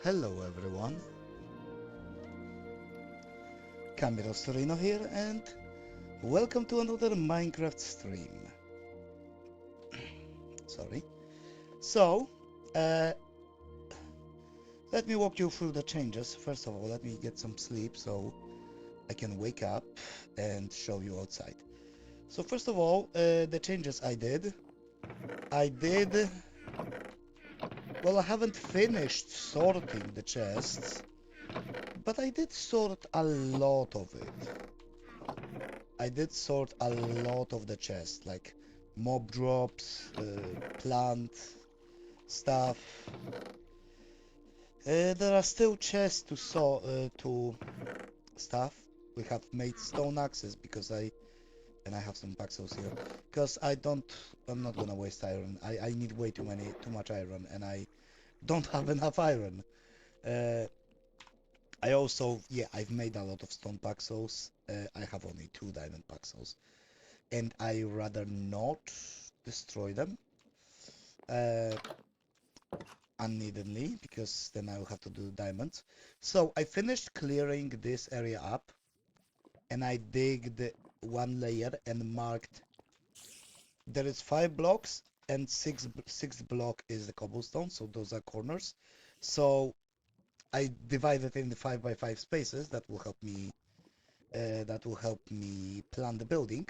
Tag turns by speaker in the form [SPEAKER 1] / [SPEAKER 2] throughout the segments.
[SPEAKER 1] Hello everyone, Camilo Storino here and welcome to another Minecraft stream. Sorry. So, uh, let me walk you through the changes. First of all, let me get some sleep so I can wake up and show you outside. So first of all, the changes I did, well, I haven't finished sorting the chests, but I did sort a lot of it. I did sort a lot of the chests, like mob drops, plant stuff. There are still chests to to stuff. We have made stone axes because I have some paxos here because I'm not gonna waste iron. I need way too much iron and I don't have enough iron. Uh, I also, yeah, I've made a lot of stone paxos. I have only 2 diamond paxos. And I rather not destroy them uh, unneededly because then I will have to do diamonds. So I finished clearing this area up and I digged 1 layer and marked there is 5 blocks and six block is the cobblestone, so those are corners. So I divided in the 5 by 5 spaces that will help me plan the building.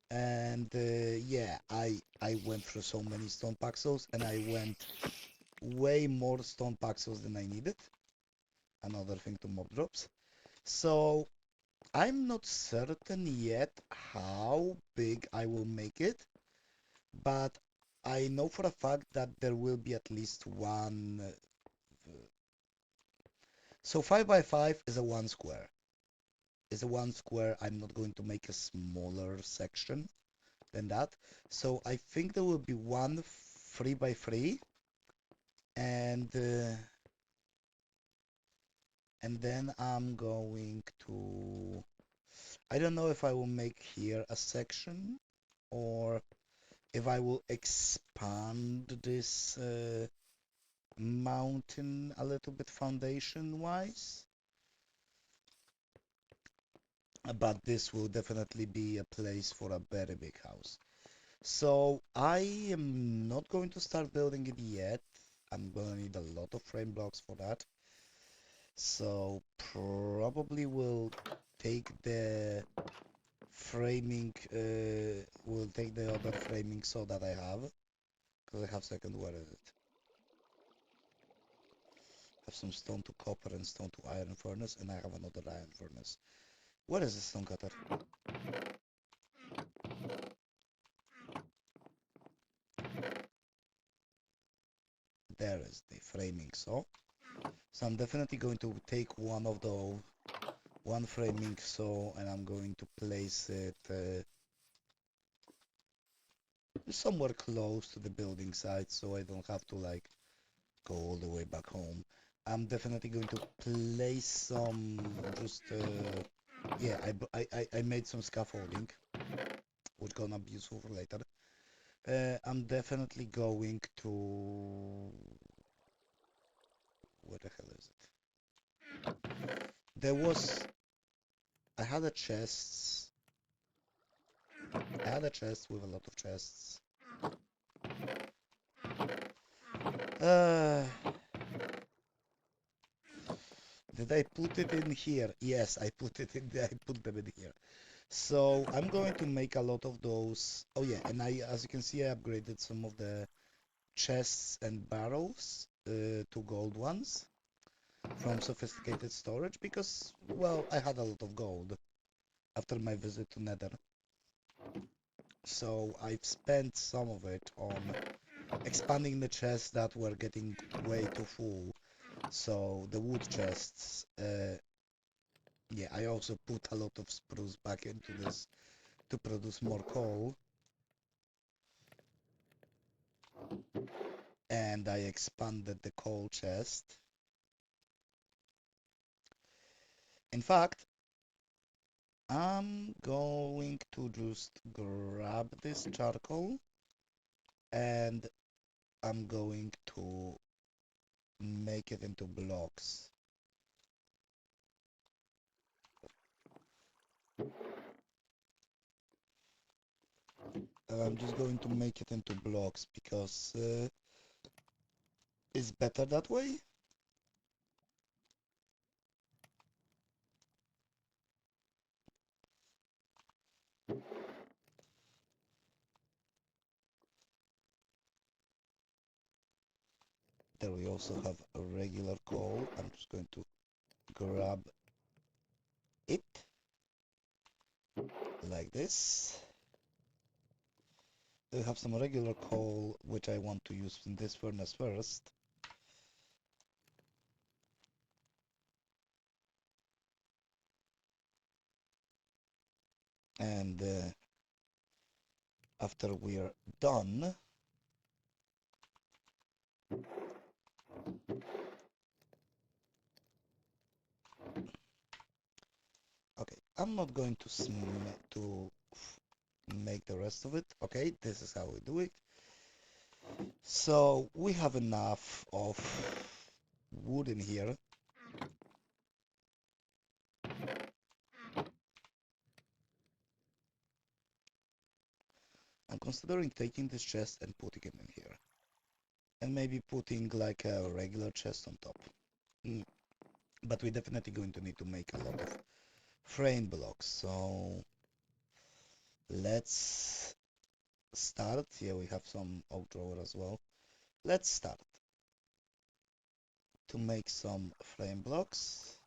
[SPEAKER 1] And yeah, I went through so many stone paxels and I went way more stone paxels than I needed. Another thing to mob drops. So I'm not certain yet how big I will make it, but I know for a fact that there will be at least one. So 5 by 5 is a 1 square. Is a 1 square. I'm not going to make a smaller section than that. So I think there will be one 3 by 3 and then I'm going to, I don't know if I will make here a section or if I will expand this mountain a little bit foundation wise, but this will definitely be a place for a very big house. So I am not going to start building it yet. I'm gonna need a lot of frame blocks for that. So probably will take the framing, will take the other framing saw that I have, because I have second, where is it? Have some stone to copper and stone to iron furnace, and I have another iron furnace. Where is the stone cutter? There is the framing saw. So I'm definitely going to take one of the one framing saw and I'm going to place it somewhere close to the building site so I don't have to like go all the way back home. I'm definitely going to place some just yeah, I made some scaffolding which gonna be useful for later. I'm definitely going to, where the hell is it? There was, I had a chest. I had a chest with a lot of chests. Uh, did I put it in here? Yes, I put it in there. I put them in here. So I'm going to make a lot of those. Oh yeah, and as you can see, I upgraded some of the chests and barrels to gold ones from sophisticated storage because, well, I had a lot of gold after my visit to Nether. So I've spent some of it on expanding the chests that were getting way too full. So the wood chests, yeah, I also put a lot of spruce back into this to produce more coal. And I expanded the coal chest. In fact, I'm going to just grab this charcoal and I'm going to make it into blocks. I'm just going to make it into blocks because it's better that way. There we also have a regular coal. I'm just going to grab it like this. I have some regular coal which I want to use in this furnace first. And after we are done, okay, I'm not going to make the rest of it. Okay, this is how we do it. So we have enough of wood in here. I'm considering taking this chest and putting it in here. And maybe putting like a regular chest on top. But we're definitely going to need to make a lot of frame blocks. So let's start. Here we have some oak drawer as well. Let's start to make some frame blocks.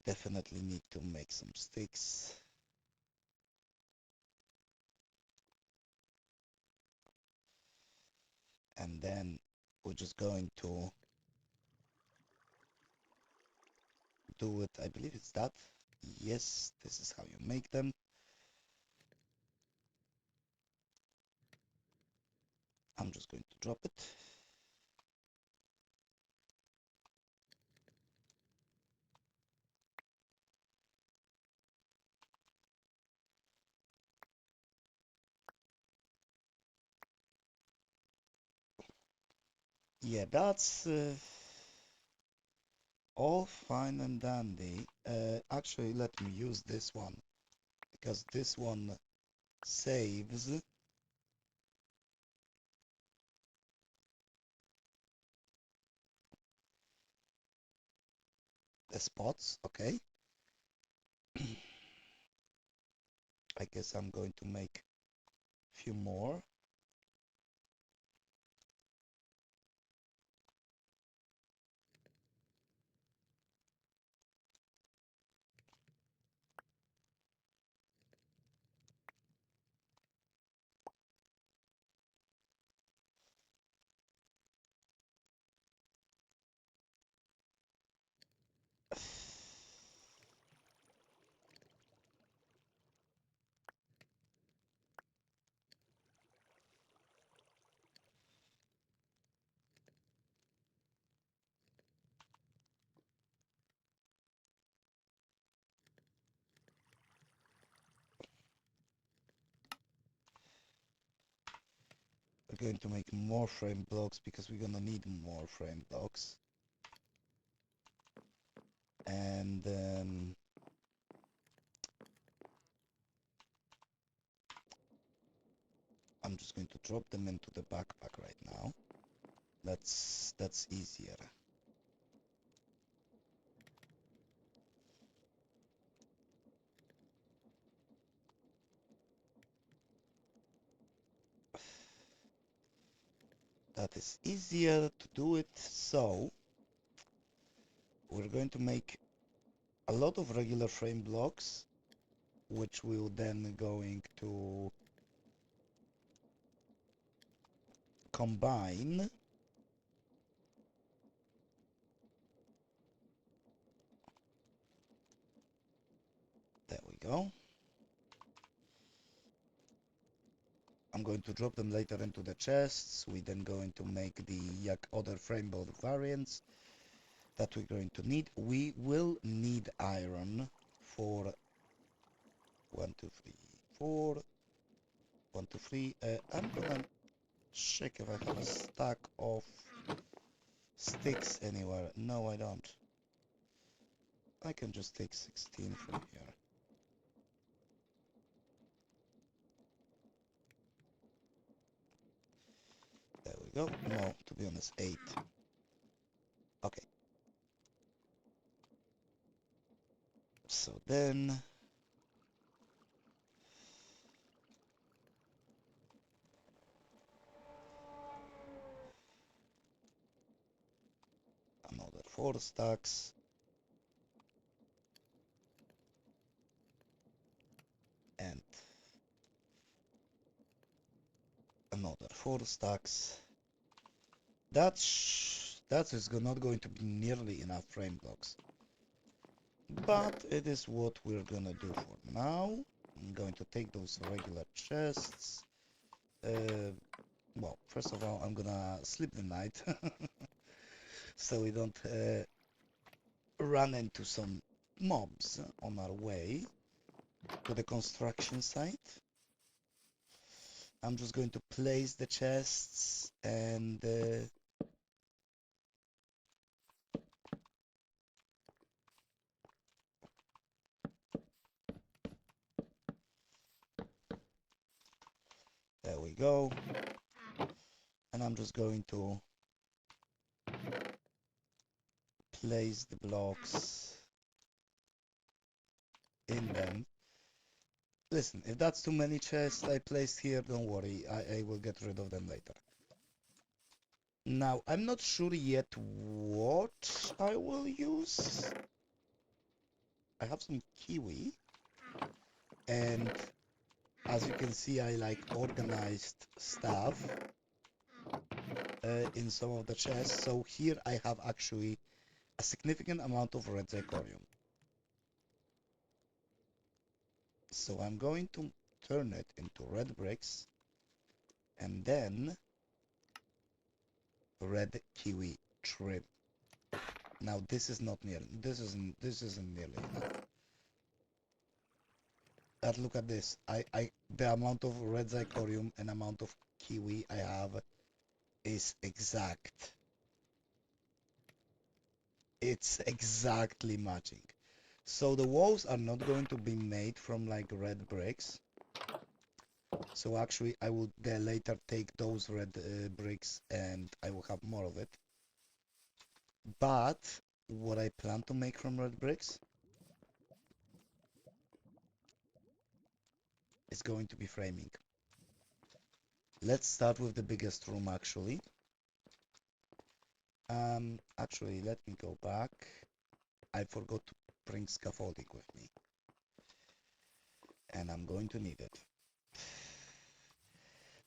[SPEAKER 1] Definitely need to make some sticks. And then we're just going to do it. I believe it's that. Yes, this is how you make them. I'm just going to drop it. Yeah, that's all fine and dandy. Actually, let me use this one because this one saves the spots. Okay. I guess I'm going to make a few more. We're going to make more frame blocks because we're gonna need more frame blocks. And I'm just going to drop them into the backpack right now. That's easier. That is easier to do it. So we're going to make a lot of regular frame blocks, which we'll then going to combine. There we go. I'm going to drop them later into the chests. We're then going to make the other frame block variants that we're going to need. We will need iron for 1, 2, 3, 4. 1, 2, 3. I'm gonna check if I have a stack of sticks anywhere. No, I don't. I can just take 16 from here. There we go. No, to be honest, 8. Okay. So then... another 4 stacks. And another 4 stacks. That is not going to be nearly enough frame blocks. But it is what we're gonna do for now. I'm going to take those regular chests. Well, first of all, I'm gonna sleep the night. So we don't run into some mobs on our way to the construction site. I'm just going to place the chests and there we go. And I'm just going to place the blocks in them. Listen, if that's too many chests I placed here, don't worry, I will get rid of them later. Now, I'm not sure yet what I will use. I have some kiwi, and as you can see, I like organized stuff in some of the chests. So here I have actually a significant amount of red zirconium. So I'm going to turn it into red bricks and then red kiwi trim. Now this isn't nearly enough. But look at this. The amount of red zirconium and amount of kiwi I have is exact. It's exactly matching. So the walls are not going to be made from like red bricks. So actually I will later take those red bricks and I will have more of it. But what I plan to make from red bricks is going to be framing. Let's start with the biggest room actually. Actually, let me go back. I forgot to bring scaffolding with me. And I'm going to need it.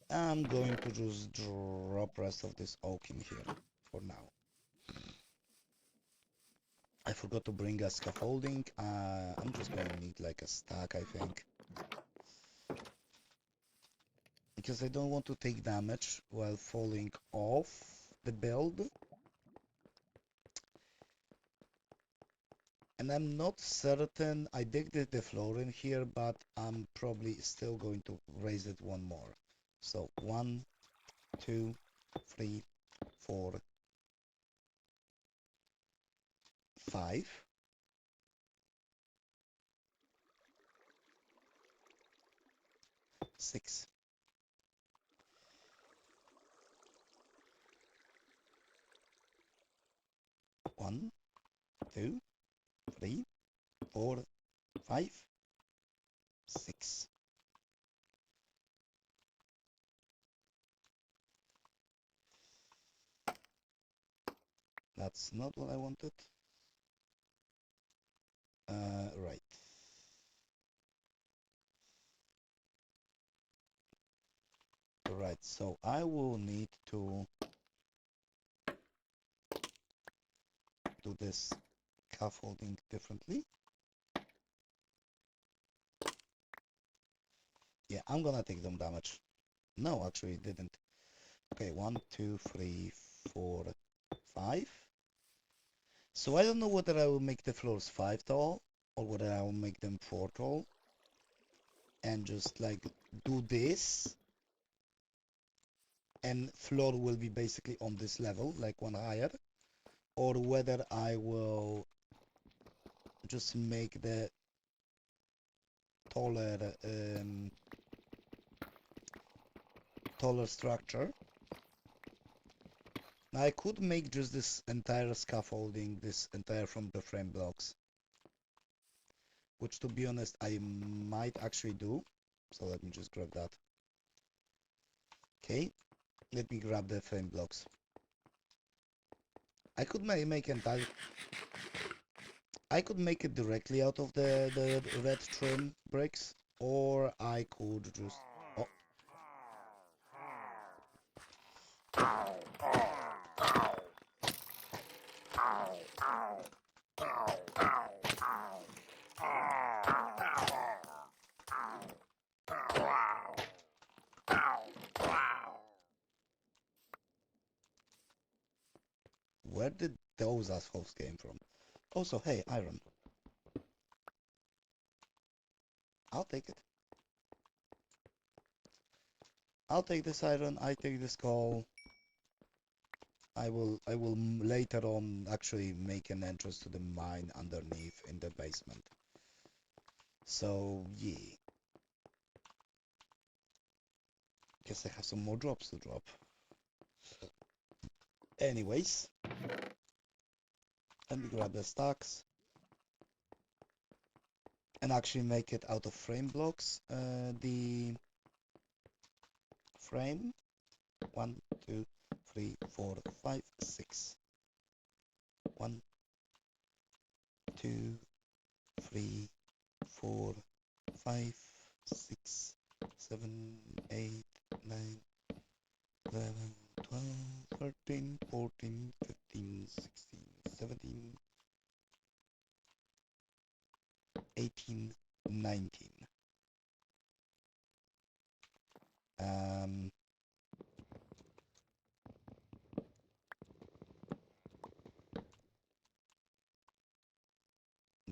[SPEAKER 1] I'm going to just drop rest of this oak in here for now. I forgot to bring a scaffolding. I'm just going to need like a stack, I think. Because I don't want to take damage while falling off the build. And I'm not certain, I digged the floor in here, but I'm probably still going to raise it one more. So 1, 2, 3, 4, 5. 6. 1, 2, 3, 4, 5, 6. That's not what I wanted. Right. Right, so I will need to do this scaffolding differently. Yeah, I'm gonna take them damage. No, actually it didn't. Okay, 1, 2, 3, 4, 5. So I don't know whether I will make the floors 5 tall or whether I will make them 4 tall and just like do this and floor will be basically on this level, like one higher, or whether I will just make the taller taller structure. Now I could make just this entire scaffolding, this entire from the frame blocks, which to be honest I might actually do. So let me just grab that. Okay, let me grab the frame blocks. I could make entire. I could make it directly out of the red trim bricks, or I could just. Oh, where did those assholes came from? Also, hey, iron. I'll take it. I'll take this iron. I take this coal. I will later on actually make an entrance to the mine underneath in the basement. So yeah, guess I have some more drops to drop. Anyways, let me grab the stacks and actually make it out of frame blocks. The frame 1, 2, 3, 4, 5, 6. 1, 2, 3, 4, 5, 6, 7, 8, 9, 11, 12, 13, 14, 15, 16, 17, 18, 19.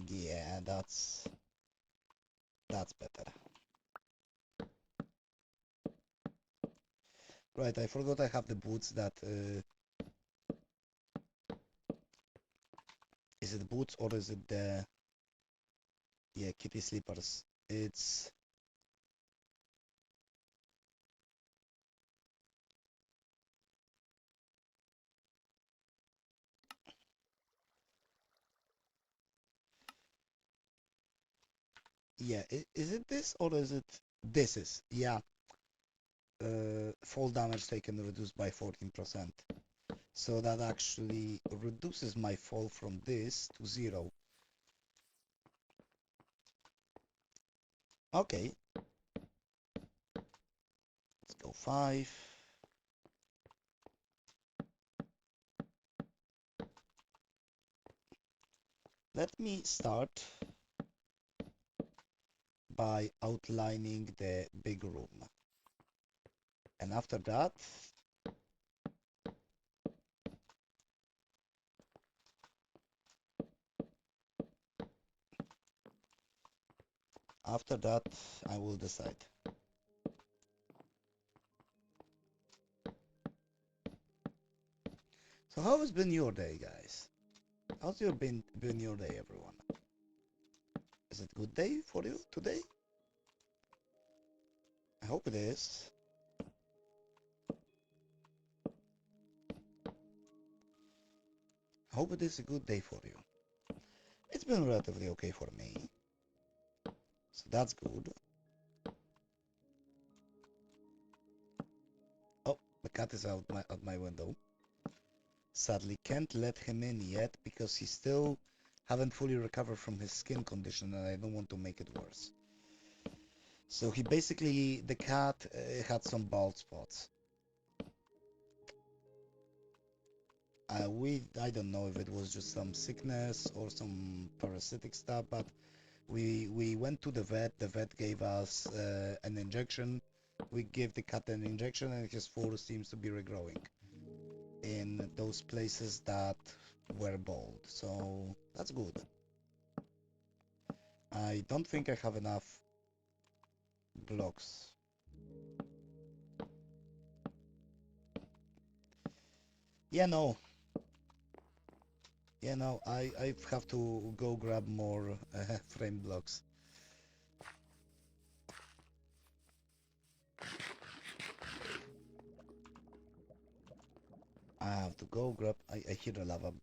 [SPEAKER 1] Yeah, that's better. Right, I forgot I have the boots that is it boots or is it the kitty slippers? It's yeah, is it this or is it this is yeah. Fall damage taken reduced by 14%. So that actually reduces my fall from this to 0. Okay. Let's go 5. Let me start by outlining the big room. And after that, I will decide. So how has been your day, guys? How's been your day, everyone? Is it good day for you today? I hope it is. I hope it is a good day for you. It's been relatively okay for me. So that's good. Oh, the cat is out my window. Sadly, can't let him in yet because he still haven't fully recovered from his skin condition and I don't want to make it worse. So he basically, the cat had some bald spots. I don't know if it was just some sickness or some parasitic stuff, but we went to the vet. The vet gave us an injection. We gave the cat an injection and his fur seems to be regrowing in those places that were bald. So that's good. I don't think I have enough blocks. Yeah, no. Yeah, no, I have to go grab more frame blocks. I have to go grab... I hear the lava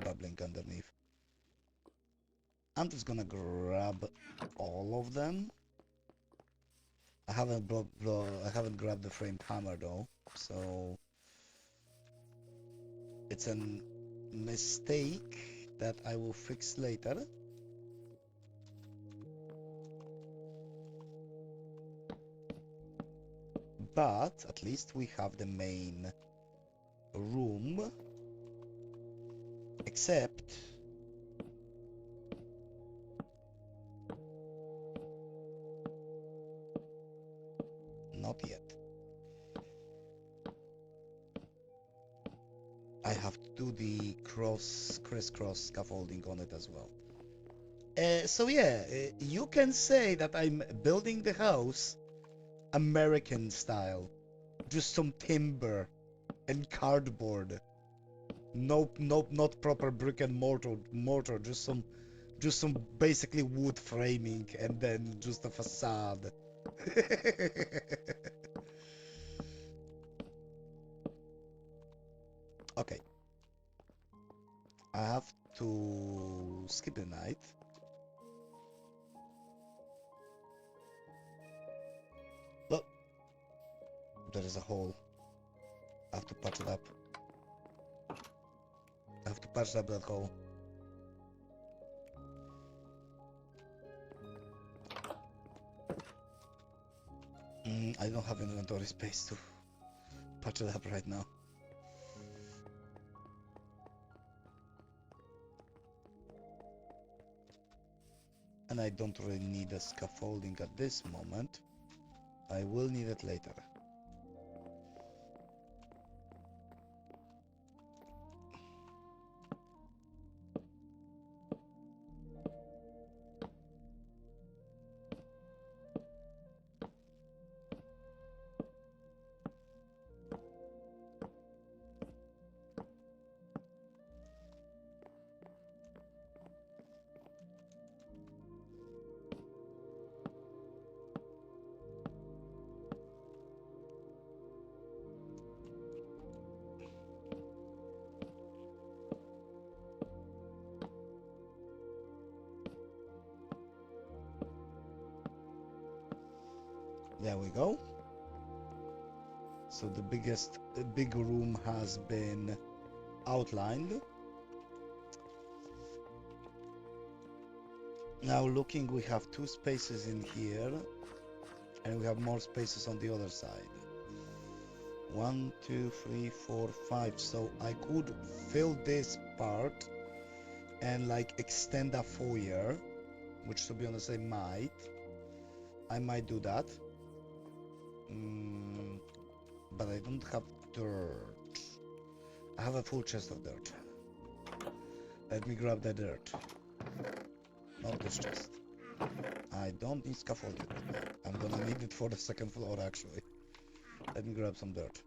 [SPEAKER 1] bubbling underneath. I'm just gonna grab all of them. I haven't grabbed the framed hammer though, so it's a mistake that I will fix later. But at least we have the main room, except not yet. I have to do the crisscross scaffolding on it as well. So yeah, you can say that I'm building the house American style. Just some timber and cardboard. Nope, nope, not proper brick and mortar. Just some basically wood framing and then just a facade. Okay. I have to skip the night. Look, there is a hole. I have to patch it up. I have to patch up that hole. I don't have inventory space to patch it up right now. And I don't really need a scaffolding at this moment. I will need it later. There we go. So the big room has been outlined. Now looking, we have 2 spaces in here, and we have more spaces on the other side. 1, 2, 3, 4, 5. So I could fill this part and like extend a foyer, which to be honest I might do that. But I don't have dirt. I have a full chest of dirt. Let me grab the dirt. Not this chest. I don't need scaffolding right now. I'm gonna need it for the second floor actually. Let me grab some dirt.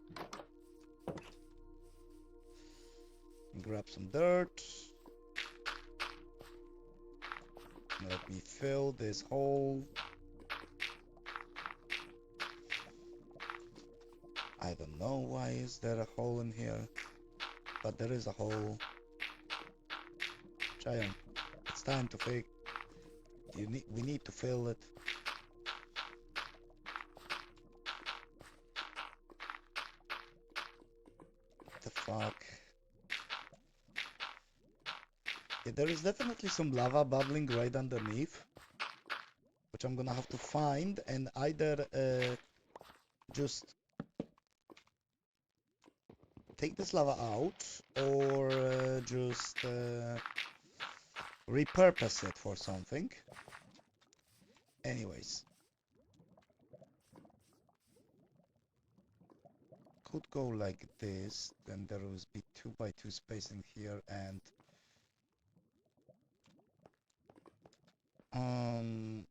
[SPEAKER 1] Grab some dirt. Let me fill this hole. I don't know why is there a hole in here, but there is a hole. Giant, it's time to fix. We need to fill it. What the fuck? Yeah, there is definitely some lava bubbling right underneath, which I'm gonna have to find and either just take this lava out or just repurpose it for something. Anyways, could go like this, then there will be 2 by 2 spacing here and um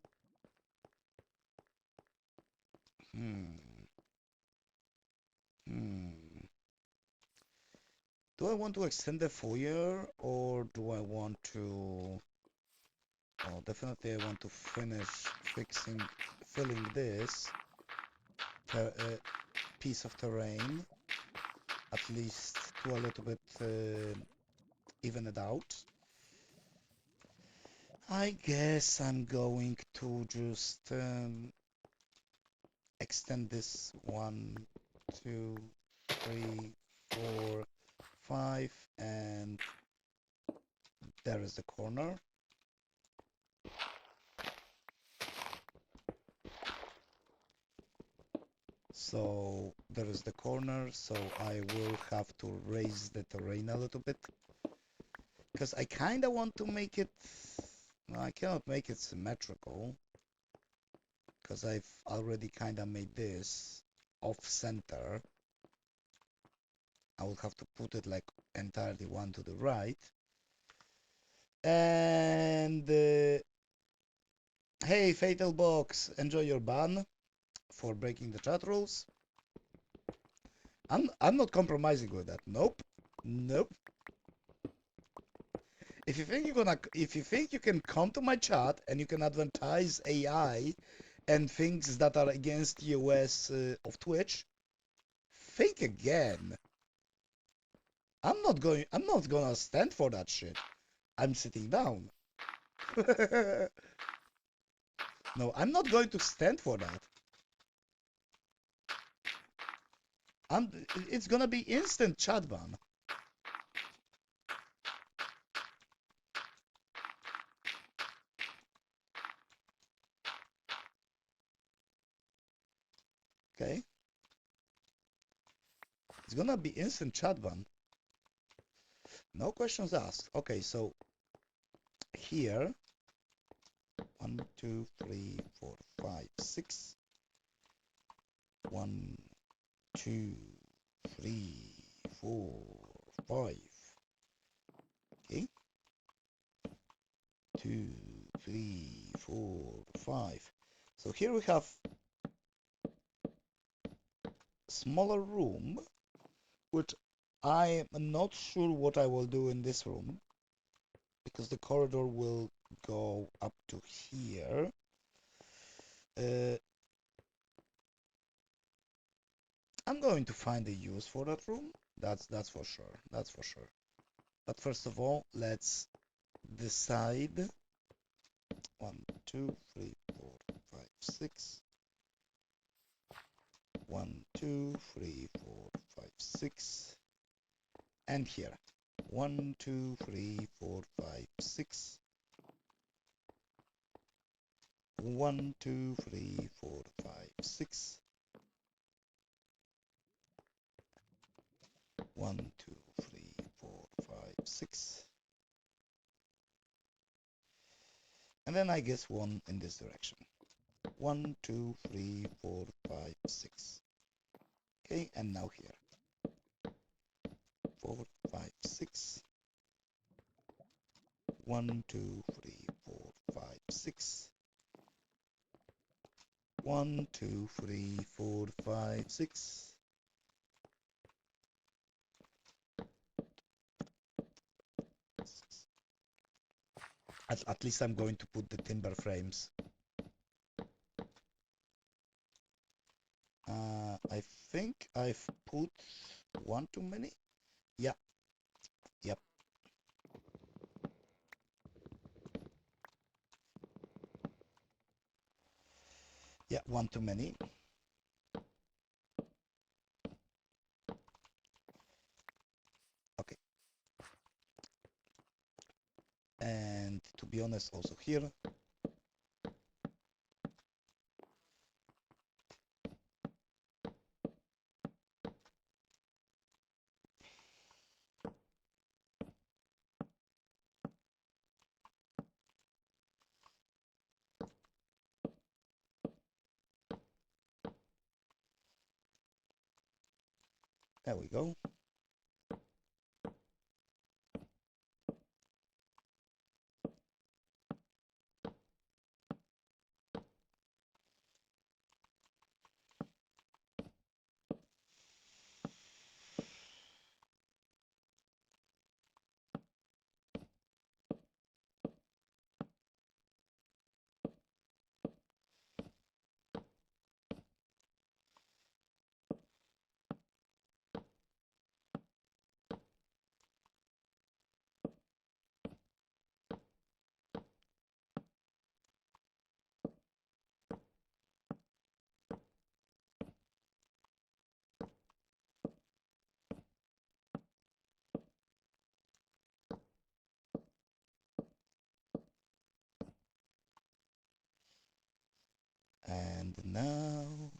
[SPEAKER 1] hmm. Do I want to extend the foyer or do I want to... Oh, definitely I want to finish filling this piece of terrain, at least to a little bit even it out. I guess I'm going to just extend this 1, 2, 3, 4, 5, and there is the corner. So there is the corner, so I will have to raise the terrain a little bit. Because I kind of want to make it... No, I cannot make it symmetrical. Because I've already kind of made this off-center. I will have to put it like entirely one to the right. And... hey, Fatal Box, enjoy your ban for breaking the chat rules. I'm not compromising with that. Nope. Nope. If you think you can come to my chat and you can advertise AI and things that are against the US of Twitch, think again. I'm not gonna stand for that shit. I'm sitting down. No, I'm not going to stand for that. It's gonna be instant chat ban. Okay? It's gonna be instant chat ban. No questions asked. Okay, so here, 1, 2, 3, 4, 5, 6. 1, 2, 3, 4, 5. Okay. 2, 3, 4, 5. So here we have smaller room, which I am not sure what I will do in this room, because the corridor will go up to here. I'm going to find a use for that room. That's for sure. That's for sure. But first of all, let's decide. 1, 2, 3, 4, 5, 6. 1, 2, 3, 4, 5, 6. And here. 1, 2, 3, 4, 5, 6. 1, 2, 3, 4, 5, 6. 1, 2, 3, 4, 5, 6. And then I guess one in this direction. 1, 2, 3, 4, 5, 6. Okay, and now here. 4, 5, 6. 1, 2, 3, 4, 5, 6. 1, 2, 3, 4, 5, 6. At least I'm going to put the timber frames. I think I've put one too many. Yeah. Yep. Yeah, one too many. Okay. And to be honest, also here. There we go. And now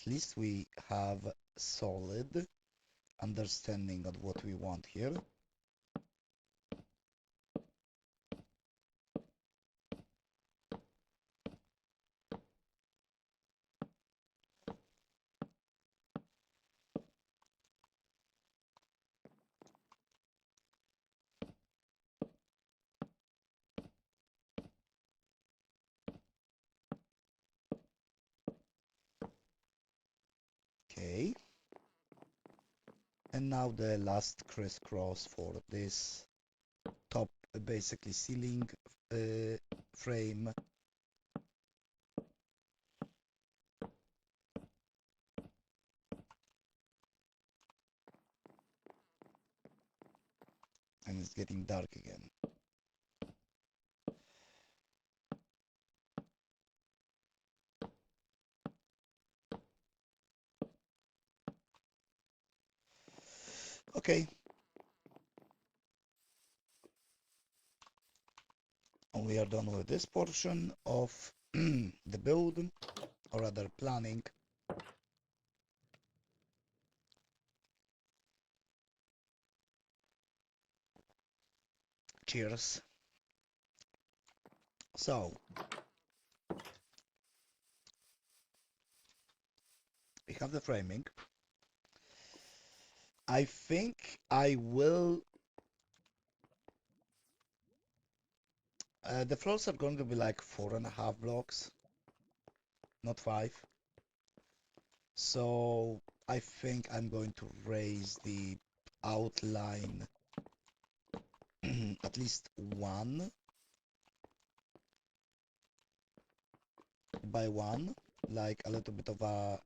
[SPEAKER 1] at least we have solid understanding of what we want here. Okay. And now the last crisscross for this top, basically ceiling frame. And it's getting dark again. Okay. And we are done with this portion of the build, or rather planning. Cheers. So, we have the framing. I think I will... the floors are going to be like 4.5 blocks, not 5. So I think I'm going to raise the outline at least 1 by 1, like a little bit of a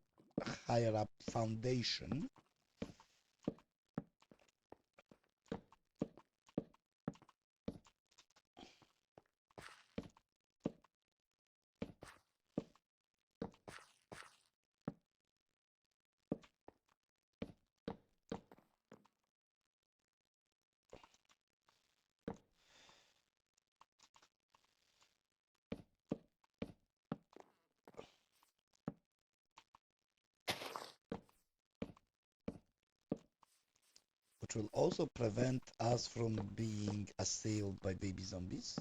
[SPEAKER 1] higher up foundation. Which will also prevent us from being assailed by baby zombies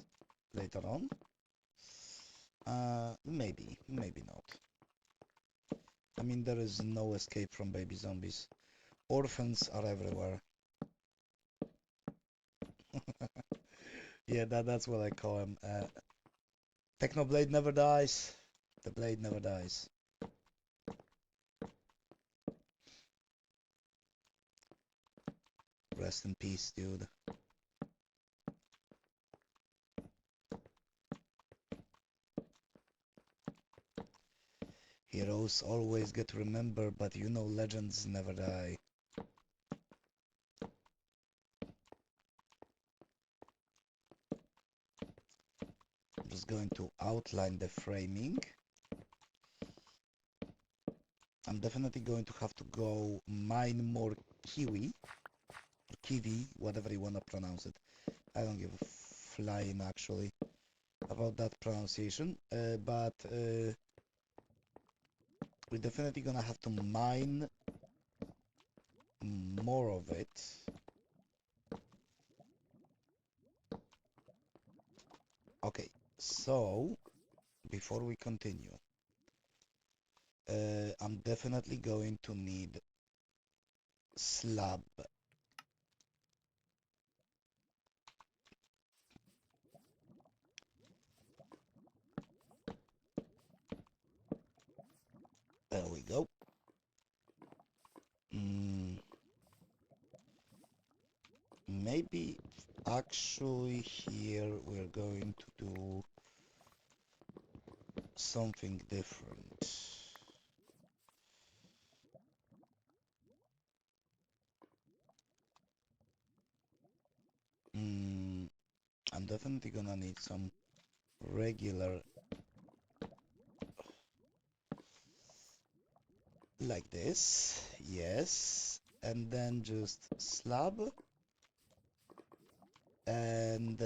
[SPEAKER 1] later on. Maybe not. I mean, there is no escape from baby zombies. Orphans are everywhere. Yeah, that's what I call him. Technoblade never dies. The blade never dies. Rest in peace, dude. Heroes always get remembered, but you know legends never die. I'm just going to outline the framing. I'm definitely going to have to go mine more kiwi, or kiwi, whatever you want to pronounce it. I don't give a flying actually about that pronunciation, but we're definitely gonna have to mine more of it. Okay, so before we continue, I'm definitely going to need slab. There we go. Maybe actually here we're going to do something different. definitely gonna need some regular, like this, yes, and then just slab, and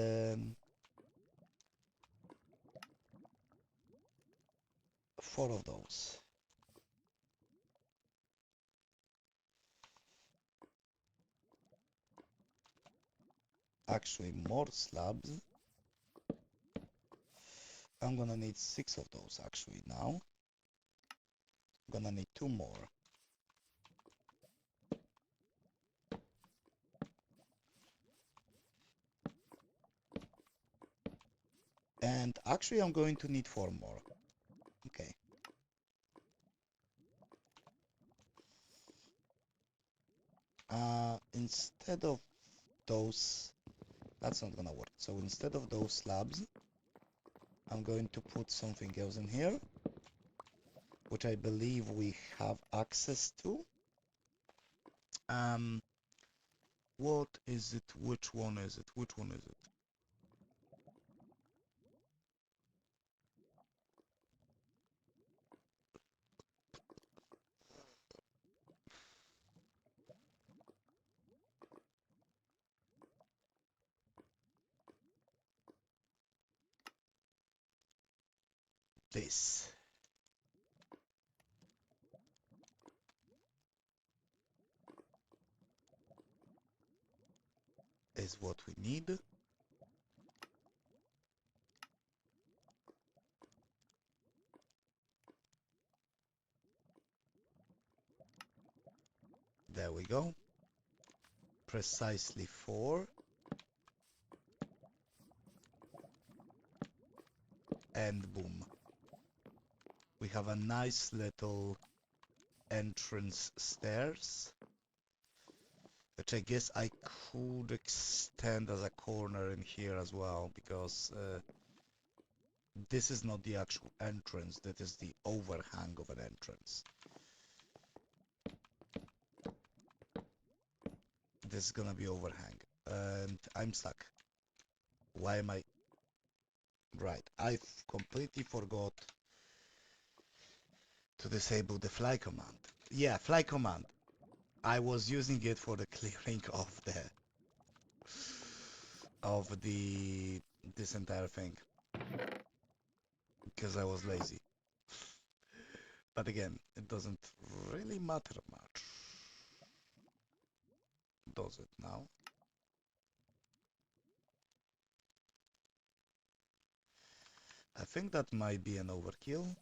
[SPEAKER 1] 4 of those. Actually, more slabs. I'm gonna need 6 of those actually now. I'm gonna need 2 more. And actually, I'm going to need 4 more. Okay. Instead of those, that's not gonna work. So instead of those slabs, I'm going to put something else in here, which I believe we have access to. What is it? Which one is it? Which one is it? This is what we need. There we go. Precisely 4. And boom. We have a nice little entrance stairs, which I guess I could extend as a corner in here as well, because this is not the actual entrance, that is the overhang of an entrance. This is gonna be overhang, and I'm stuck. Why am I... Right, I completely forgot to disable the fly command. Yeah, fly command. I was using it for the clearing of this entire thing, because I was lazy. But again, it doesn't really matter much, does it now? I think that might be an overkill.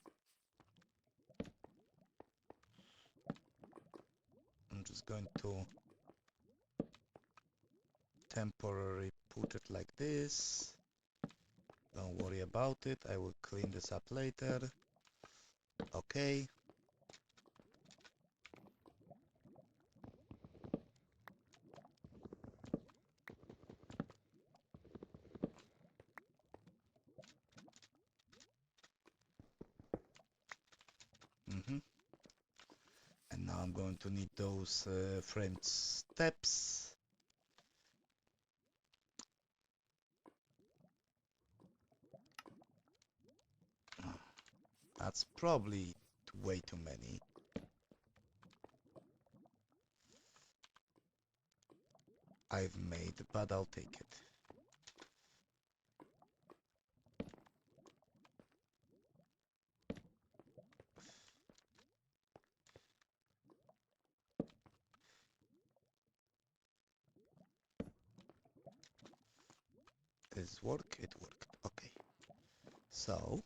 [SPEAKER 1] I'm just going to temporarily put it like this. Don't worry about it, I will clean this up later. Okay. And now I'm going to need those framed steps. That's probably way too many. I've made, but I'll take it. This work? It worked. Okay. So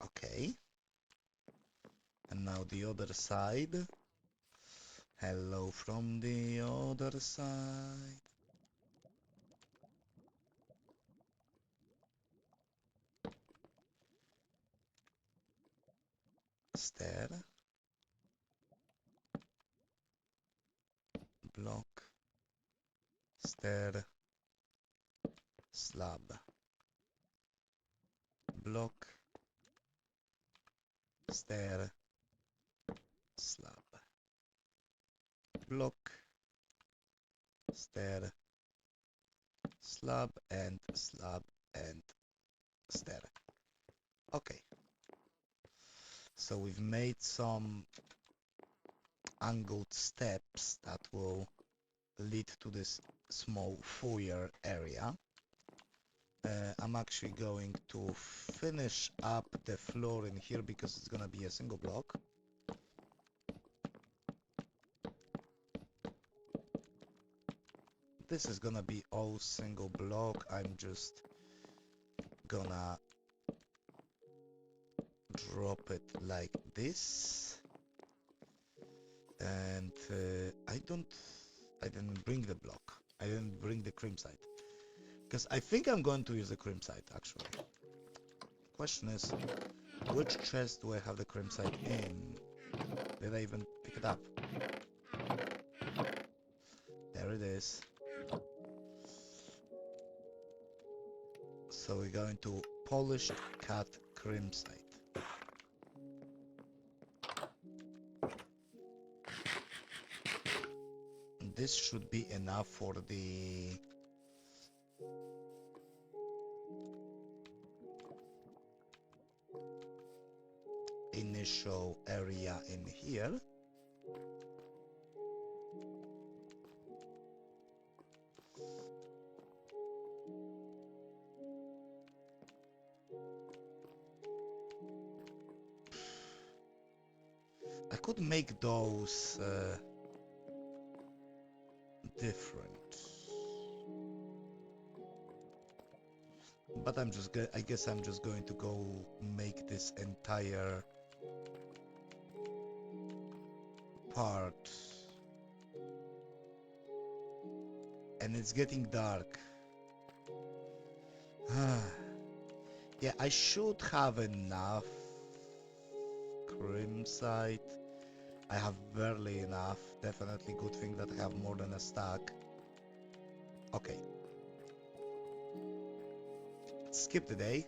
[SPEAKER 1] okay. And now the other side. Hello from the other side. Stair. Block. Stair. Slab. Block. Stair. Slab. block, stair, slab and stair. Okay, so we've made some angled steps that will lead to this small foyer area. I'm actually going to finish up the floor in here because it's gonna be a single block. This is gonna be all single block. I'm just gonna drop it like this. And I didn't bring the block. I didn't bring the cream side. Because I think I'm going to use the cream side, actually. Question is, which chest do I have the cream side in? Did I even pick it up? There it is. So we're going to polished cut cream side. This should be enough for the initial area in here. I could make those different, but I guess I'm just going to go make this entire part. And it's getting dark. Yeah, I should have enough cream side. I have barely enough. Definitely good thing that I have more than a stack. Okay. Skip the day.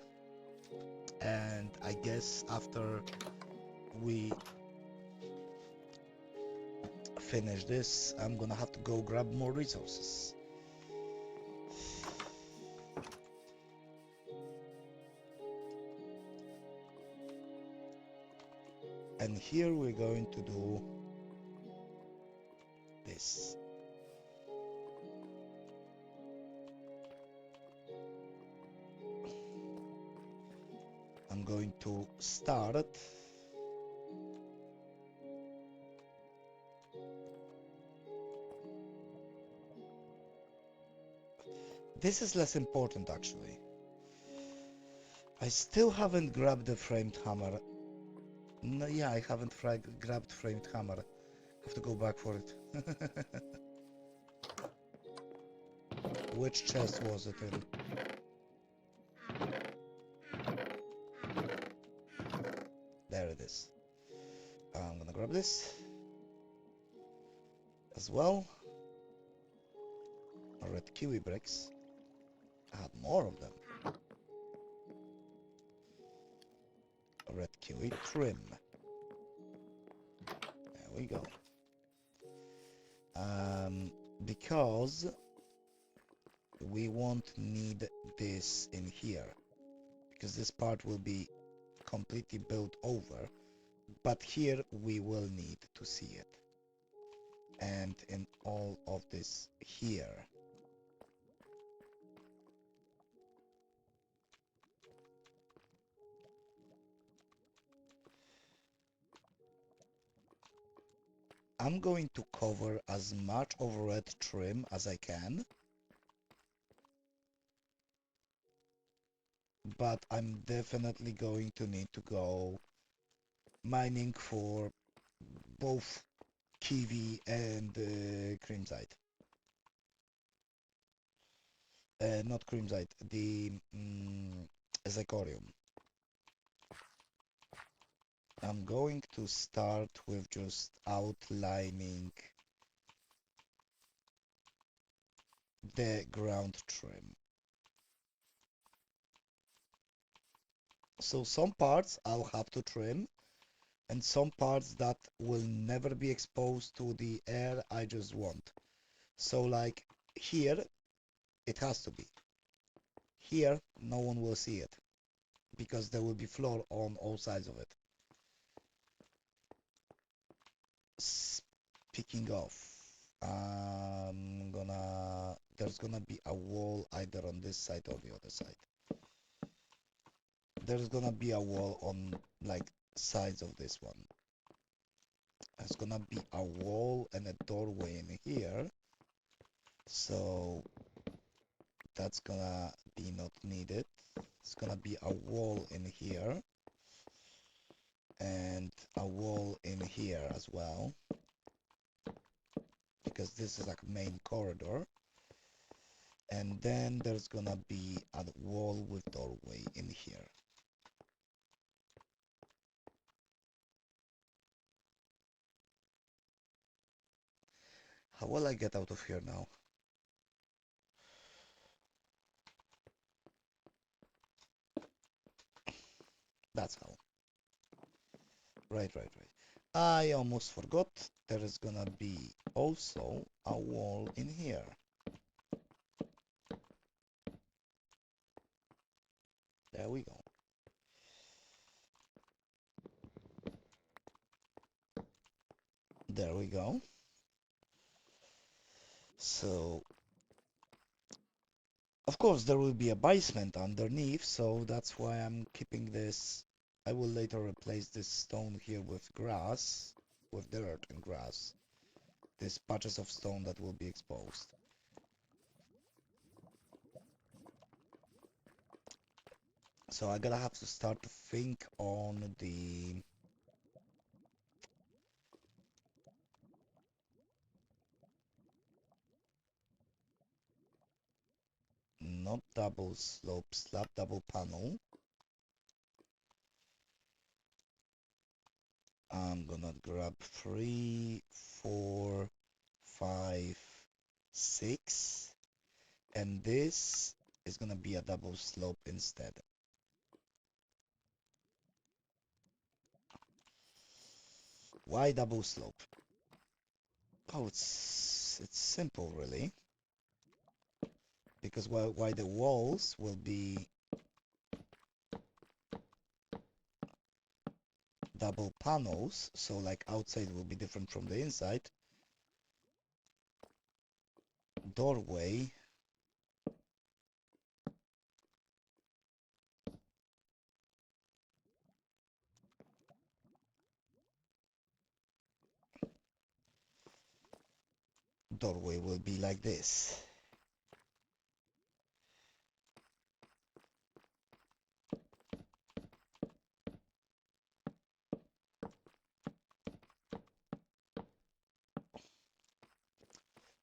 [SPEAKER 1] And I guess after we finish this, I'm gonna have to go grab more resources. And here we're going to do this. I'm going to start this is less important actually. I still haven't grabbed the framed hammer. No, yeah, I haven't grabbed framed hammer. Have to go back for it. Which chest was it in? There it is. I'm gonna grab this as well. Red kiwi bricks. I had more of them. Red kiwi trim. There we go. Because we won't need this in here, because this part will be completely built over, but here we will need to see it. And in all of this here. I'm going to cover as much of red trim as I can, but I'm definitely going to need to go mining for both kiwi and creamside. Not creamside, the zechorium. I'm going to start with just outlining the ground trim. So some parts I'll have to trim, and some parts that will never be exposed to the air I just want. So like here, it has to be. Here, no one will see it because there will be floor on all sides of it. Speaking of, there's gonna be a wall either on this side or the other side. There's gonna be a wall on like sides of this one. There's gonna be a wall and a doorway in here. So that's gonna be not needed. It's gonna be a wall in here and a wall in here as well, because this is like main corridor. And then there's gonna be a wall with doorway in here. How will I get out of here now? That's how. Right. I almost forgot. There is gonna be also a wall in here. There we go. There we go. So, of course, there will be a basement underneath, so that's why I'm keeping this. I will later replace this stone here with grass, with dirt and grass. These patches of stone that will be exposed. So I gotta have to start to think on the not double slope, slab double panel. I'm gonna grab 3, 4, 5, 6, and this is gonna be a double slope instead. Why double slope? Oh, it's simple really. Because why the walls will be double panels, so like outside will be different from the inside. Doorway. Doorway will be like this.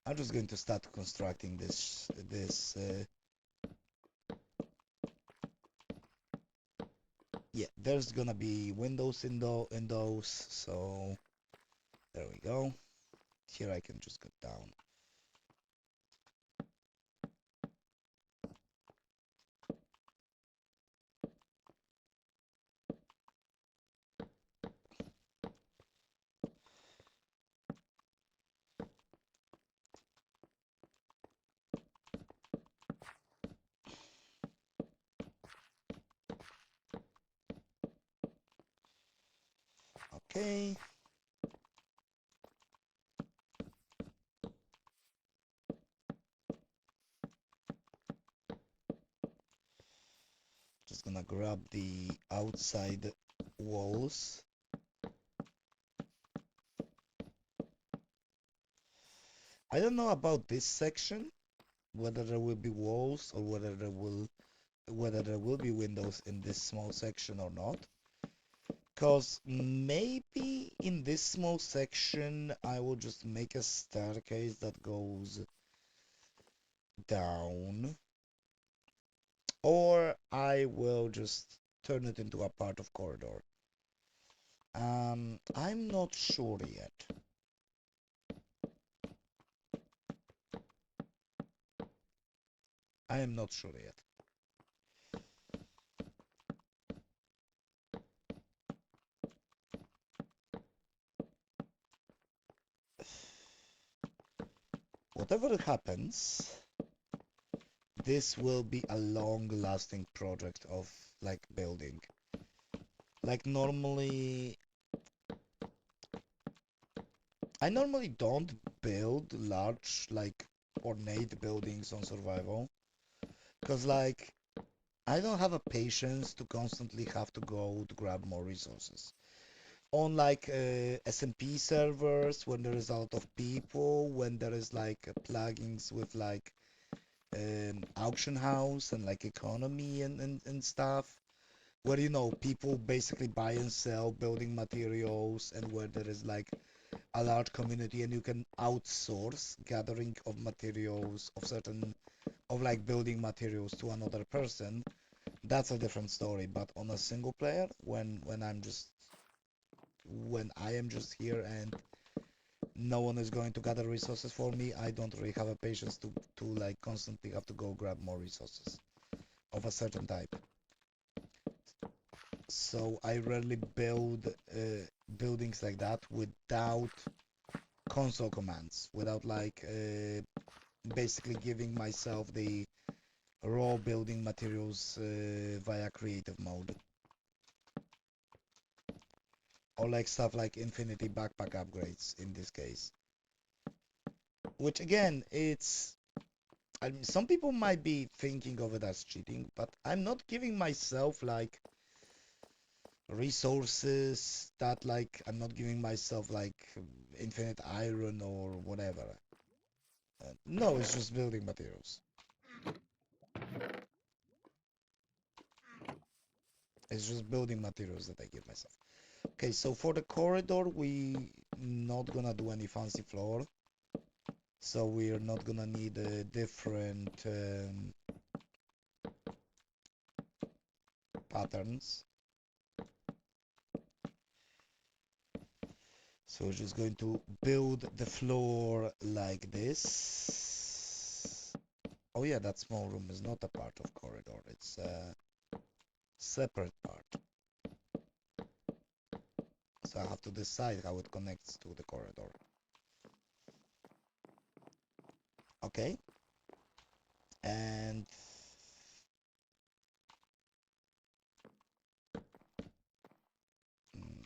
[SPEAKER 1] I'm just going to start constructing this yeah, there's gonna be windows in those, so there we go. Here I can just go down. Okay. Just gonna grab the outside walls. I don't know about this section, whether there will be walls or whether there will be windows in this small section or not. Because maybe in this small section I will just make a staircase that goes down, or I will just turn it into a part of corridor. I'm not sure yet. I am not sure yet. whatever happens, this will be a long-lasting project of like building. Like I normally don't build large like ornate buildings on survival, because like I don't have a patience to constantly have to go to grab more resources. On like SMP servers, when there is a lot of people, when there is like plugins with like auction house and like economy and stuff, where you know people basically buy and sell building materials, and where there is like a large community and you can outsource gathering of materials of certain of like building materials to another person, that's a different story. But on a single player, when I am just here and no one is going to gather resources for me, I don't really have a patience to like constantly have to go grab more resources of a certain type. So I rarely build buildings like that without console commands, without like basically giving myself the raw building materials via creative mode. Or like stuff like infinity backpack upgrades in this case. Which again, I mean, some people might be thinking of it as cheating, but I'm not giving myself like resources that like I'm not giving myself like infinite iron or whatever. No, it's just building materials. It's just building materials that I give myself. Okay, so for the corridor, we not gonna do any fancy floor. So we're not gonna need a different patterns. So we're just going to build the floor like this. Oh yeah, that small room is not a part of corridor. It's a separate part. So I have to decide how it connects to the corridor. Okay. And mm,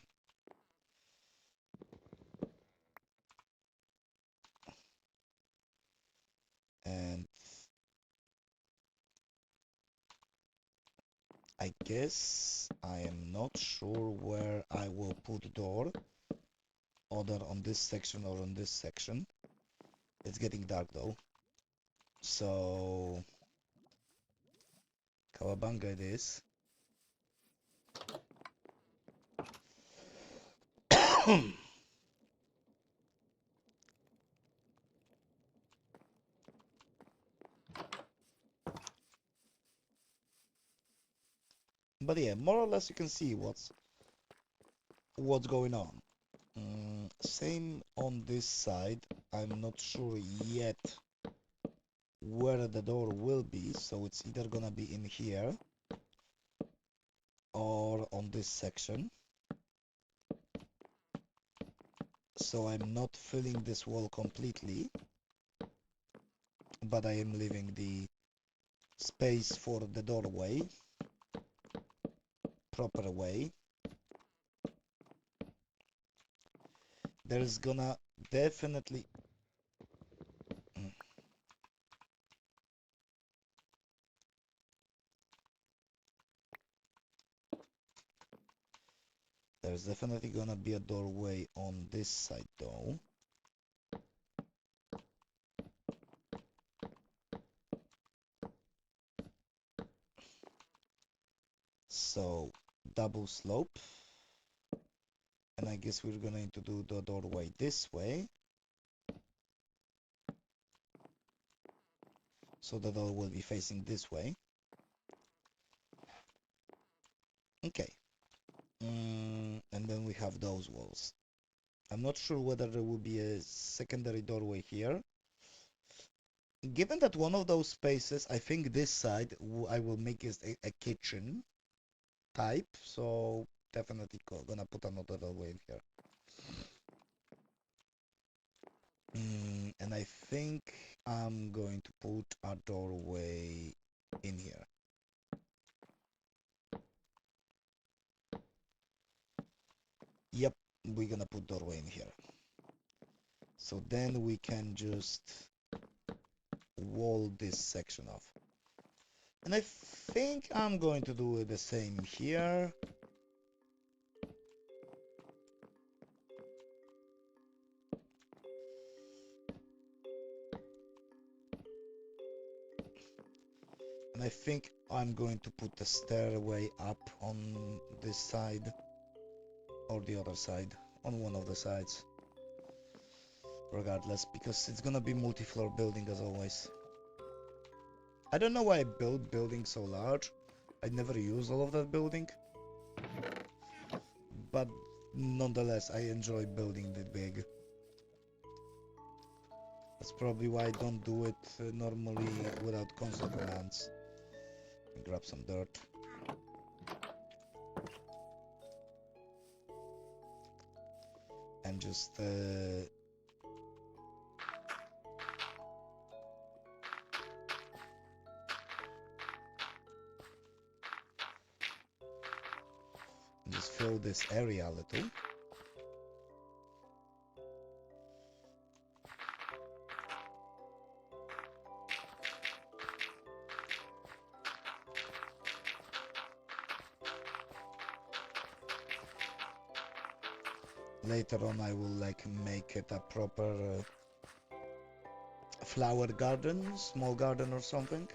[SPEAKER 1] and I guess I am not sure where I will put the door, either on this section or on this section. It's getting dark though. So Kawabanga it is. But yeah, more or less you can see what's going on. Same on this side. I'm not sure yet where the door will be, so it's either gonna be in here or on this section. So I'm not filling this wall completely, but I am leaving the space for the doorway proper way. There's gonna definitely there's definitely gonna be a doorway on this side though. So double slope, and I guess we're gonna need to do the doorway this way. So the door will be facing this way. Okay. And then we have those walls. I'm not sure whether there will be a secondary doorway here. Given that one of those spaces, I think this side I will make is a kitchen type, so definitely gonna put another doorway in here. And I think I'm going to put a doorway in here. Yep, we're gonna put doorway in here. So then we can just wall this section off. And I think I'm going to do the same here. And I think I'm going to put the stairway up on this side or the other side, on one of the sides. Regardless, because it's gonna be multi-floor building as always. I don't know why I built building so large. I never use all of that building. But nonetheless, I enjoy building it big. That's probably why I don't do it normally without console commands. Grab some dirt. And just fill this area a little. Later on I will make it a proper flower garden, small garden or something.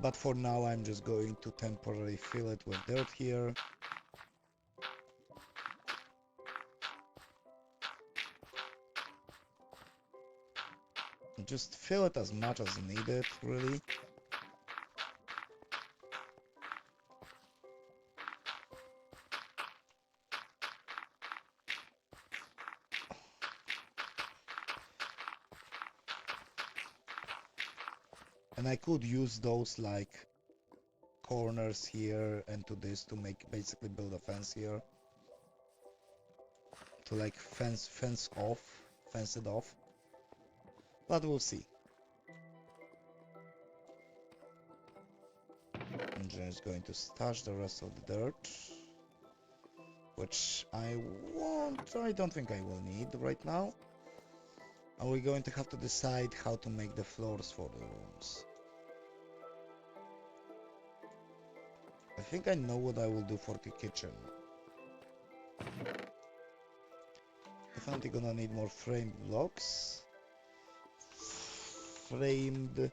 [SPEAKER 1] But for now I'm just going to temporarily fill it with dirt here. Just fill it as much as needed, really. And I could use those corners here and to this to basically build a fence here. To fence it off. But we'll see. I'm just going to stash the rest of the dirt. Which I don't think I will need right now. And we're going to have to decide how to make the floors for the rooms. I think I know what I will do for the kitchen. Definitely gonna need more framed blocks. Framed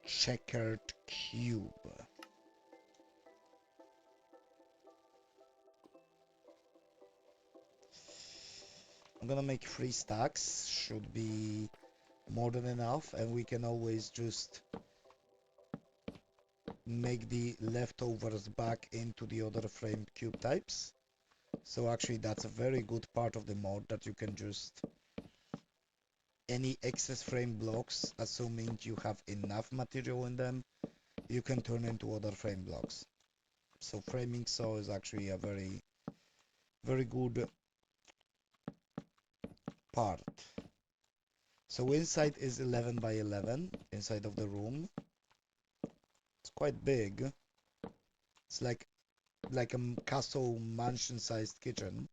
[SPEAKER 1] checkered cube. I'm gonna make 3 stacks, should be more than enough, and we can always just make the leftovers back into the other framed cube types. So actually that's a very good part of the mod, that you can just any excess frame blocks, assuming you have enough material in them, you can turn into other frame blocks. So framing saw is actually a very, very good part. So inside is 11 by 11 inside of the room. It's quite big. It's like a castle mansion sized kitchen.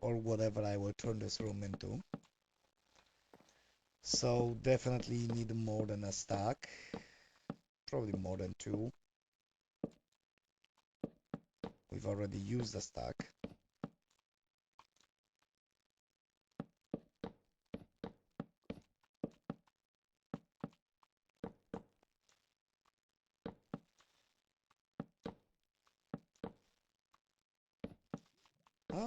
[SPEAKER 1] Or whatever I will turn this room into. So definitely need more than a stack. Probably more than 2. We've already used a stack.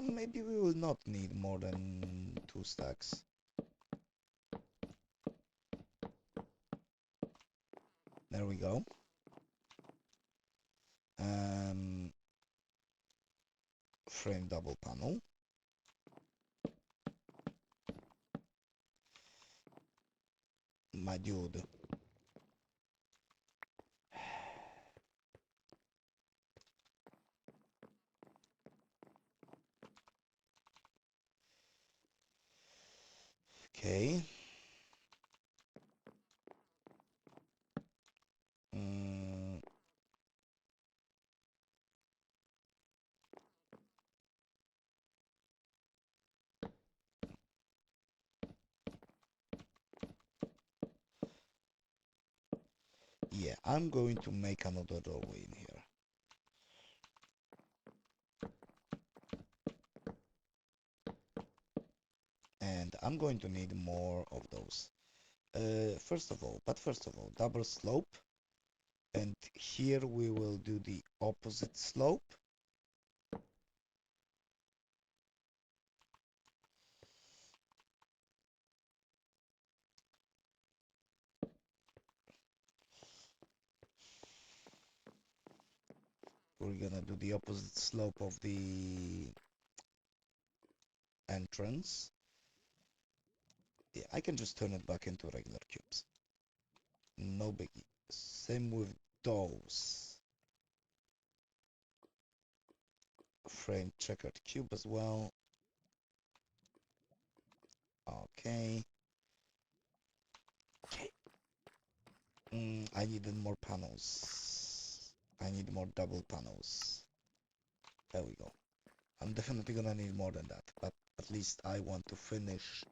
[SPEAKER 1] Maybe we will not need more than 2 stacks. There we go. Frame double panel. My dude. Okay. I'm going to make another doorway in here. And I'm going to need more of those. First of all, double slope. And here we will do the opposite slope. We're gonna do the opposite slope of the entrance. Yeah, I can just turn it back into regular cubes. No biggie. Same with those. Frame checkered cube as well. Okay. I needed more panels. I need more double panels. There we go. I'm definitely gonna need more than that, but at least I want to finish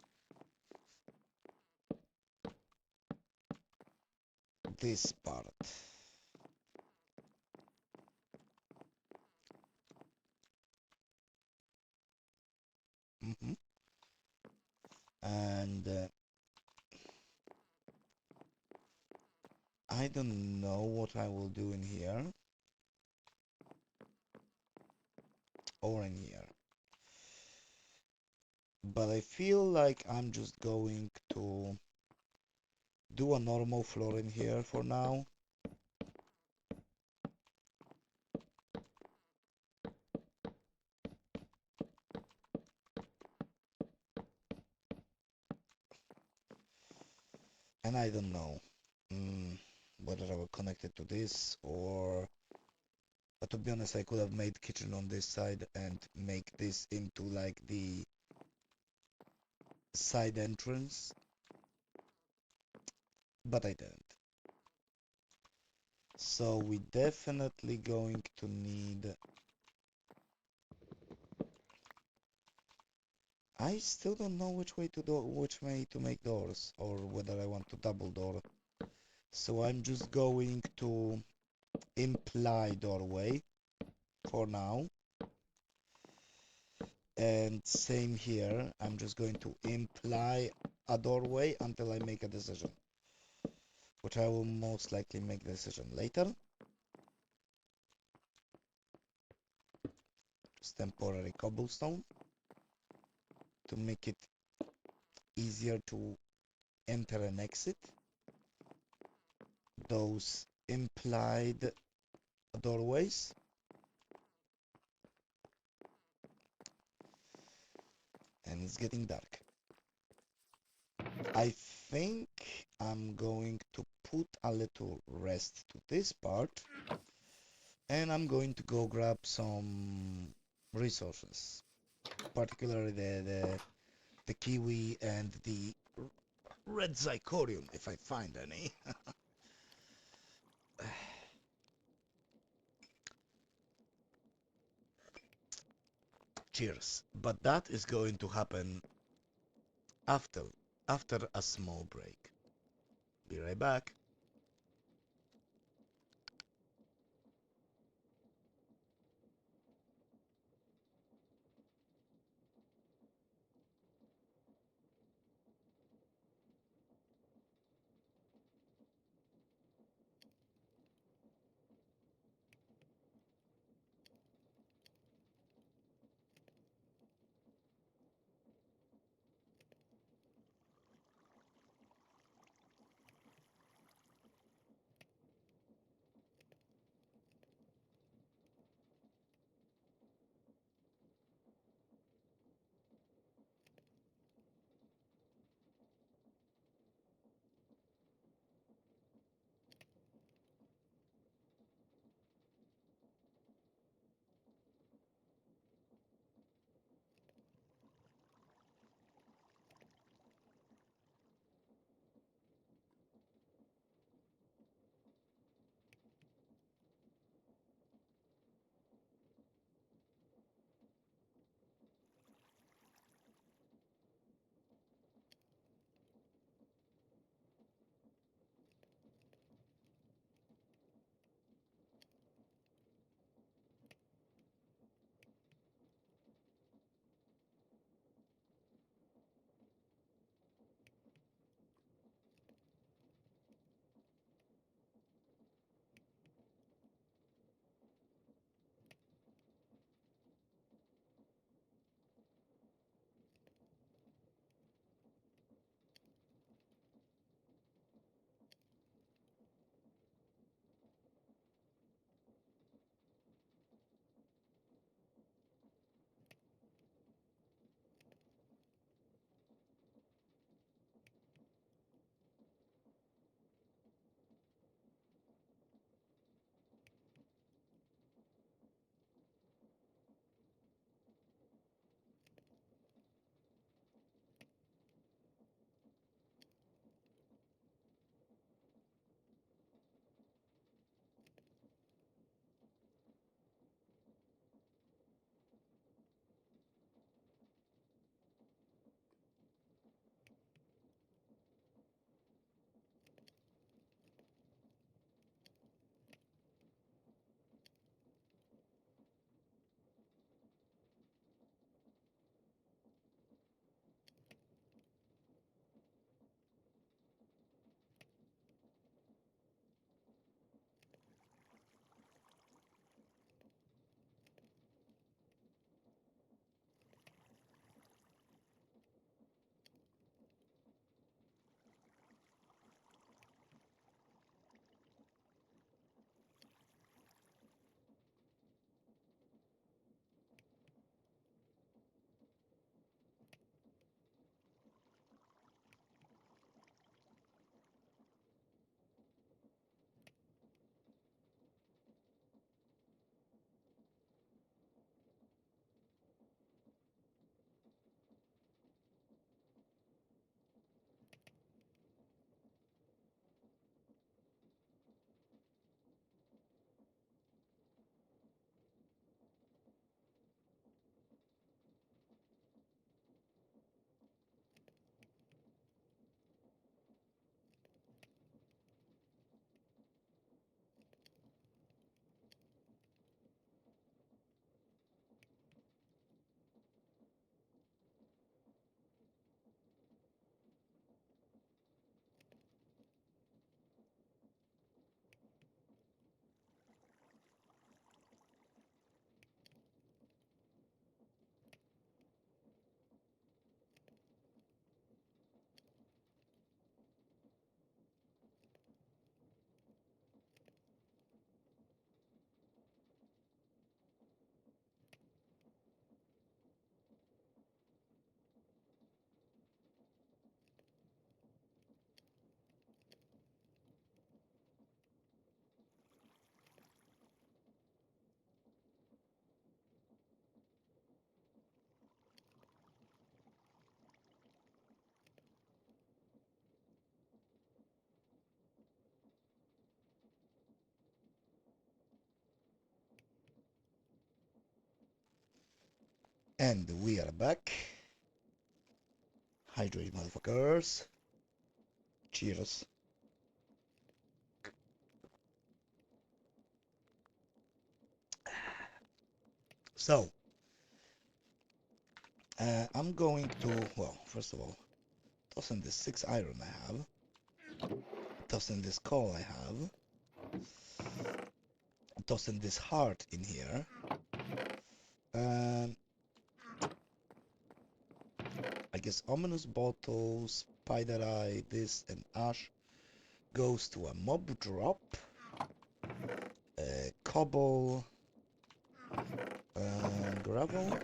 [SPEAKER 1] this part. And I don't know what I will do in here or in here, but I feel like I'm just going to do a normal floor in here for now. And I don't know whether I will connect it to this or... But to be honest, I could have made kitchen on this side and make this into like the side entrance, but I didn't. So we definitely going to need... I still don't know which way to make doors, or whether I want to double door. So I'm just going to imply doorway for now. And same here, I'm just going to imply a doorway until I make a decision, which I will most likely make the decision later. Just temporary cobblestone to make it easier to enter and exit those implied doorways. And it's getting dark. I think I'm going to put a little rest to this part, and I'm going to go grab some resources, particularly the kiwi and the red zirconium, if I find any. Cheers. But that is going to happen after a small break. Be right back. And we are back. Hydrate, motherfuckers. Cheers. So, I'm going to, well, first of all, toss in this 6 iron I have. Toss in this coal I have. Toss in this heart in here. Um, I guess ominous bottles, spider eye, this and ash goes to a mob drop. Cobble, gravel.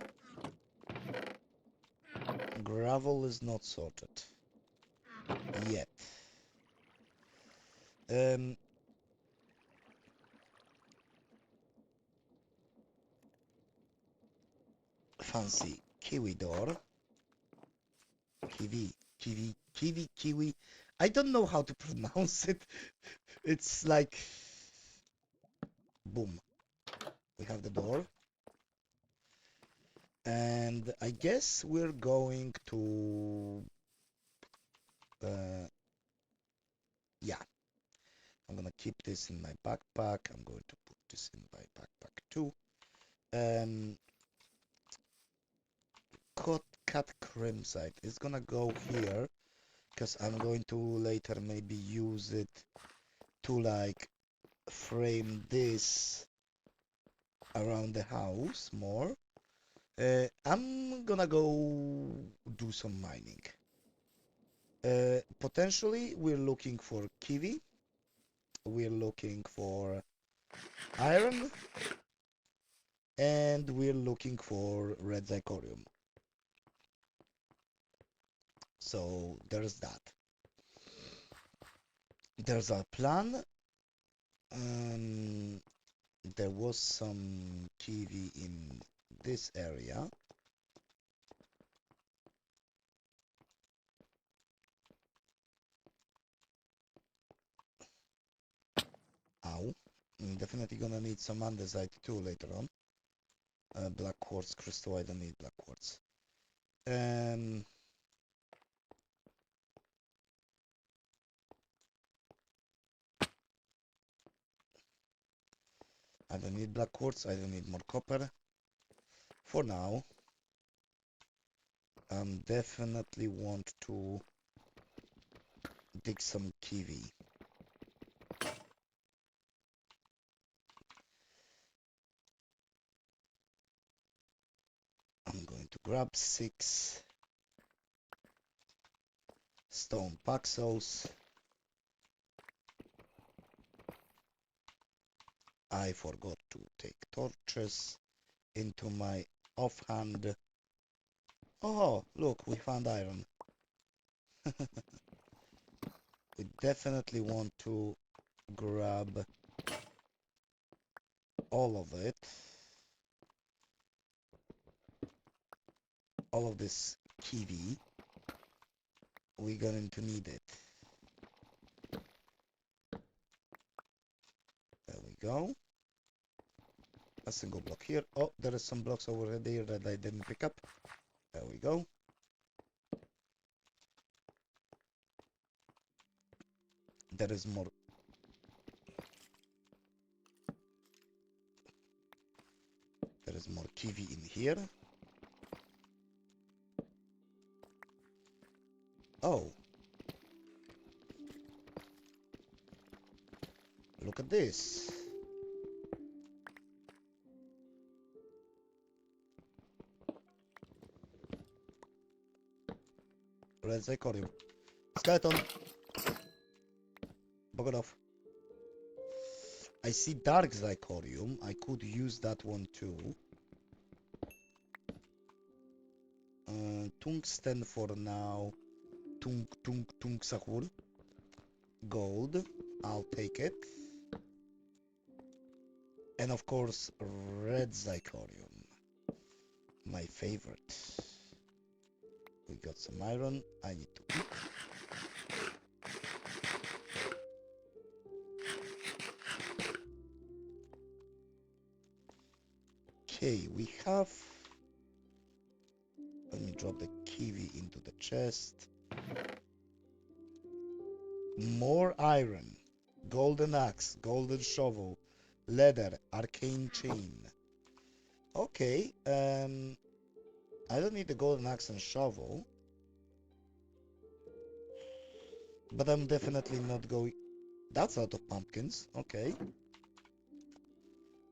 [SPEAKER 1] Gravel is not sorted yet. Fancy kiwi door. Kiwi. I don't know how to pronounce it. It's like, boom. We have the door. And I guess we're going to, yeah. I'm gonna keep this in my backpack. I'm going to put this in my backpack too. Cut crimsite is gonna go here because I'm going to later maybe use it to like frame this around the house more. I'm gonna go do some mining. Potentially we're looking for kiwi. We're looking for iron. And we're looking for red zirconium. So there's that. There's our plan. There was some kiwi in this area. Ow. I'm definitely gonna need some andesite too later on. Black quartz crystal, I don't need black quartz. I don't need black quartz, I don't need more copper. For now, definitely want to dig some kiwi. I'm going to grab 6 stone paxos. I forgot to take torches into my offhand. Oh, look, we found iron. We definitely want to grab all of it. All of this kiwi. We're going to need it. There we go. A single block here. Oh, there is some blocks over there that I didn't pick up. There we go. There is more. There is more kiwi in here. Oh. Look at this. Red zirconium. Skeleton. Bug it off. I see dark zirconium. I could use that one too. Tungsten for now. Tung sahur. Gold. I'll take it. And of course, red zirconium. My favorite. We got some iron. I need to eat. Okay, we have me drop the kiwi into the chest. More iron, golden axe, golden shovel, leather, arcane chain. Okay, I don't need the golden axe and shovel, but I'm definitely not going. That's a lot of pumpkins. Okay,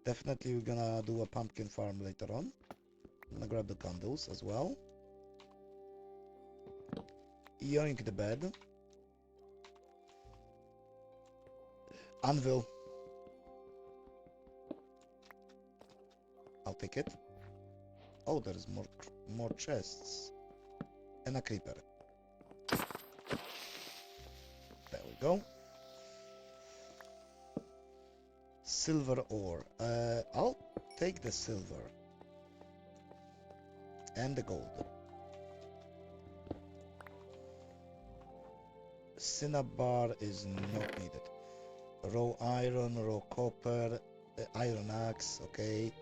[SPEAKER 1] definitely we're gonna do a pumpkin farm later on. I'm gonna grab the candles as well. Yoink the bed. Anvil. I'll take it. Oh, there's more chests. And a creeper. There we go. Silver ore. I'll take the silver. And the gold. Cinnabar is not needed. Raw iron, raw copper, iron axe, okay.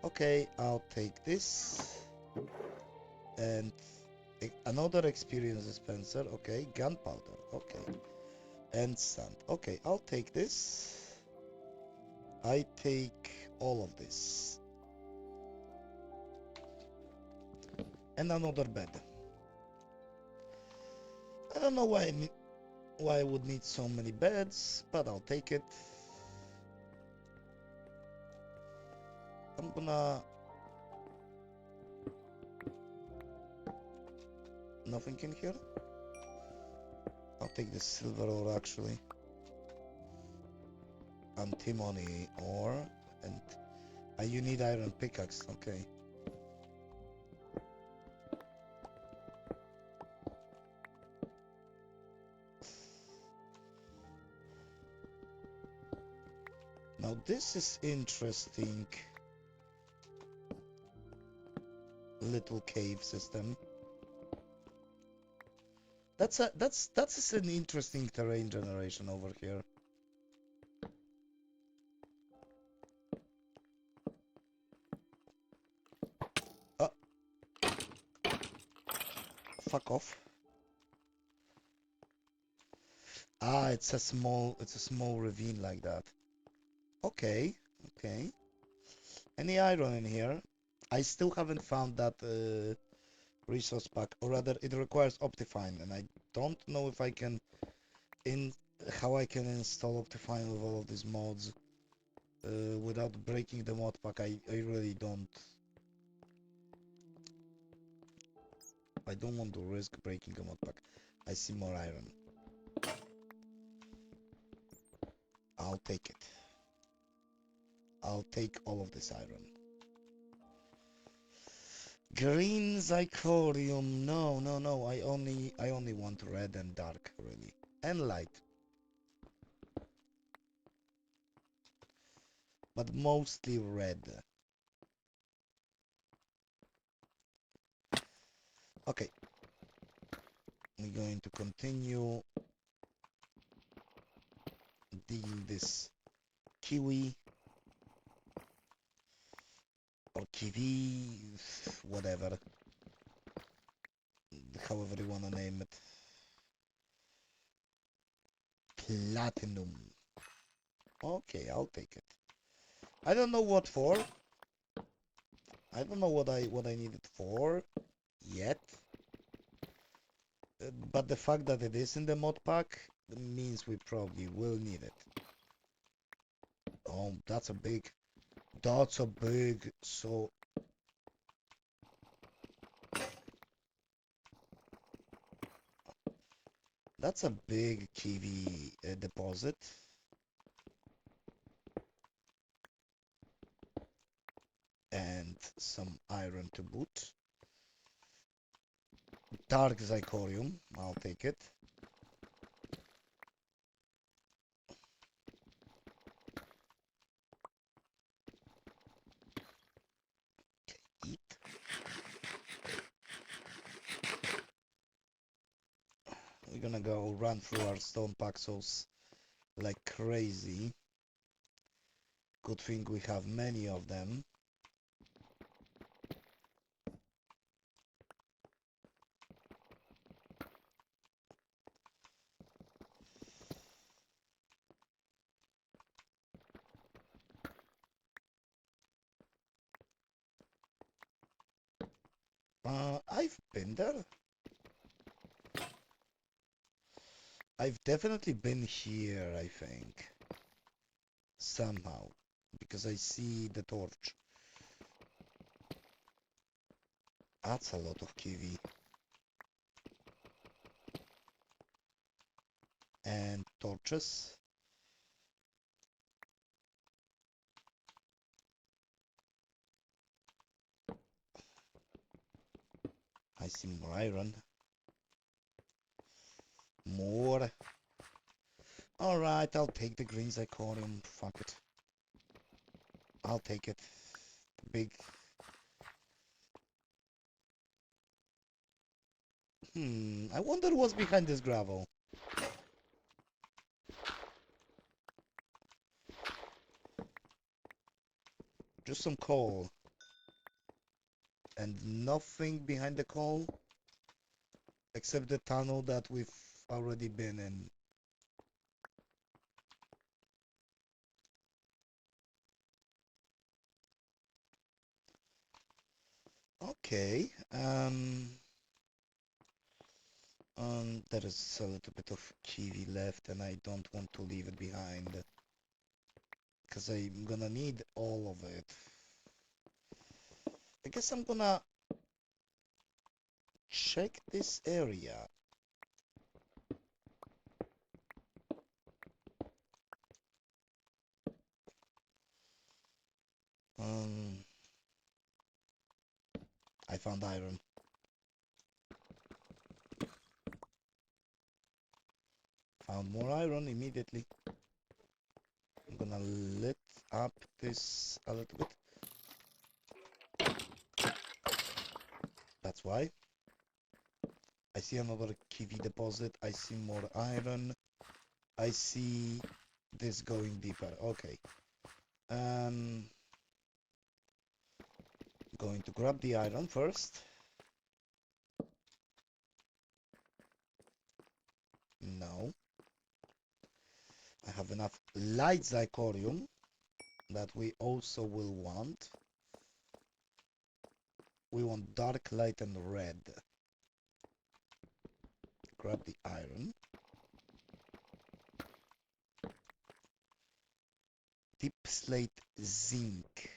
[SPEAKER 1] Okay, I'll take this. And another experience dispenser, okay. Gunpowder, okay. And sand. Okay, I'll take this. I take all of this. And another bed. I don't know why I would need so many beds, but I'll take it. I'm gonna... Nothing in here? I'll take the silver ore actually. Antimony ore. And you need iron pickaxe, okay. Now this is interesting. Little cave system. That's an interesting terrain generation over here. Fuck off. Ah, it's a small ravine like that. Okay, okay. Any iron in here? I still haven't found that resource pack, or rather, it requires Optifine, and I don't know if I can how I can install Optifine with all of these mods without breaking the mod pack. I really don't. I don't want to risk breaking the mod pack. I see more iron. I'll take it. I'll take all of this iron. Green zirconium. No, no, no. I only want red and dark, really. And light. But mostly red. Okay. We're going to continue digging this kiwi. Or kiwi, whatever. However you want to name it. Platinum. Okay, I'll take it. I don't know what for. I don't know what I need it for yet. But the fact that it is in the mod pack means we probably will need it. Oh, that's a big. So that's a big kiwi deposit. And some iron to boot. Dark zirconium, I'll take it. Okay, eat. We're gonna go run through our stone paxos like crazy. Good thing we have many of them. I've been there. I've definitely been here, I think. Somehow. Because I see the torch. That's a lot of kiwi. And torches. I see more iron. More. Alright, I'll take the green zirconium. Fuck it. I'll take it. Big. I wonder what's behind this gravel. Just some coal. And nothing behind the coal. Except the tunnel that we've already been in. Okay. There is a little bit of kiwi left and I don't want to leave it behind. Because I'm gonna need all of it. I guess I'm gonna check this area. I found iron. Found more iron immediately. I'm gonna lit up this a little bit. That's why. I see another kiwi deposit. I see more iron. I see this going deeper. Okay. Going to grab the iron first. No. I have enough light zirconium that we also will want. We want dark, light, and red. Grab the iron. Deep slate zinc.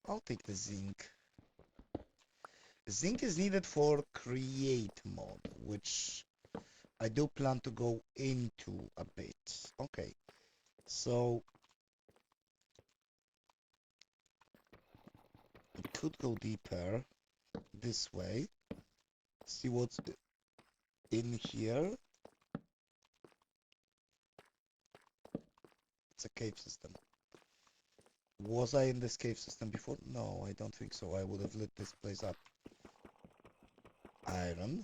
[SPEAKER 1] I'll take the zinc. Zinc is needed for create mode, which I do plan to go into a bit. Okay, so we could go deeper this way. See what's in here. It's a cave system. Was I in this cave system before? No, I don't think so. I would have lit this place up. Iron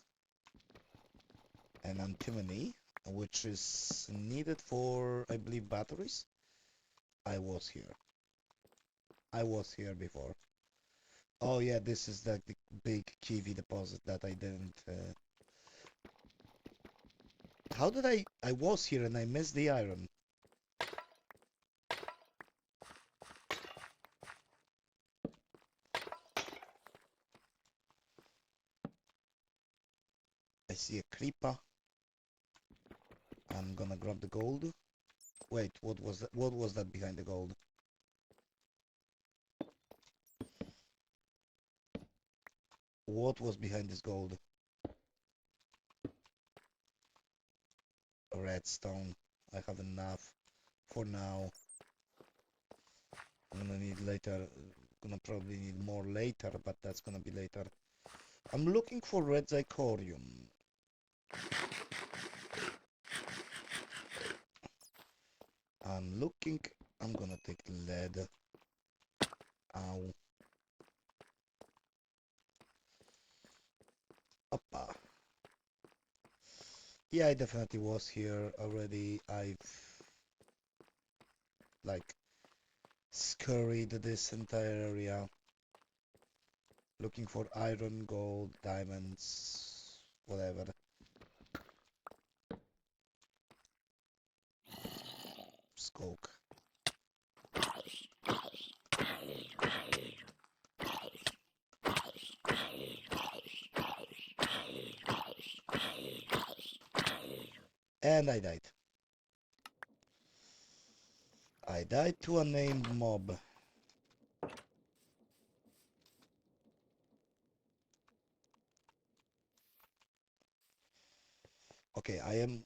[SPEAKER 1] and antimony, which is needed for, I believe, batteries. I was here. I was here before. Oh yeah, this is like the big kiwi deposit that I didn't... How did I was here and I missed the iron. I see a creeper. I'm gonna grab the gold. Wait, what was that? What was that behind the gold? What was behind this gold? Redstone. I have enough for now. I'm gonna need later. Gonna probably need more later, but that's gonna be later. I'm looking for red zirconium. I'm looking. I'm gonna take lead. Ow. Oppa. Yeah, I definitely was here already. I've like scurried this entire area looking for iron, gold, diamonds, whatever. Skulk. And I died. I died to a named mob. Okay,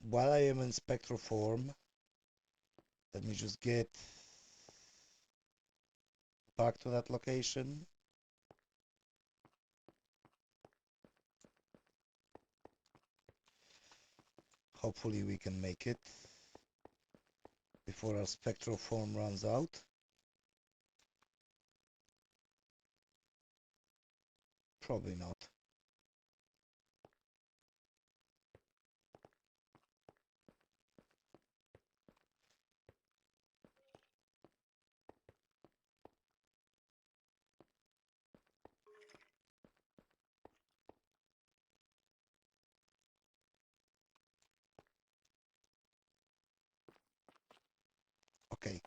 [SPEAKER 1] while I am in spectral form, let me just get back to that location. Hopefully we can make it before our spectral form runs out. Probably not. Okay.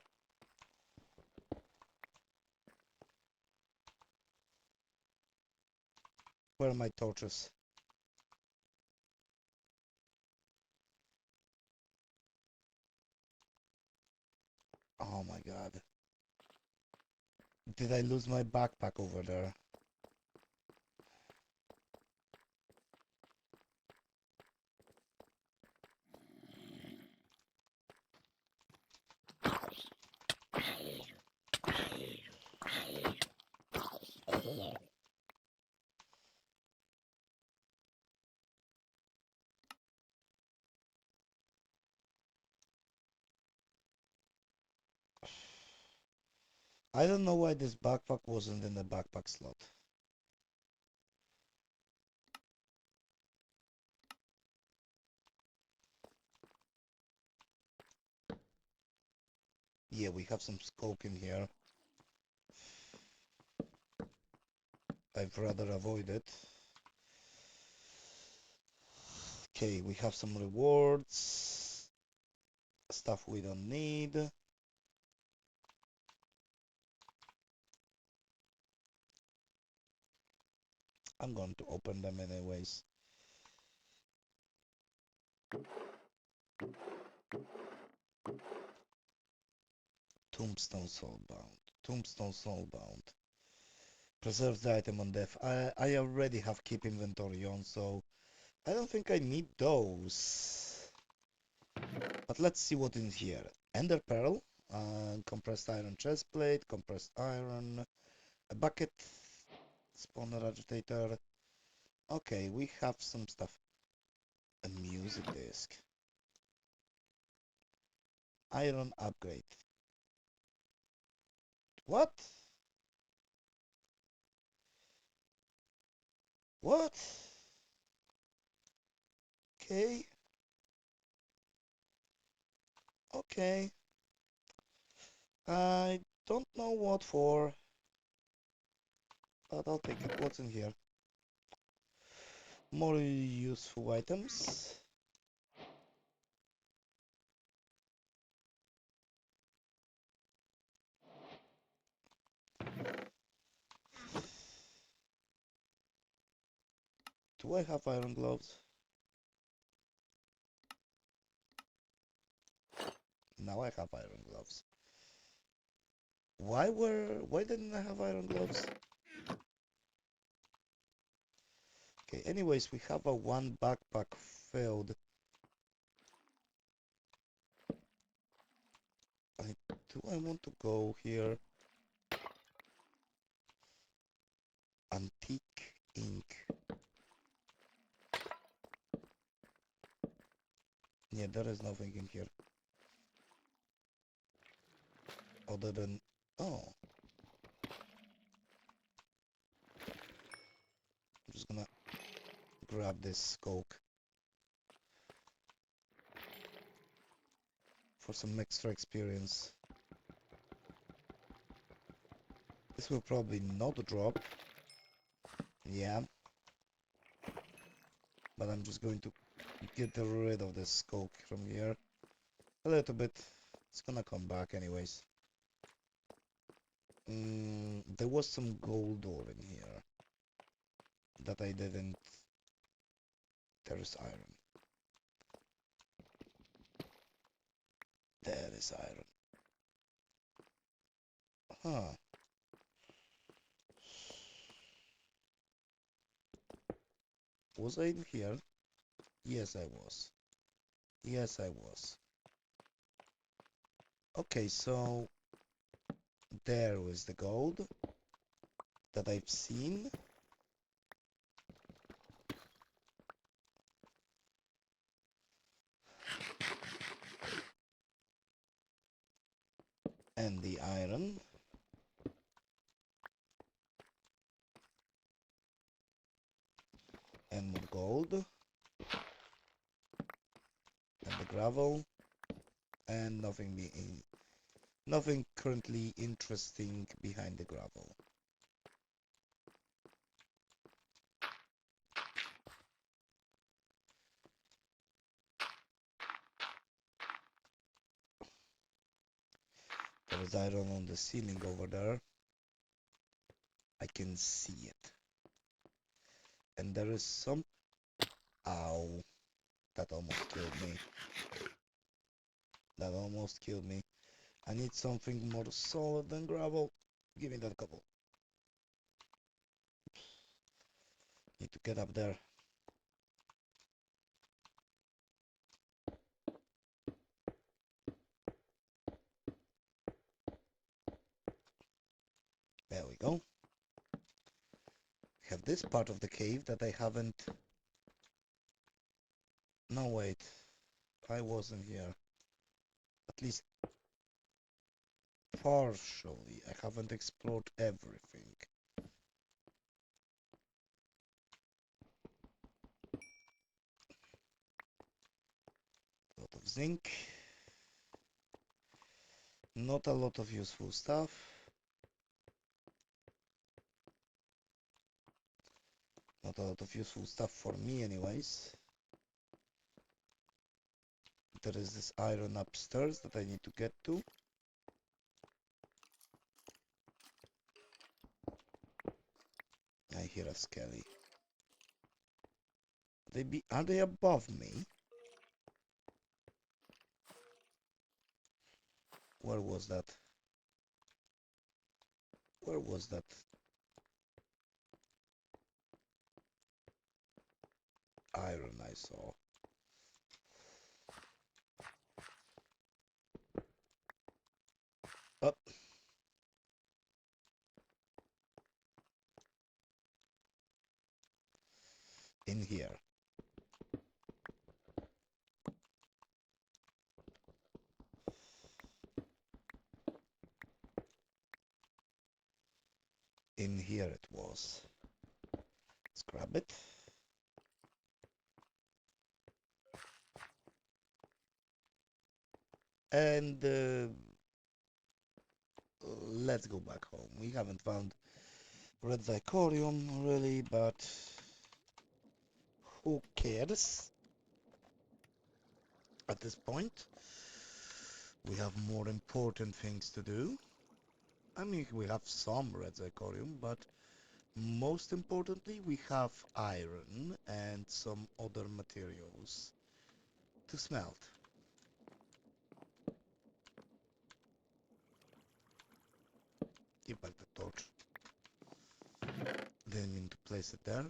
[SPEAKER 1] Where are my torches? Oh my god. Did I lose my backpack over there? I don't know why this backpack wasn't in the backpack slot. Yeah, we have some scope in here. I'd rather avoid it. Okay, we have some rewards. Stuff we don't need. I'm going to open them anyways. Tombstone soulbound. Tombstone soulbound. Preserves the item on death. I already have keep inventory on, so I don't think I need those. But let's see what in here. Ender pearl, compressed iron chest plate, compressed iron, a bucket, spawner agitator. Okay, we have some stuff. A music disc. Iron upgrade. What? What? Okay. Okay. I don't know what for, but I'll take it. What's in here? More useful items. Do I have iron gloves? Now I have iron gloves. Why didn't I have iron gloves? Okay, anyways, we have a one backpack filled. Do I want to go here? Antique ink. Yeah, there is nothing in here. Other than... Oh. I'm just gonna grab this coke. For some extra experience. This will probably not drop. Yeah. But I'm just going to get rid of this coke from here. A little bit. It's gonna come back anyways. There was some gold ore in here that I didn't. There's iron. There is iron. Huh. Was I in here? Yes, I was. Yes, I was. Okay, so there was the gold that I've seen. And the iron. And more gold. And the gravel. And nothing currently interesting behind the gravel. There is iron on the ceiling over there. I can see it. And there is some... Ow. That almost killed me. That almost killed me. I need something more solid than gravel. Give me that couple. Need to get up there. There we go. We have this part of the cave that I haven't... No, wait. I wasn't here. At least partially. I haven't explored everything. A lot of zinc. Not a lot of useful stuff. Not a lot of useful stuff for me anyways. There is this iron upstairs that I need to get to. I hear a skelly. Are they above me? Where was that? Where was that? Iron I saw. Up. In here. In here it was. Let's grab it. And let's go back home. We haven't found red zirconium really, but who cares? At this point, we have more important things to do. I mean, we have some red zirconium, but most importantly, we have iron and some other materials to smelt. Give back the torch. Then we need to place it there.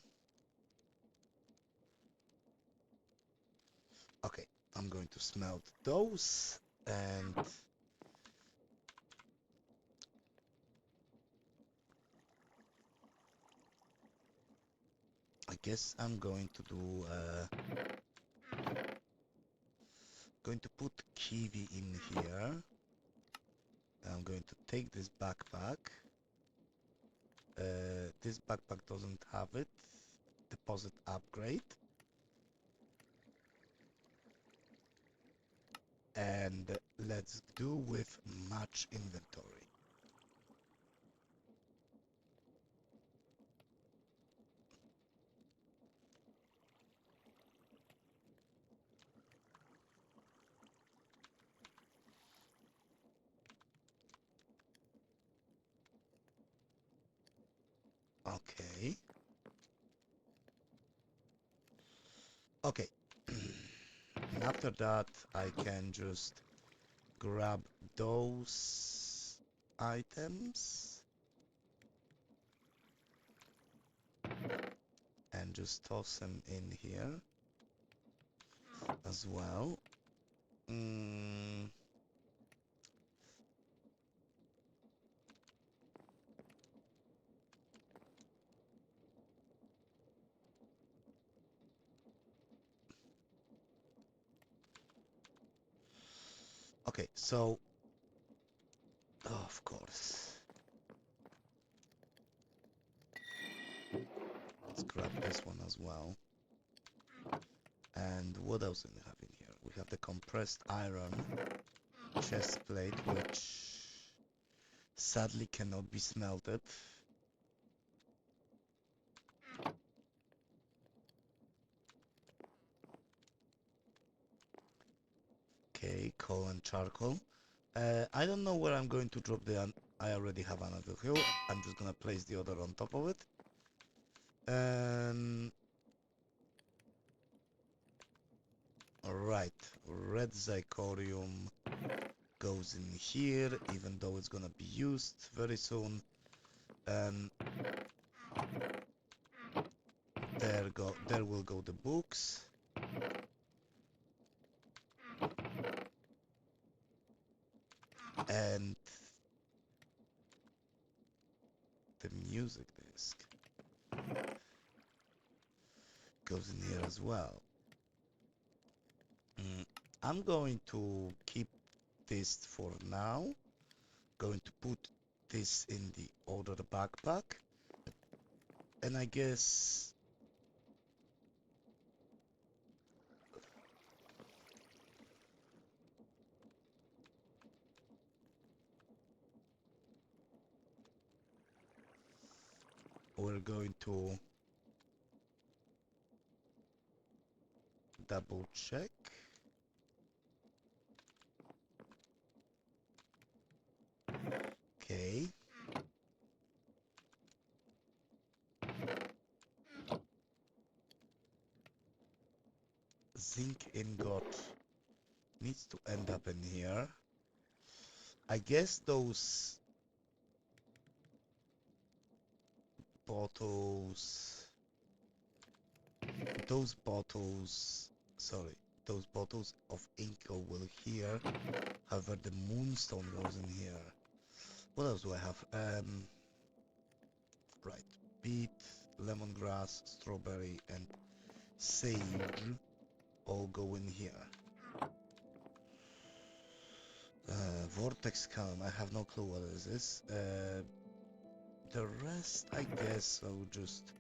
[SPEAKER 1] Okay, I'm going to smelt those, and I guess I'm going to do going to put kiwi in here. I'm going to take this backpack. This backpack doesn't have it. Deposit upgrade. And let's do with match inventory. Okay. Okay. And after that, I can just grab those items and just toss them in here as well. Okay, so of course, let's grab this one as well. And what else do we have in here? We have the compressed iron chest plate, which sadly cannot be smelted. Okay, coal and charcoal. I don't know where I'm going to drop the... I already have another hill. I'm just gonna place the other on top of it. Alright, red zirconium goes in here, even though it's gonna be used very soon. There will go the books. And the music disc goes in here as well. I'm going to keep this for now. Going to put this in the other backpack. And I guess we're going to double check. Okay. Zinc ingot needs to end up in here. I guess those bottles of ink will here. However, the moonstone goes in here. What else do I have? Right, beet, lemongrass, strawberry, and sage all go in here. Vortex cannon, I have no clue what this is. The rest, I guess, I'll just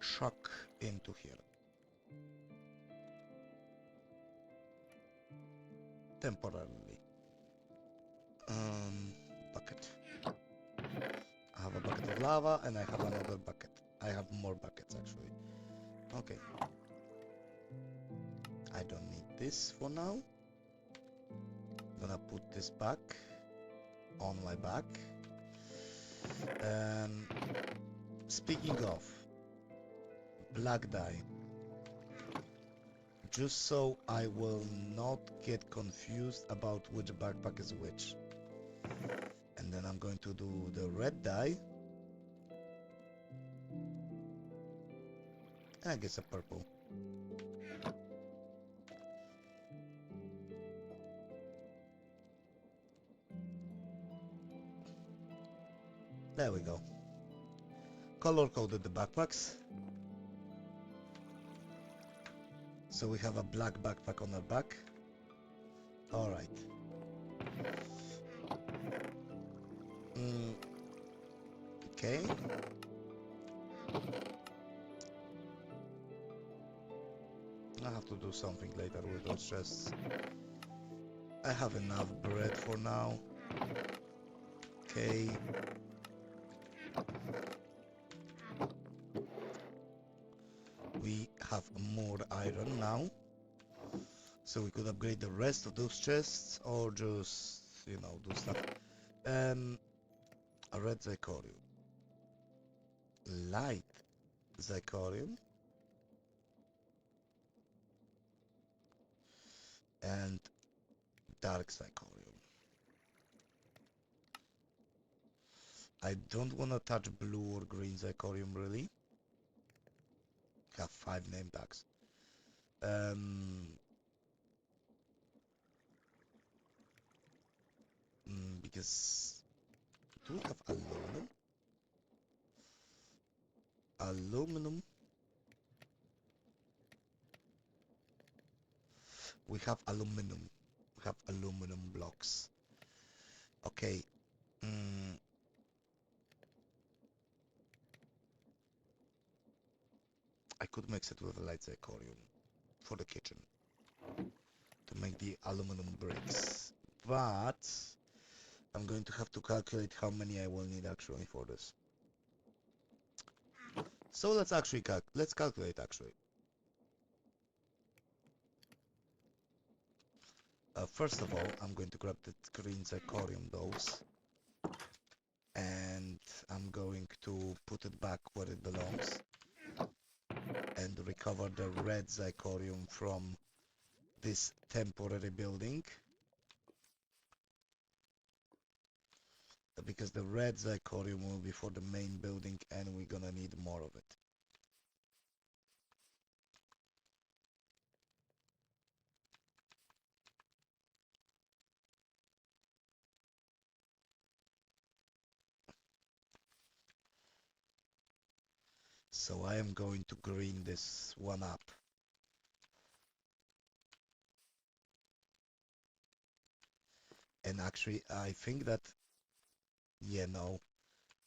[SPEAKER 1] chuck into here. Temporarily. Bucket. I have a bucket of lava and I have another bucket. I have more buckets actually. Okay. I don't need this for now. I'm gonna put this back on my back. Speaking of black dye, just so I will not get confused about which backpack is which. And then I'm going to do the red dye. I guess a purple. There we go. Color coded the backpacks. So we have a black backpack on our back. Alright. Okay. I have to do something later with those chests. I have enough bread for now. Okay. We have more iron now. So we could upgrade the rest of those chests or just, you know, do stuff. A red zirconium. Light zirconium. And dark zirconium. I don't want to touch blue or green zirconium really. Have 5 name tags. Because do we have aluminum? Aluminum. We have aluminum. We have aluminum blocks. Okay. I could mix it with light zirconium for the kitchen to make the aluminum bricks, but I'm going to have to calculate how many I will need actually for this. So let's actually calculate actually. First of all, I'm going to grab the green zirconium dose, and I'm going to put it back where it belongs, and recover the red zirconium from this temporary building, because the red zirconium will be for the main building and we're gonna need more of it. So I am going to green this one up. And actually, I think that, yeah, no,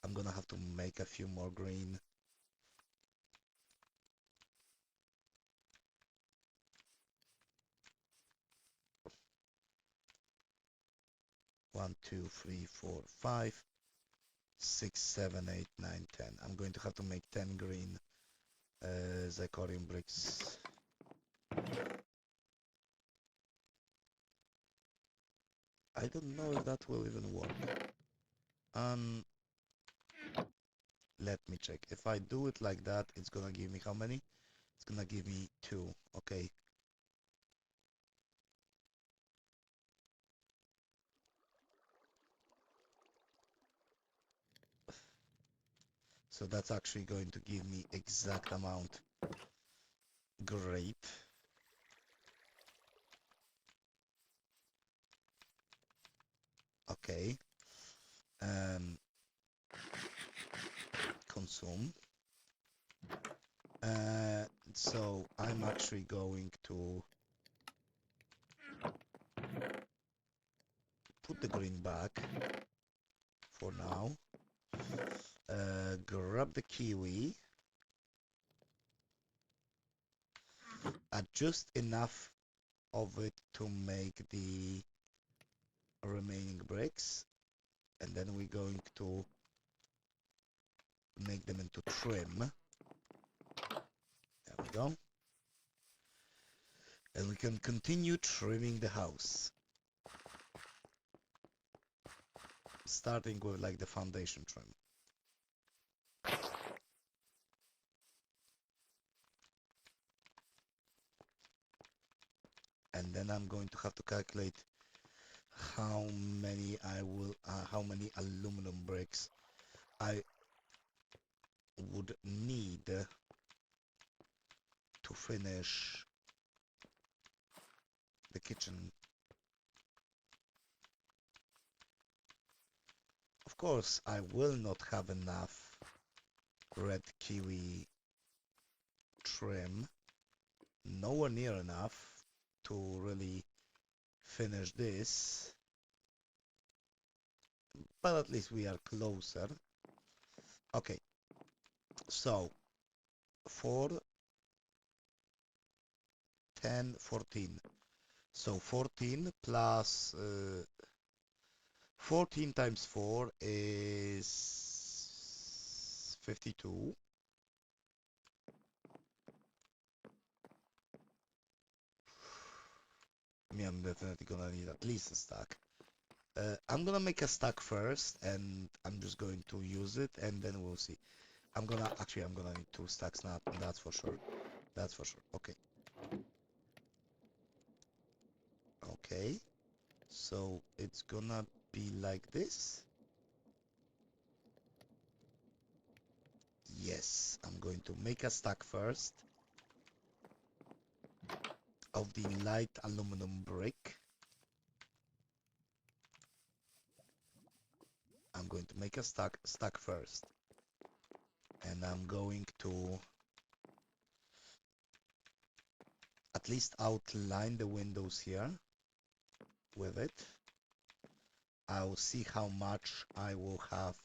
[SPEAKER 1] I'm gonna have to make a few more green. One, two, three, four, 5, 6, 7, 8, 9, 10. I'm going to have to make 10 green zirconium bricks. I don't know if that will even work. Let me check. If I do it like that, it's gonna give me how many? It's gonna give me 2. Okay. So that's actually going to give me exact amount. Great. Okay. Consume. So I'm actually going to put the green back for now. Grab the kiwi. Add just enough of it to make the remaining bricks. And then we're going to make them into trim. There we go. And we can continue trimming the house. Starting with like the foundation trim. And then I'm going to have to calculate how many aluminum bricks I would need to finish the kitchen. Of course, I will not have enough red kiwi trim, nowhere near enough to really finish this, but at least we are closer. Okay, so 4, 10, 14. So 14 plus 14 times 4 is 52. I mean, I'm definitely gonna need at least a stack. I'm gonna make a stack first, and I'm just going to use it, and then we'll see. I'm gonna need 2 stacks now, that's for sure. That's for sure. Okay. Okay. So it's gonna be like this. Yes, I'm going to make a stack first of the light aluminum brick. I'm going to make a stack first, and I'm going to at least outline the windows here with it. I'll see how much I will have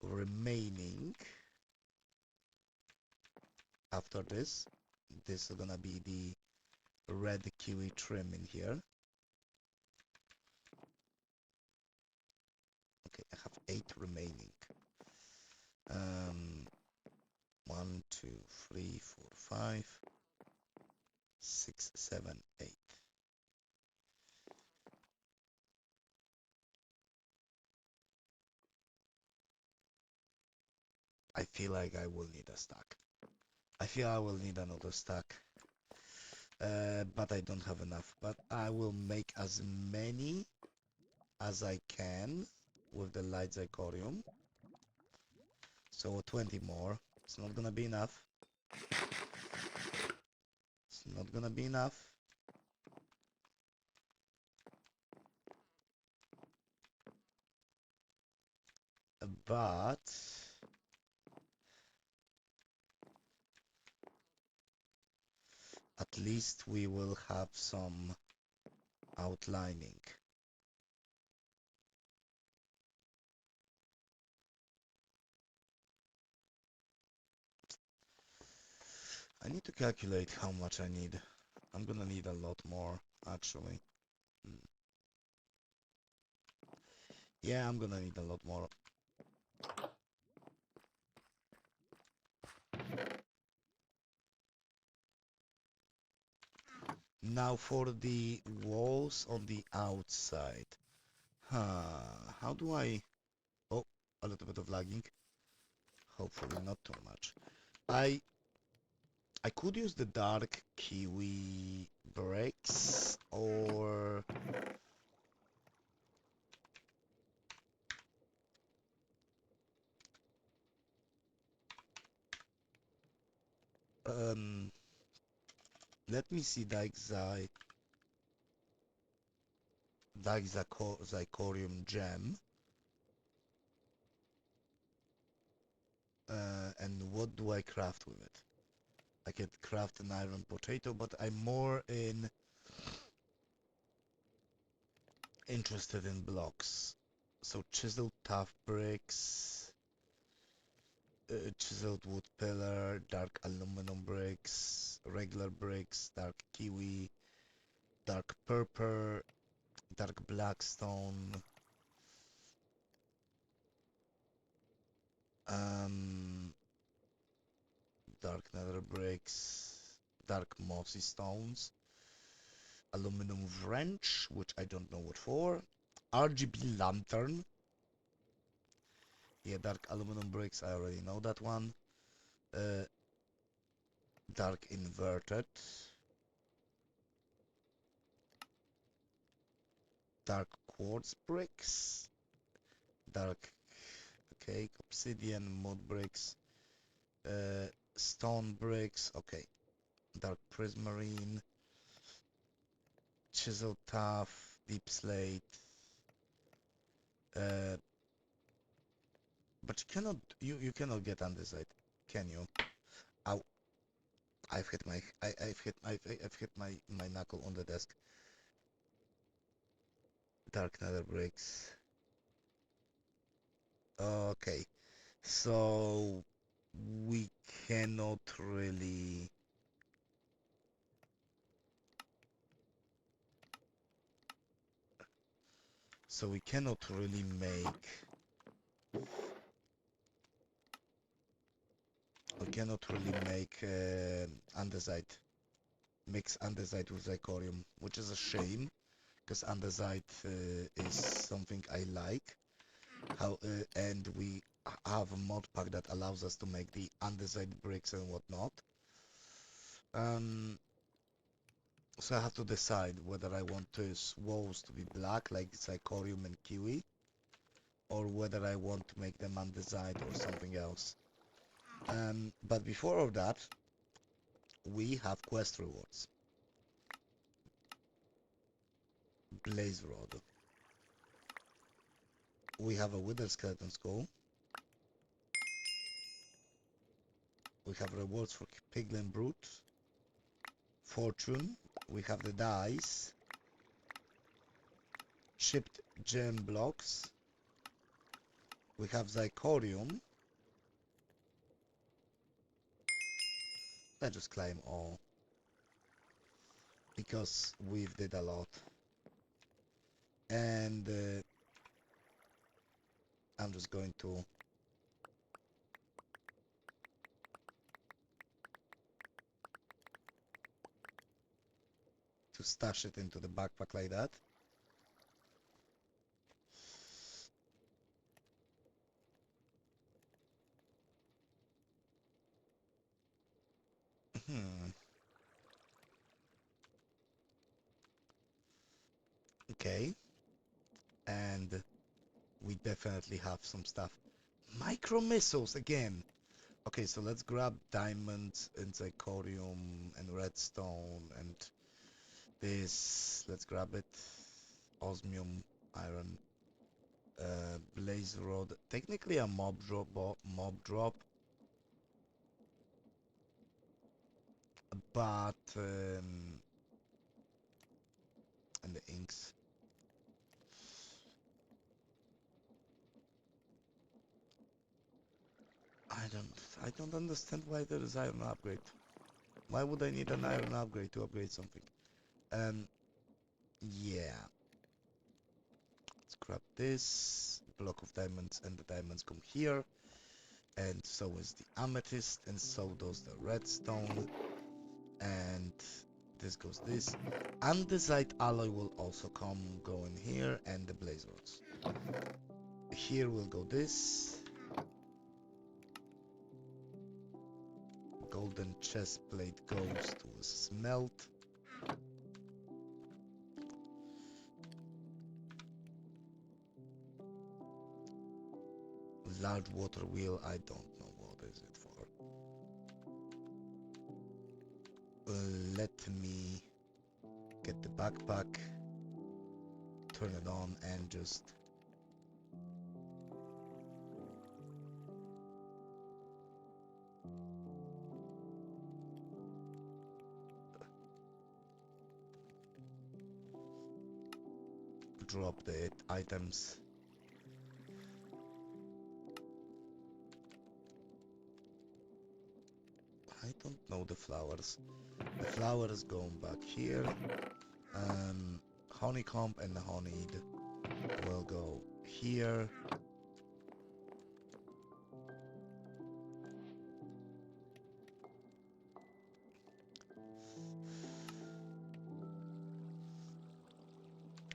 [SPEAKER 1] remaining after this. This is gonna be the red kiwi trim in here. Okay, I have 8 remaining. 1, 2, 3, 4, 5, 6, 7, 8. I feel like I will need a stack. I feel I will need another stack. But I don't have enough. But I will make as many as I can with the light zirconium. So 20 more. It's not gonna be enough. It's not gonna be enough. But at least we will have some outlining. I need to calculate how much I need. I'm gonna need a lot more, actually. Yeah, I'm gonna need a lot more. Now for the walls on the outside. How do I... Oh, a little bit of lagging. Hopefully not too much. I could use the dark kiwi bricks or... let me see the zirconium gem. And what do I craft with it? I could craft an iron potato, but I'm more interested in blocks. So chiseled tough bricks, chiseled wood pillar, dark aluminum bricks, regular bricks, dark kiwi, dark purple, dark black stone, dark nether bricks, dark mossy stones, aluminum wrench, which I don't know what for, RGB lantern. Yeah, dark aluminum bricks, I already know that one. Dark inverted. Dark quartz bricks. Dark, okay, obsidian, mud bricks. Stone bricks, okay. Dark prismarine. Chisel tough, deep slate. But you cannot get andesite, can you? Ow. I've hit my knuckle on the desk. Dark nether bricks. Okay, so we cannot really. So we cannot really make. We cannot really make andesite. Mix andesite with zirconium, which is a shame, because andesite is something I like. And we have a mod pack that allows us to make the andesite bricks and whatnot. So I have to decide whether I want these walls to be black, like zirconium and kiwi, or whether I want to make them andesite or something else. But before all that, we have quest rewards. Blaze Rod. We have a Wither Skeleton Skull. We have rewards for Piglin Brute. Fortune. We have the dice. Shipped gem blocks. We have Zirconium. Let's just claim all. Because we've did a lot. And I'm just going to stash it into the backpack like that. Okay. And we definitely have some stuff. Micro missiles again. Okay, so let's grab diamonds and zirconium and redstone and this. Let's grab it. Osmium, iron, blaze rod. Technically a mob drop, but and the inks. I don't understand why there is iron upgrade. Why would I need an iron upgrade to upgrade something? Yeah. Let's grab this block of diamonds, and the diamonds come here. And so is the amethyst, and so does the redstone. And this goes this. Andesite alloy will also go in here, and the blaze rods. Here will go this. Golden chest plate goes to smelt. Large water wheel, I don't know what is it for. Let me get the backpack, turn it on, and just drop the items. I don't know the flowers. The flowers going back here. Honeycomb and the honeyed will go here.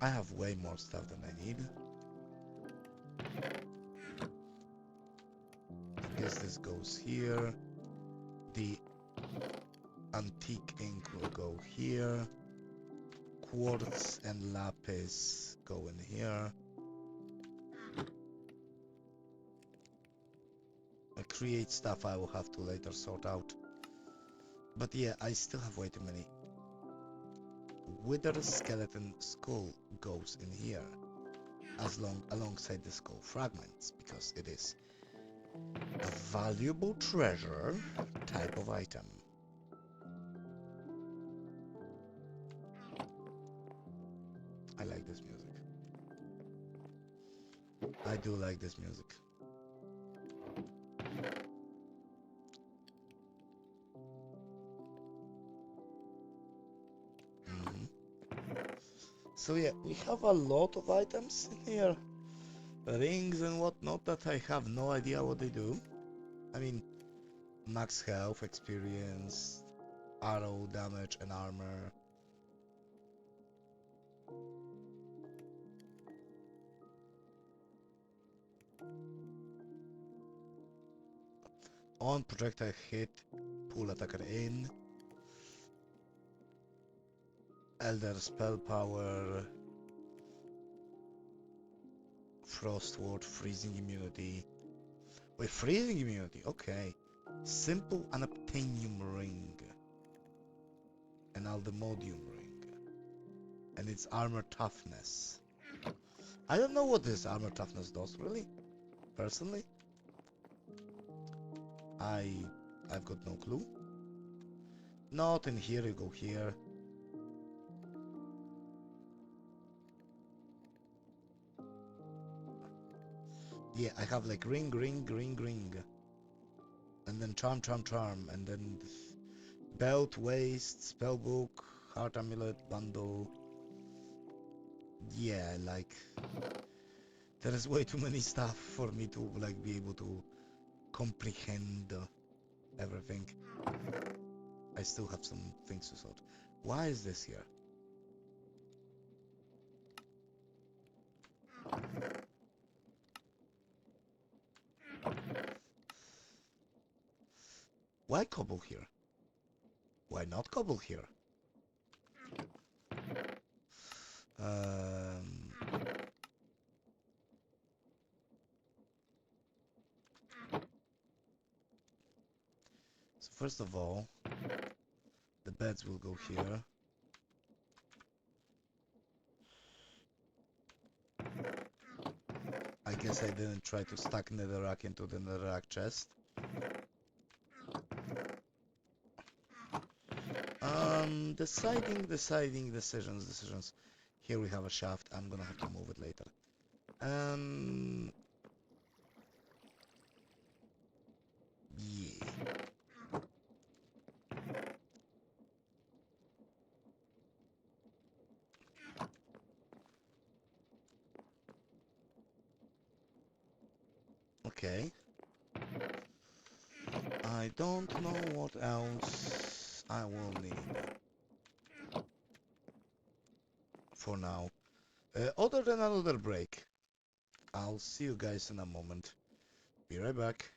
[SPEAKER 1] I have way more stuff than I need. I guess this goes here. The antique ink will go here. Quartz and lapis go in here. Create stuff I will have to later sort out. But yeah, I still have way too many. Wither skeleton skull goes in here, alongside the skull fragments, because it is a valuable treasure type of item. I like this music. I do like this music. So yeah, we have a lot of items in here. Rings and whatnot that I have no idea what they do. I mean, max health, experience, arrow damage and armor. On projectile hit, pull attacker in. Elder spell power. Frost ward, freezing immunity. Wait, freezing immunity, okay. Simple unobtainium ring. An aldemodium ring. And it's armor toughness. I don't know what this armor toughness does, really. Personally. I've got no clue. Not in here, you go here. Yeah, I have like ring, ring, ring, ring. And then charm, charm, charm. And then belt, waist, spellbook, heart amulet, bundle. Yeah, like... There is way too many stuff for me to like be able to comprehend everything. I still have some things to sort. Why is this here? Why cobble here? Why not cobble here? Um, so first of all, the beds will go here. I guess I didn't try to stack netherrack into the netherrack chest. Deciding, decisions. Here we have a shaft. I'm gonna have to move it later. Yeah. Okay. I don't know what else I will need for now. Other than another break. I'll see you guys in a moment. Be right back.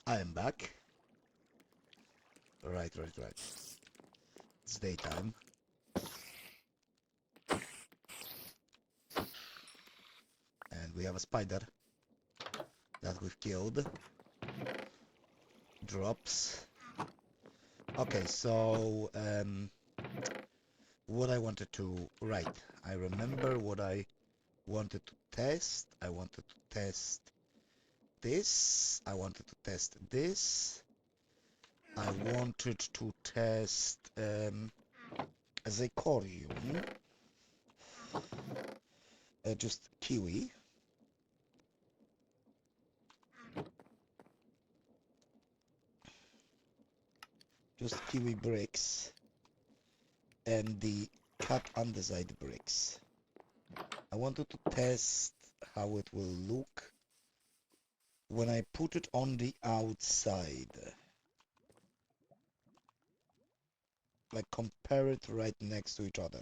[SPEAKER 1] I am back. Right. It's daytime. And we have a spider that we've killed. Drops. Okay, so what I wanted to... Right, I remember what I wanted to test. I wanted to test this. I wanted to test this. I wanted to test Zecorium. Just kiwi. Just kiwi bricks. And the cut andesite bricks. I wanted to test how it will look when I put it on the outside. Like compare it right next to each other.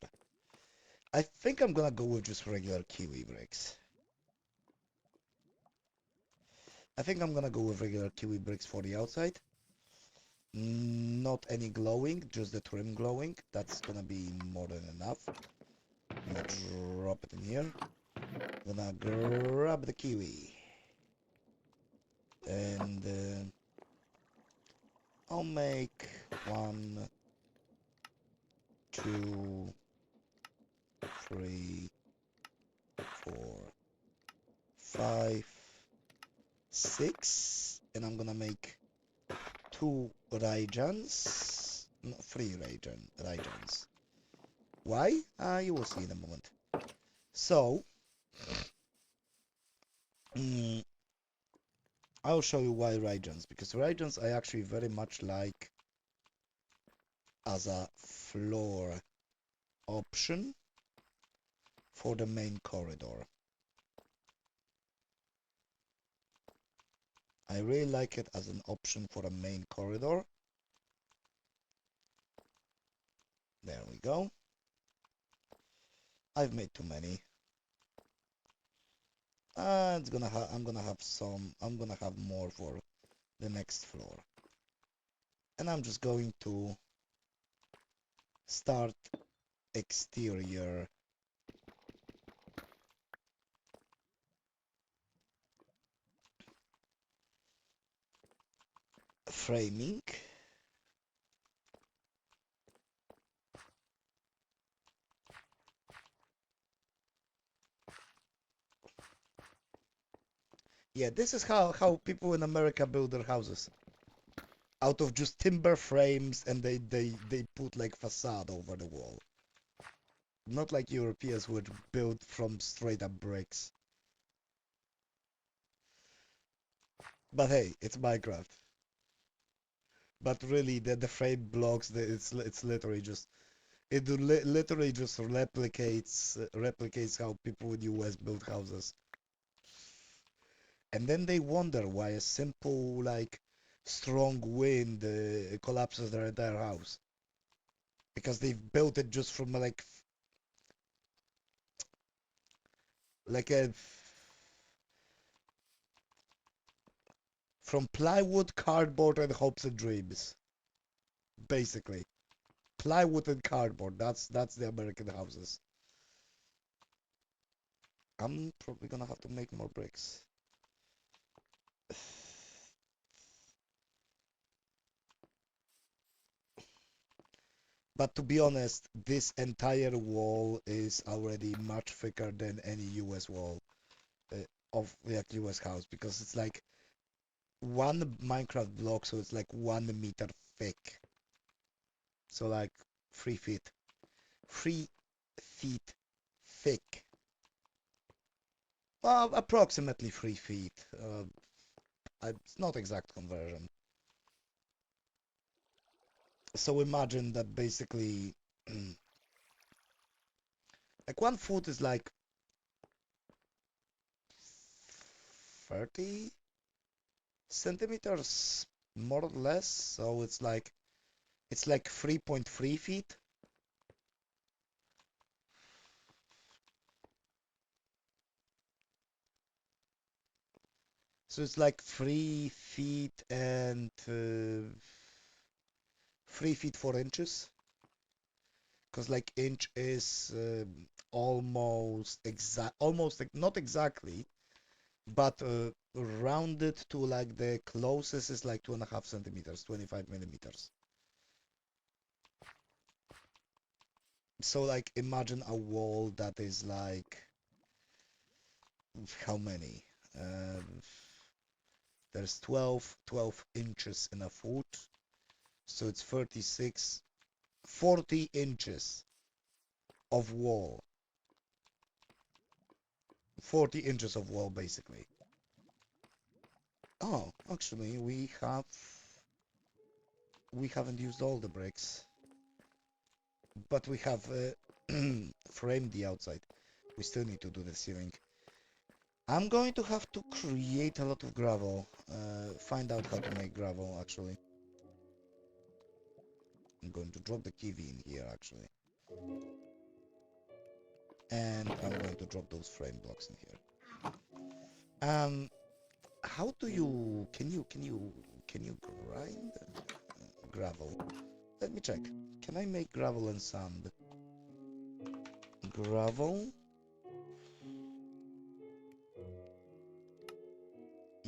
[SPEAKER 1] I think I'm gonna go with just regular kiwi bricks. I think I'm gonna go with regular kiwi bricks for the outside. Not any glowing, just the trim glowing. That's gonna be more than enough. I'm gonna drop it in here. I'm gonna grab the kiwi. And I'll make 1, 2, 3, 4, 5, 6, and I'm gonna make 2 Raijans. No, 3 Raijans. Why? You will see in a moment. So, I'll show you why Raijans, because Raijans I actually very much like as a floor option for the main corridor. I really like it as an option for a main corridor. There we go. I've made too many. I'm gonna have more for the next floor. And I'm just going to start exterior framing. Yeah, this is how people in America build their houses. Out of just timber frames, and they put like facade over the wall. Not like Europeans would build from straight up bricks. But hey, it's Minecraft. But really, the frame blocks, it's literally just literally just replicates how people in US build houses. And then they wonder why a simple like strong wind collapses their entire house, because they've built it just from like a from plywood, cardboard, and hopes and dreams. Basically, plywood and cardboard. That's the American houses. I'm probably gonna have to make more bricks. But to be honest, this entire wall is already much thicker than any US wall uh, of like US house, because it's like one Minecraft block, so it's like 1 meter thick. So like 3 feet. 3 feet thick. Well, approximately 3 feet. It's not exact conversion. So imagine that basically, like 1 foot is like 30 centimeters, more or less. So it's like 3.3 feet. So it's like 3 feet and 3 feet 4 inches. Because like inch is almost exact, almost not exactly, but rounded to like the closest is like 2.5 centimeters, 25 millimeters. So like imagine a wall that is like how many? There's 12 inches in a foot, so it's 36, 40 inches of wall. 40 inches of wall basically. Oh, actually we haven't used all the bricks, but we have framed the outside. We still need to do the ceiling. I'm going to have to create a lot of gravel. Find out how to make gravel, actually. I'm going to drop the kiwi in here, actually. And I'm going to drop those frame blocks in here. How do you... Can you grind gravel? Let me check. Can I make gravel and sand? Gravel?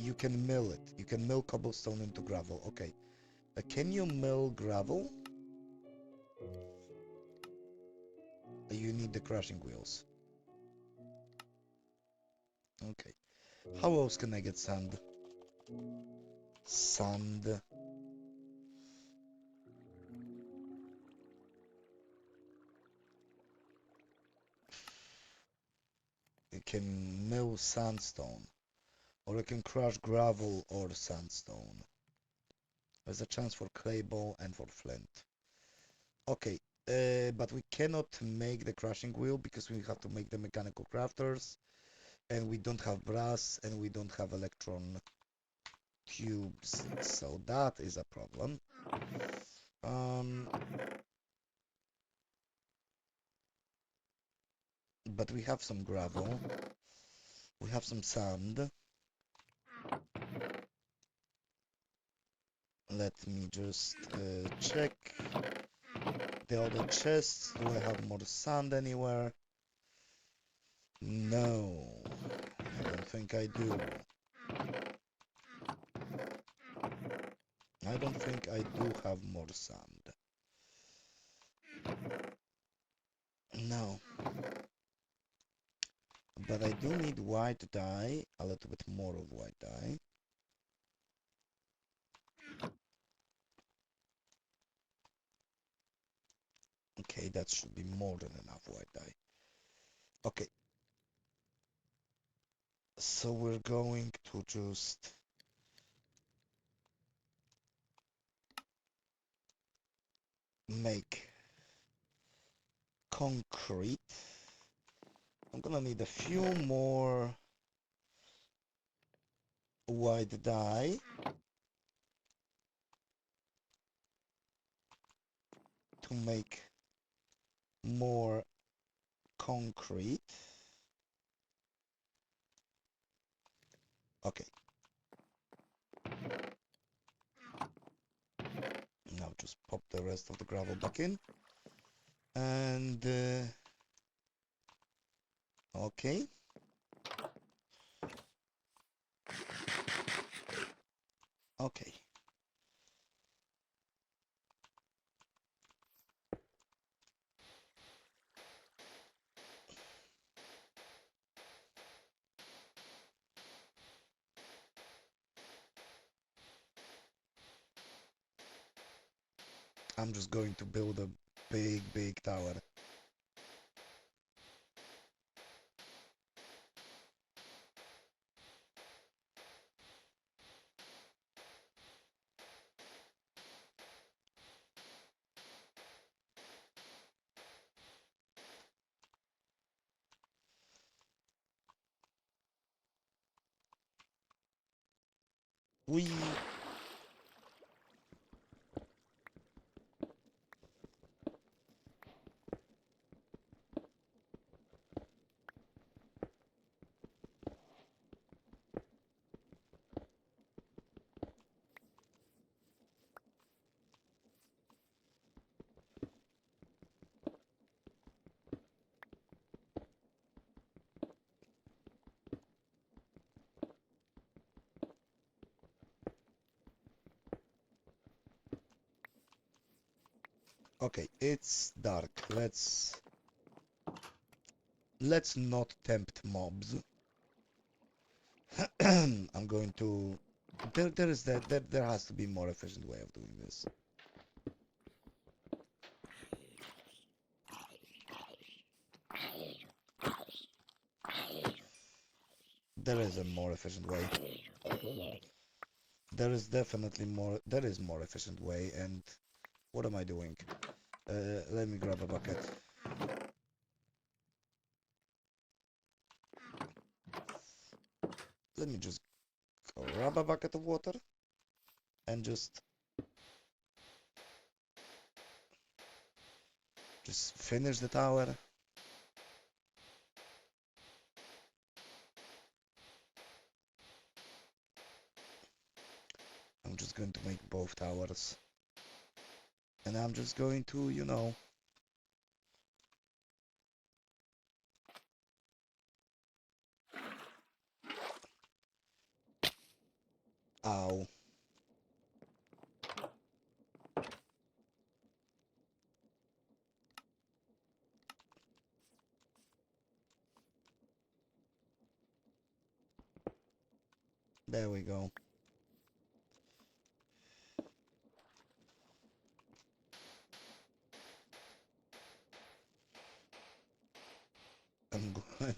[SPEAKER 1] You can mill it. You can mill cobblestone into gravel. Okay. Can you mill gravel? You need the crushing wheels. Okay. How else can I get sand? Sand. You can mill sandstone. Or I can crush gravel or sandstone. There's a chance for clay ball and for flint. Okay. But we cannot make the crushing wheel because we have to make the mechanical crafters. And we don't have brass and we don't have electron tubes. So that is a problem. But we have some gravel. We have some sand. Let me just check the other chests. Do I have more sand anywhere? No, I don't think I do. I don't think I do have more sand. No. But I do need white dye, a little bit more of white dye. Okay, that should be more than enough white dye. Okay. So we're going to just make concrete. I'm gonna need a few more white dye. To make more concrete. Okay. Now just pop the rest of the gravel back in. And okay. Okay. I'm just going to build a big tower. We Okay, it's dark. Let's not tempt mobs. I'm going to... There has to be more efficient way of doing this. There is a more efficient way. There is definitely more... There is more efficient way, and... What am I doing? Let me grab a bucket. Let me just grab a bucket of water and just finish the tower. I'm just going to make both towers. And I'm just going to, you know... Ow. There we go.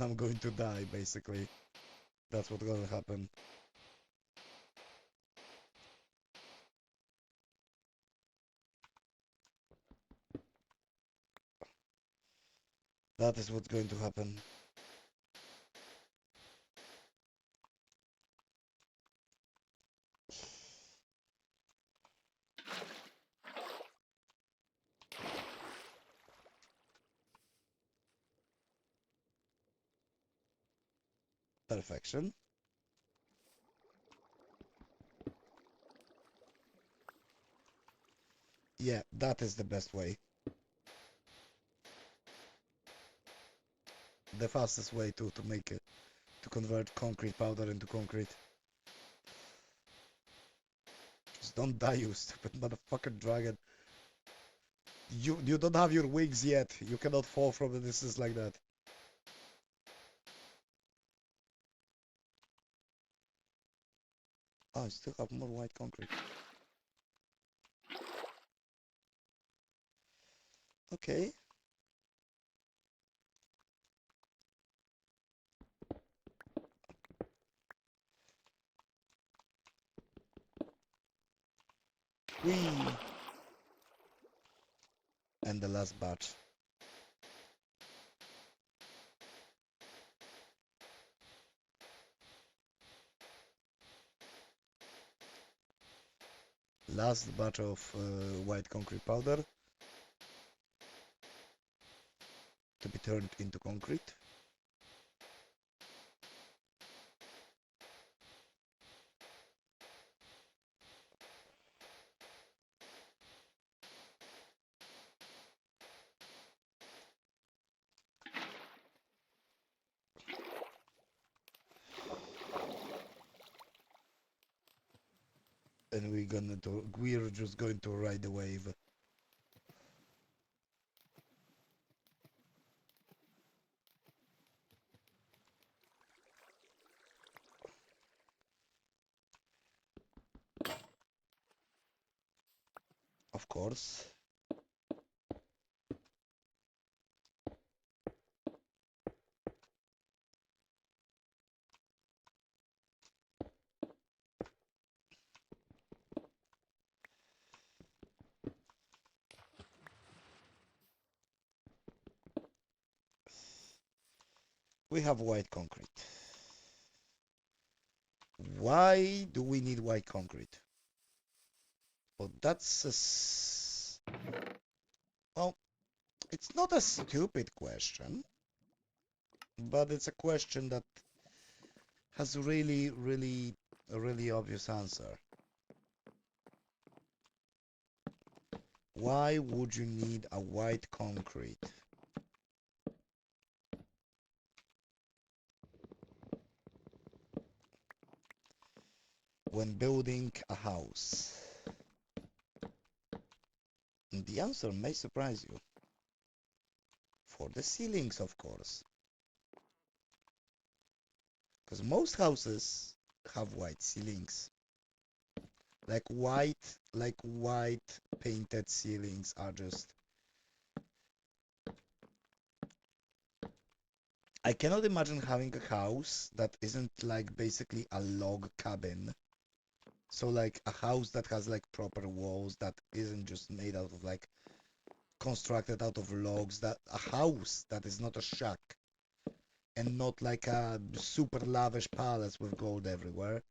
[SPEAKER 1] I'm going to die, basically. That's what's gonna happen. That is what's going to happen. Perfection. Yeah, that is the best way. The fastest way to make it, to convert concrete powder into concrete. Just don't die, you stupid motherfucking dragon. You don't have your wings yet. You cannot fall from the distance like that. Oh, I still have more white concrete. Okay. Whee! And the last batch. Last batch of white concrete powder to be turned into concrete. And we're just going to ride the wave. Of course. We have white concrete. Why do we need white concrete? Well, well, it's not a stupid question, but it's a question that has really, really, a really obvious answer. Why would you need a white concrete? When building a house. And the answer may surprise you. For the ceilings, of course. Because most houses have white ceilings. Like white painted ceilings are just... I cannot imagine having a house that isn't like basically a log cabin. So like a house that has like proper walls, that isn't just made out of like constructed out of logs, that a house that is not a shack and not like a super lavish palace with gold everywhere,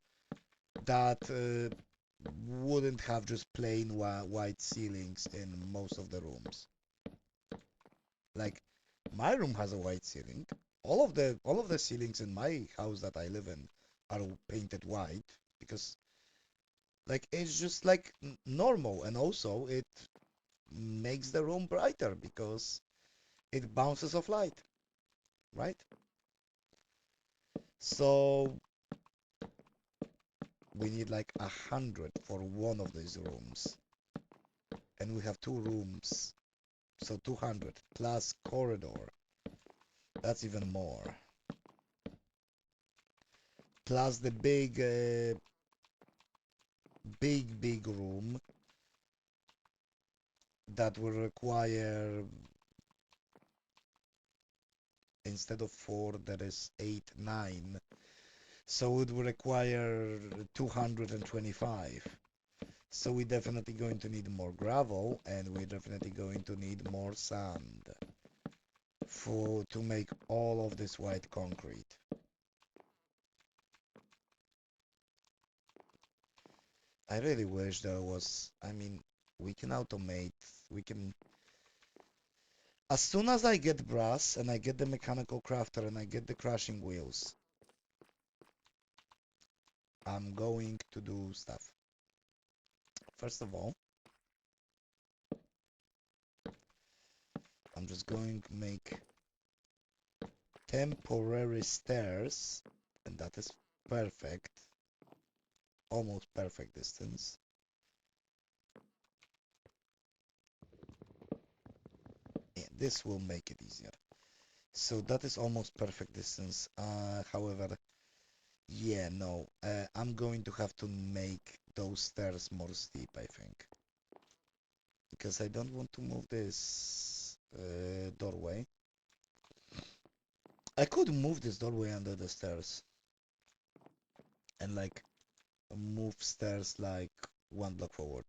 [SPEAKER 1] that wouldn't have just plain white ceilings in most of the rooms. Like my room has a white ceiling. All of the ceilings in my house that I live in are painted white because like it's just like normal, and also it makes the room brighter because it bounces off light, right? So we need like 100 for one of these rooms, and we have two rooms, so 200 plus corridor. That's even more. Plus the big room that will require, instead of 4, there is 8, 9. So it will require 225. So we're definitely going to need more gravel, and we're definitely going to need more sand to make all of this white concrete. I really wish there was, I mean, we can automate, we can, as soon as I get brass and I get the mechanical crafter and I get the crushing wheels, I'm going to do stuff. First of all, I'm just going to make temporary stairs, and that is perfect, almost perfect distance. Yeah, this will make it easier. So that is almost perfect distance. However, yeah, no, I'm going to have to make those stairs more steep, I think. Because I don't want to move this doorway. I could move this doorway under the stairs and like move stairs like 1 block forward.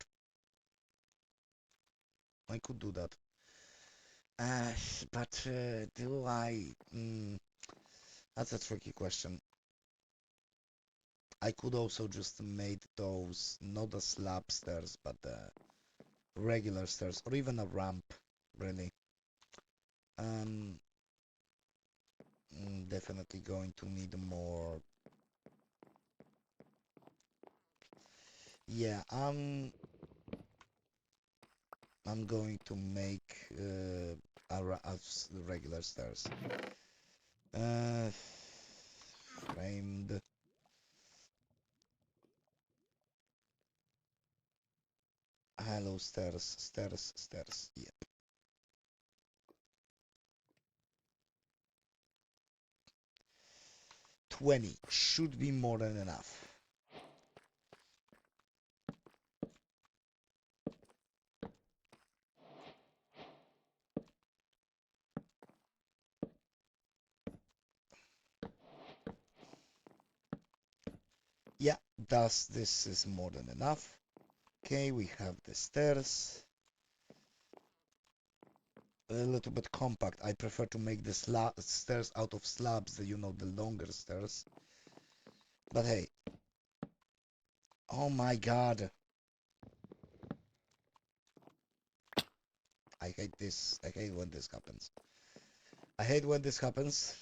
[SPEAKER 1] I could do that. But do I? That's a tricky question. I could also just made those not the slab stairs, but the regular stairs, or even a ramp, really. Um, Definitely going to need more. Yeah, I'm going to make regular stairs. Uh, Framed. Hello, stairs, stairs, stairs. Yep. 20 should be more than enough. Yeah, this is more than enough. Okay, we have the stairs. A little bit compact. I prefer to make the stairs out of slabs, the longer stairs. But hey. Oh my god. I hate this. I hate when this happens. I hate when this happens.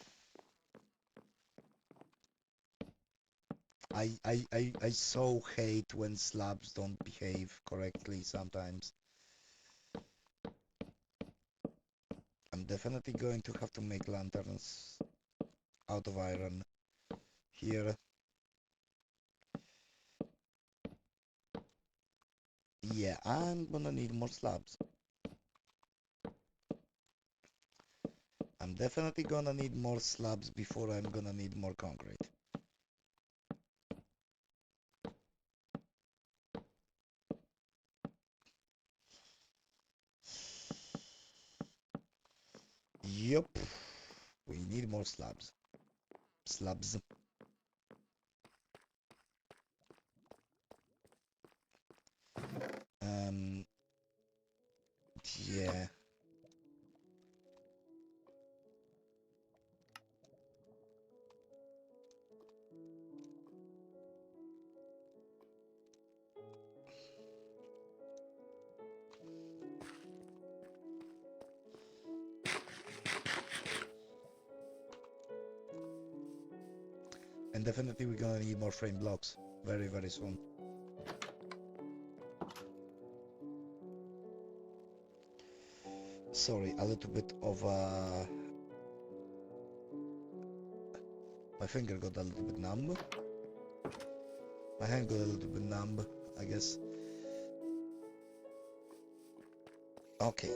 [SPEAKER 1] I so hate when slabs don't behave correctly sometimes. I'm definitely going to have to make lanterns out of iron here. Yeah, I'm gonna need more slabs. I'm definitely gonna need more slabs before I'm gonna need more concrete. Yup. We need more slabs. Slabs. Um, yeah. And definitely we're gonna need more frame blocks very, very soon. Sorry, a little bit of my finger got a little bit numb. My hand got a little bit numb, I guess. Okay.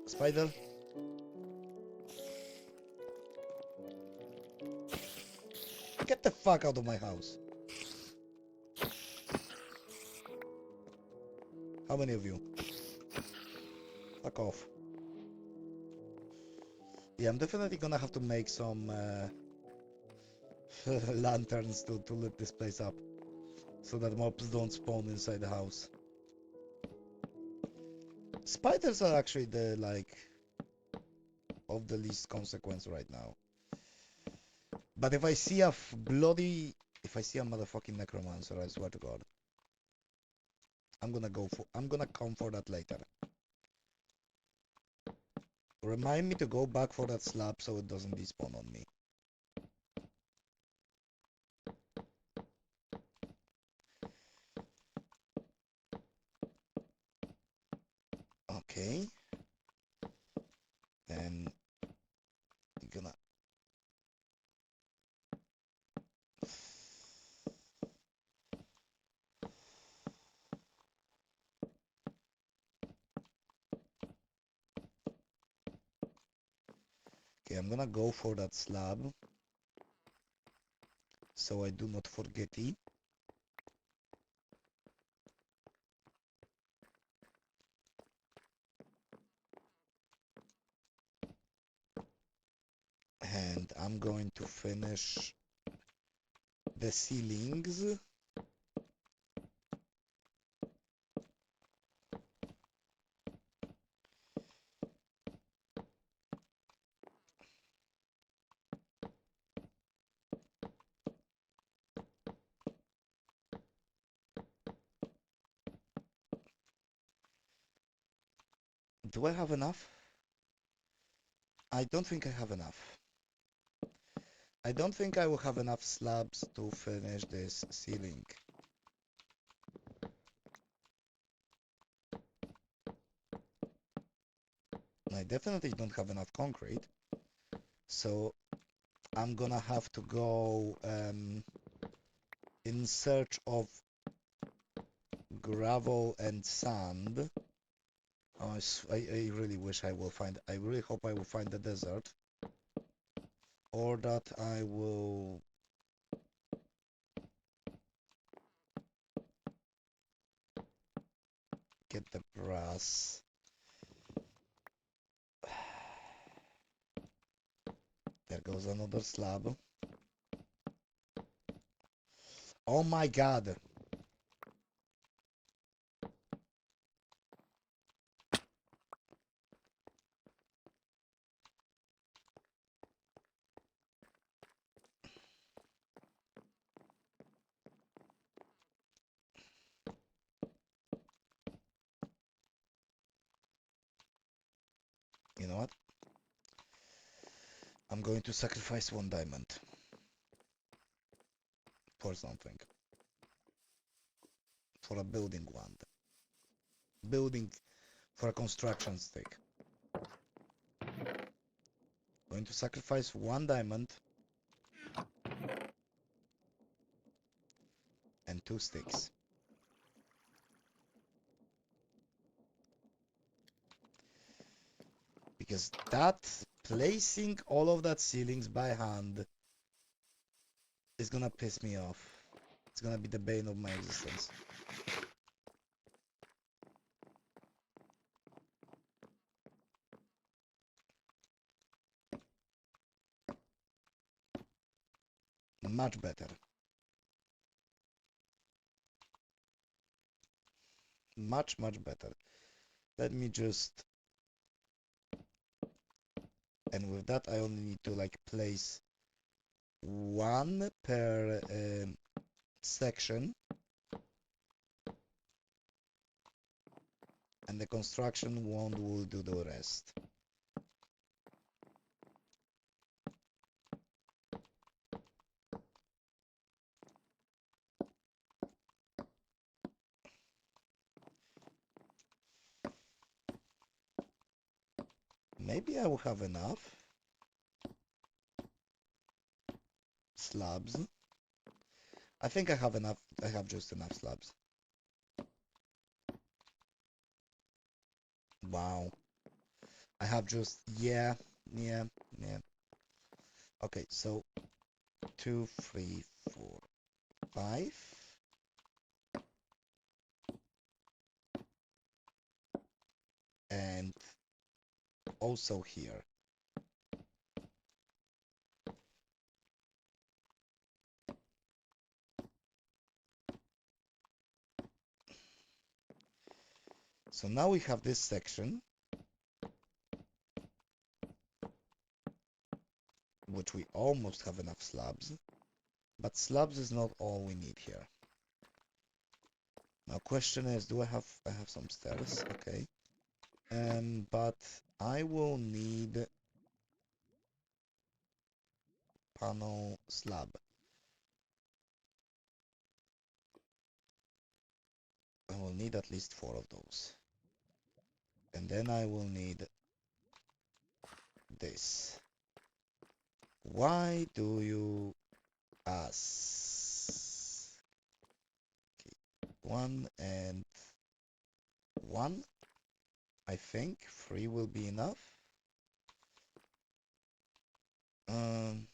[SPEAKER 1] Spider. Get the fuck out of my house. How many of you? Fuck off. Yeah, I'm definitely gonna have to make some lanterns to lit this place up, so that mobs don't spawn inside the house. Spiders are actually the, like, of the least consequence right now. But if I see a if I see a motherfucking necromancer, I swear to God, I'm gonna come for that later. Remind me to go back for that slab so it doesn't despawn on me. Okay. Then I'm gonna Okay, I'm gonna go for that slab so I do not forget it. And I'm going to finish the ceilings. Do I have enough? I don't think I have enough. I don't think I will have enough slabs to finish this ceiling. I definitely don't have enough concrete. So I'm gonna have to go in search of gravel and sand. Oh, I really wish I will find, I really hope I will find the desert. Or that I will get the brass. There goes another slab. Oh my god! You know what? I'm going to sacrifice one diamond for something. For a building one. Building for a construction stick. Going to sacrifice one diamond and 2 sticks. because that placing all of that ceilings by hand is gonna piss me off. It's gonna be the bane of my existence. Much better. Much better. Let me just... And with that, I only need to like place one per section. And the construction wand will do the rest. Maybe I will have enough slabs. I think I have enough. I have just enough slabs. Wow. I have just, yeah. Okay, so 2, 3, 4, 5. And also here. So now we have this section, which we almost have enough slabs, but slabs is not all we need here. Now question is, I have some stairs, okay. But I will need panel slab. I will need at least 4 of those. And then I will need this. Why do you ask? Okay, 1 and 1. I think 3 will be enough. 1.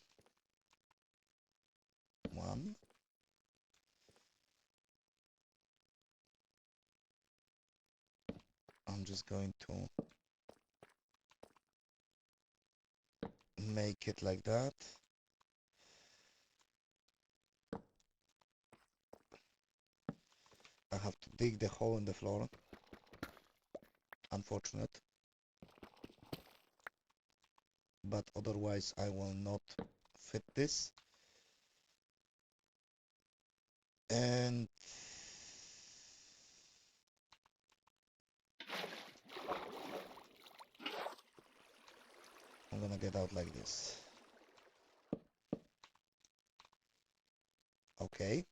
[SPEAKER 1] I'm just going to make it like that. I have to dig the hole in the floor. Unfortunate. But otherwise I will not fit this. And I'm gonna get out like this. Okay.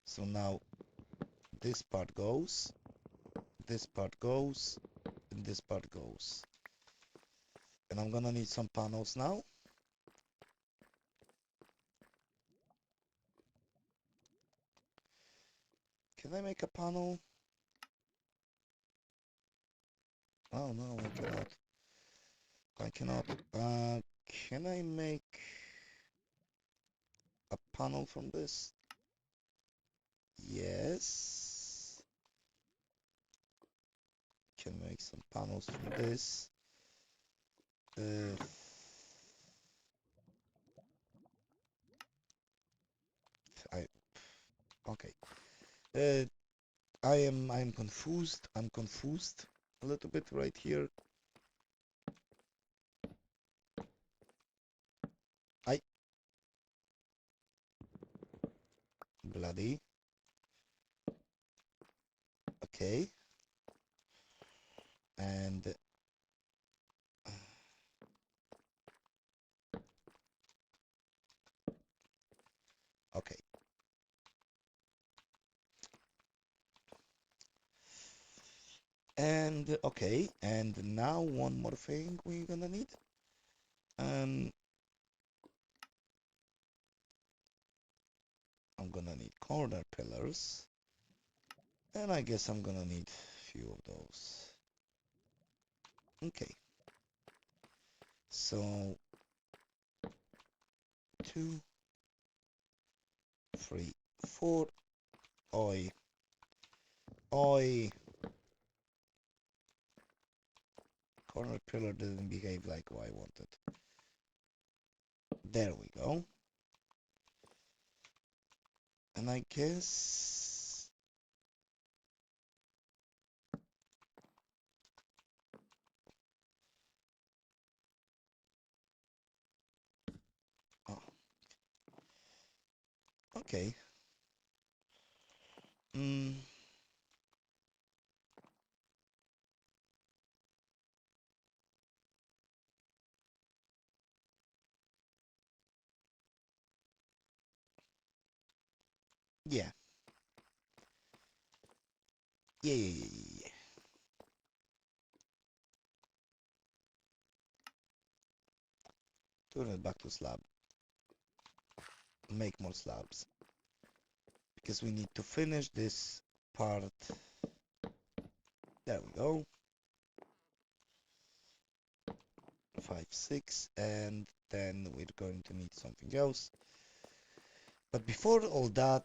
[SPEAKER 1] So now this part goes, this part goes, and this part goes. And I'm gonna need some panels now. Can I make a panel? Oh no, I cannot. I cannot. Can I make a panel from this? Yes. Can make some panels from this. Okay. I am confused. I'm confused a little bit right here. Bloody. Okay. And okay. And okay, and now one more thing we're gonna need. I'm gonna need corner pillars. And I guess I'm gonna need a few of those. Okay. So 2, 3, 4. Oi, oi. Corner pillar didn't behave like I wanted. There we go. And I guess oh, okay. Mm, yeah. Yeah. Turn it back to slab. Make more slabs. Because we need to finish this part. There we go. 5, 6, and then we're going to need something else. But before all that,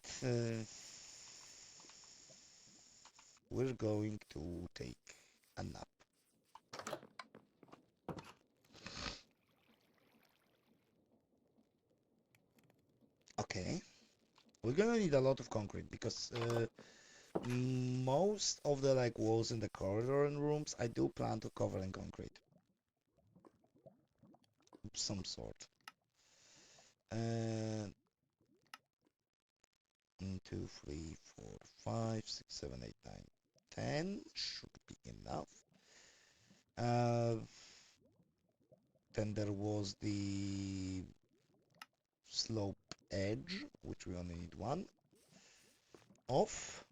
[SPEAKER 1] we're going to take a nap. Okay. We're gonna need a lot of concrete because most of the like walls in the corridor and rooms I do plan to cover in concrete. Some sort. And 1, 2, 3, 4, 5, 6, 7, 8, 9, 10 should be enough. Then there was the slope edge, which we only need one of.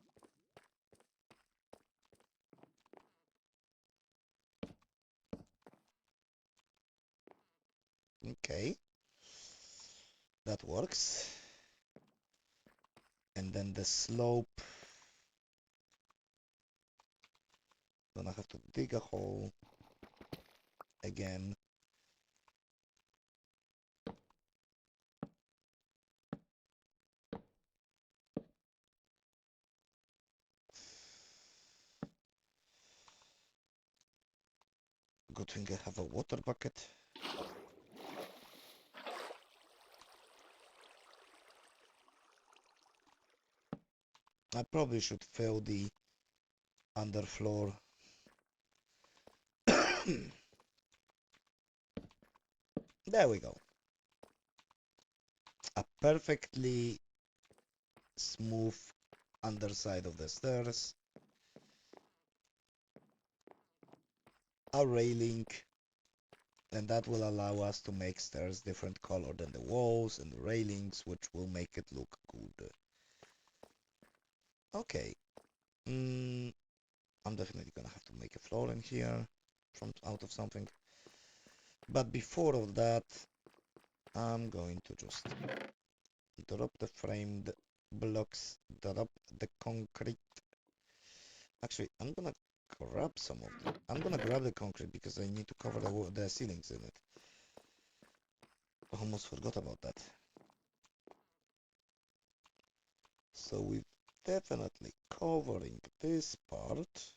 [SPEAKER 1] Okay, that works. And then the slope, gonna have to dig a hole again. Good thing I have a water bucket. I probably should fill the underfloor. There we go. A perfectly smooth underside of the stairs. A railing. And that will allow us to make stairs different color than the walls and the railings, which will make it look good. Okay. I'm definitely gonna have to make a floor in here from out of something. But before all that, I'm going to just drop the framed blocks, drop the concrete. Actually, I'm gonna grab some of them. I'm gonna grab the concrete because I need to cover the ceilings in it. I almost forgot about that. So we're definitely covering this part.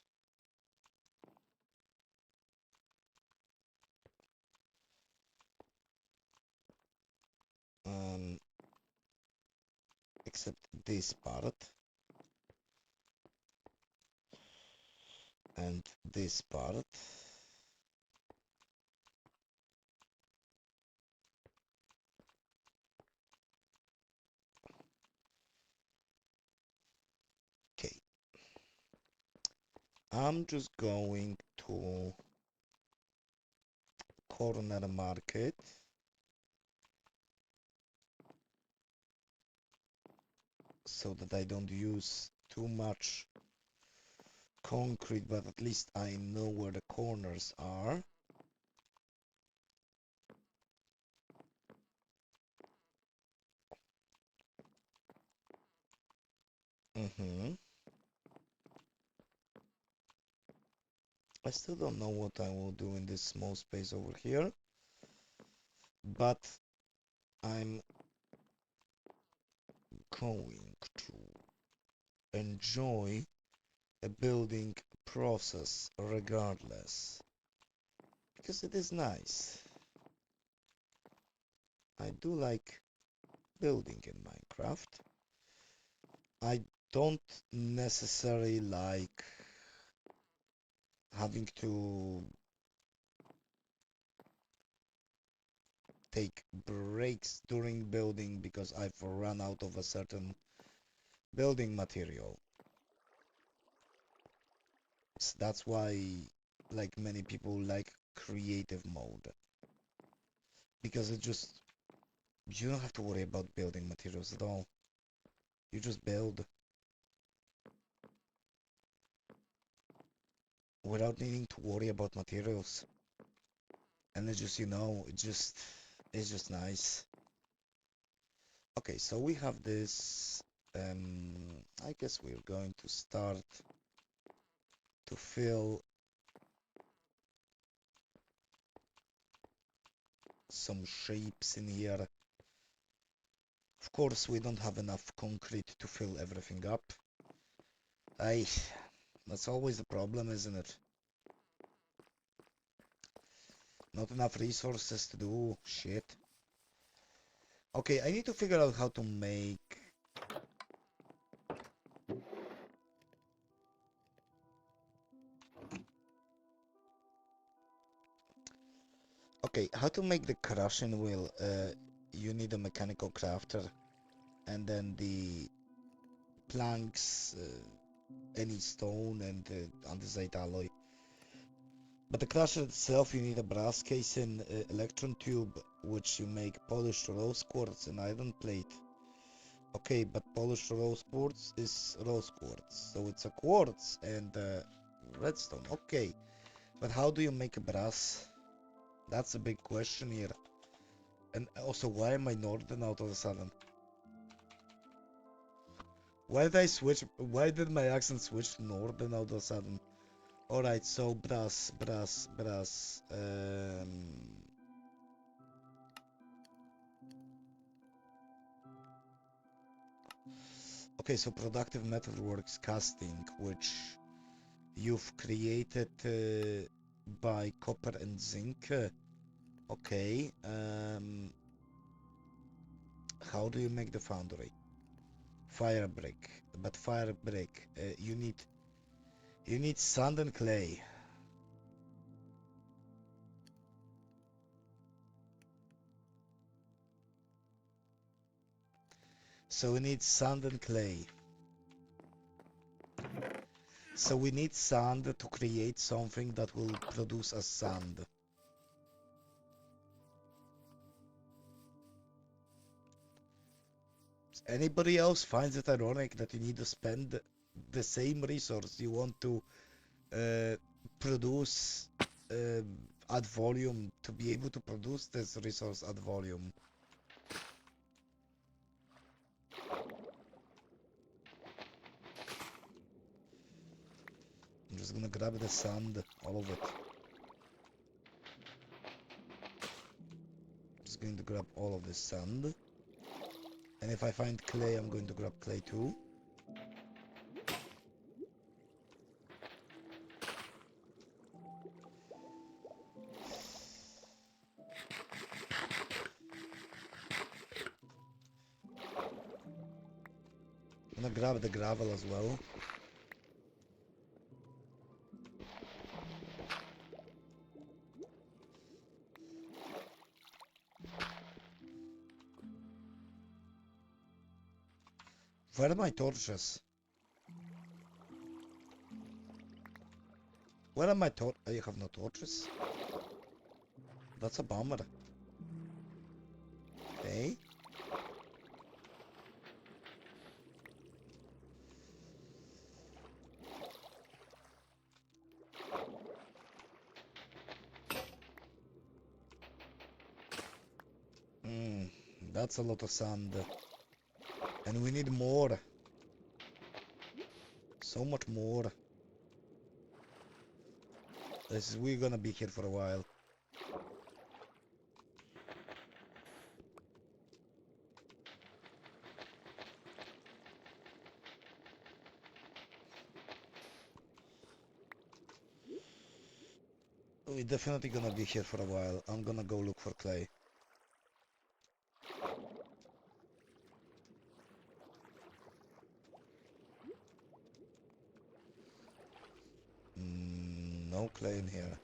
[SPEAKER 1] Except this part and this part. Okay. I'm just going to corner market. So that I don't use too much concrete, but at least I know where the corners are. I still don't know what I will do in this small space over here. but I'm going to enjoy the building process regardless, because it is nice. I do like building in Minecraft. I don't necessarily like having to take breaks during building because I've run out of a certain building material. That's why, like many people, like creative mode, because you don't have to worry about building materials at all. You just build without needing to worry about materials, and it's just, it's just nice. Okay, so we have this. I guess we're going to start to fill some shapes in here. Of course, we don't have enough concrete to fill everything up. That's always the problem, isn't it? Not enough resources to do shit. Okay, I need to figure out how to make... Okay, how to make the crushing wheel. You need a mechanical crafter, and then the planks, any stone, and andesite alloy. But the crusher itself, you need a brass casing, electron tube, which you make polished rose quartz and iron plate. Okay, but polished rose quartz is rose quartz, so it's a quartz and redstone. Okay, but how do you make a brass? That's a big question here. And also, why am I northern out of a sudden? Why did I switch? Why did my accent switch to northern out of a sudden? Alright, so brass. Okay, so productive metalworks casting, which you've created by copper and zinc. Okay, how do you make the foundry? Fire brick, but fire brick, you need sand and clay. So we need sand and clay. So we need sand to create something that will produce a sand. Anybody else finds it ironic that you need to spend the same resource you want to uh, produce at volume to be able to produce this resource at volume? I'm just gonna grab the sand, all of it. Just going to grab all of this sand. And if I find clay, I'm going to grab clay too. I'm gonna grab the gravel as well. Where are my torches? Where are my torches? I have no torches. That's a bummer. Okay. That's a lot of sand. And we need more. So much more. We're gonna be here for a while. we're definitely gonna be here for a while. I'm gonna go look for clay. No clay in here.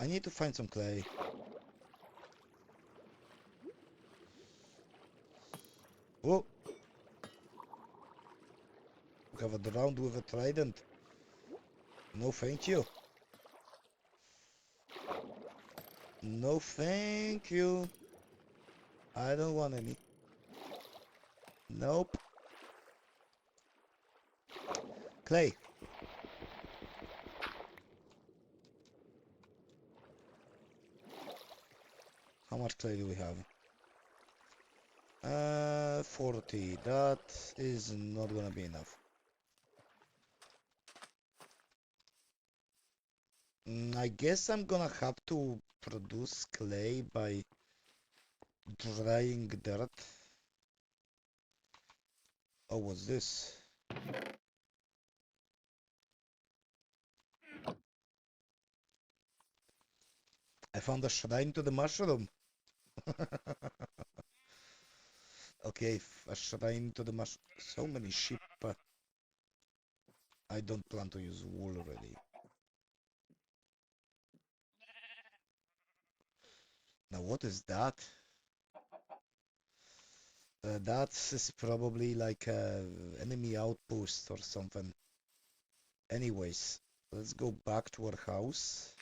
[SPEAKER 1] I need to find some clay. Oh! Covered around with a trident. No thank you. No thank you. I don't want any. Nope. Clay. How much clay do we have? 40. That is not gonna be enough. I guess I'm gonna have to produce clay by drying dirt. Oh, what's this? I found a shrine to the mushroom. Okay, a shrine to the mushroom. So many sheep. I don't plan to use wool really. Now what is that? That is probably like a enemy outpost or something. Anyways, let's go back to our house.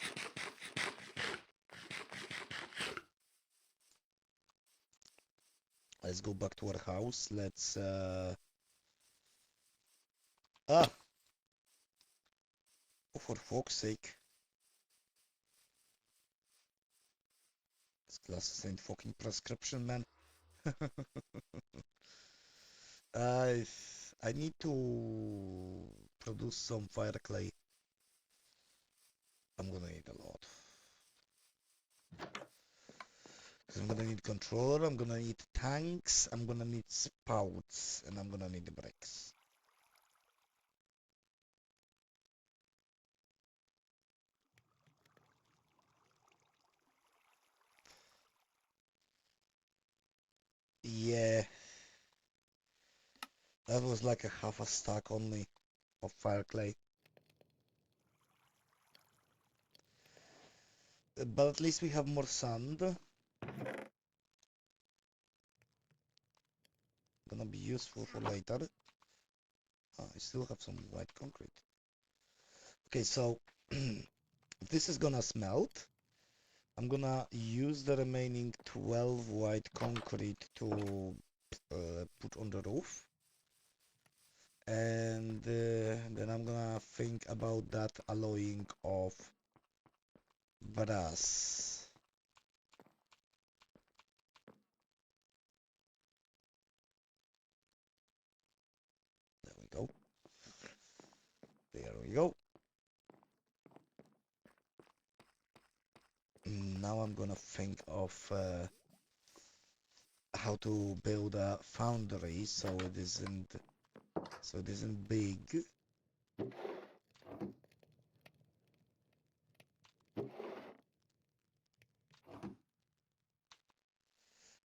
[SPEAKER 1] Let's go back to our house. Let's oh, for fuck's sake. This glasses ain't fucking prescription, man. I I need to produce some fire clay. I'm gonna need a lot. Because I'm gonna need controller, I'm gonna need tanks, I'm gonna need spouts, and I'm gonna need the bricks. Yeah. That was like a half a stack only of fire clay. But at least we have more sand. Gonna be useful for later. Oh, I still have some white concrete. Okay, so this is gonna smelt. I'm gonna use the remaining 12 white concrete to put on the roof. And then I'm gonna think about that alloying of brass. There we go. There we go. Now I'm gonna think of how to build a foundry so it isn't big.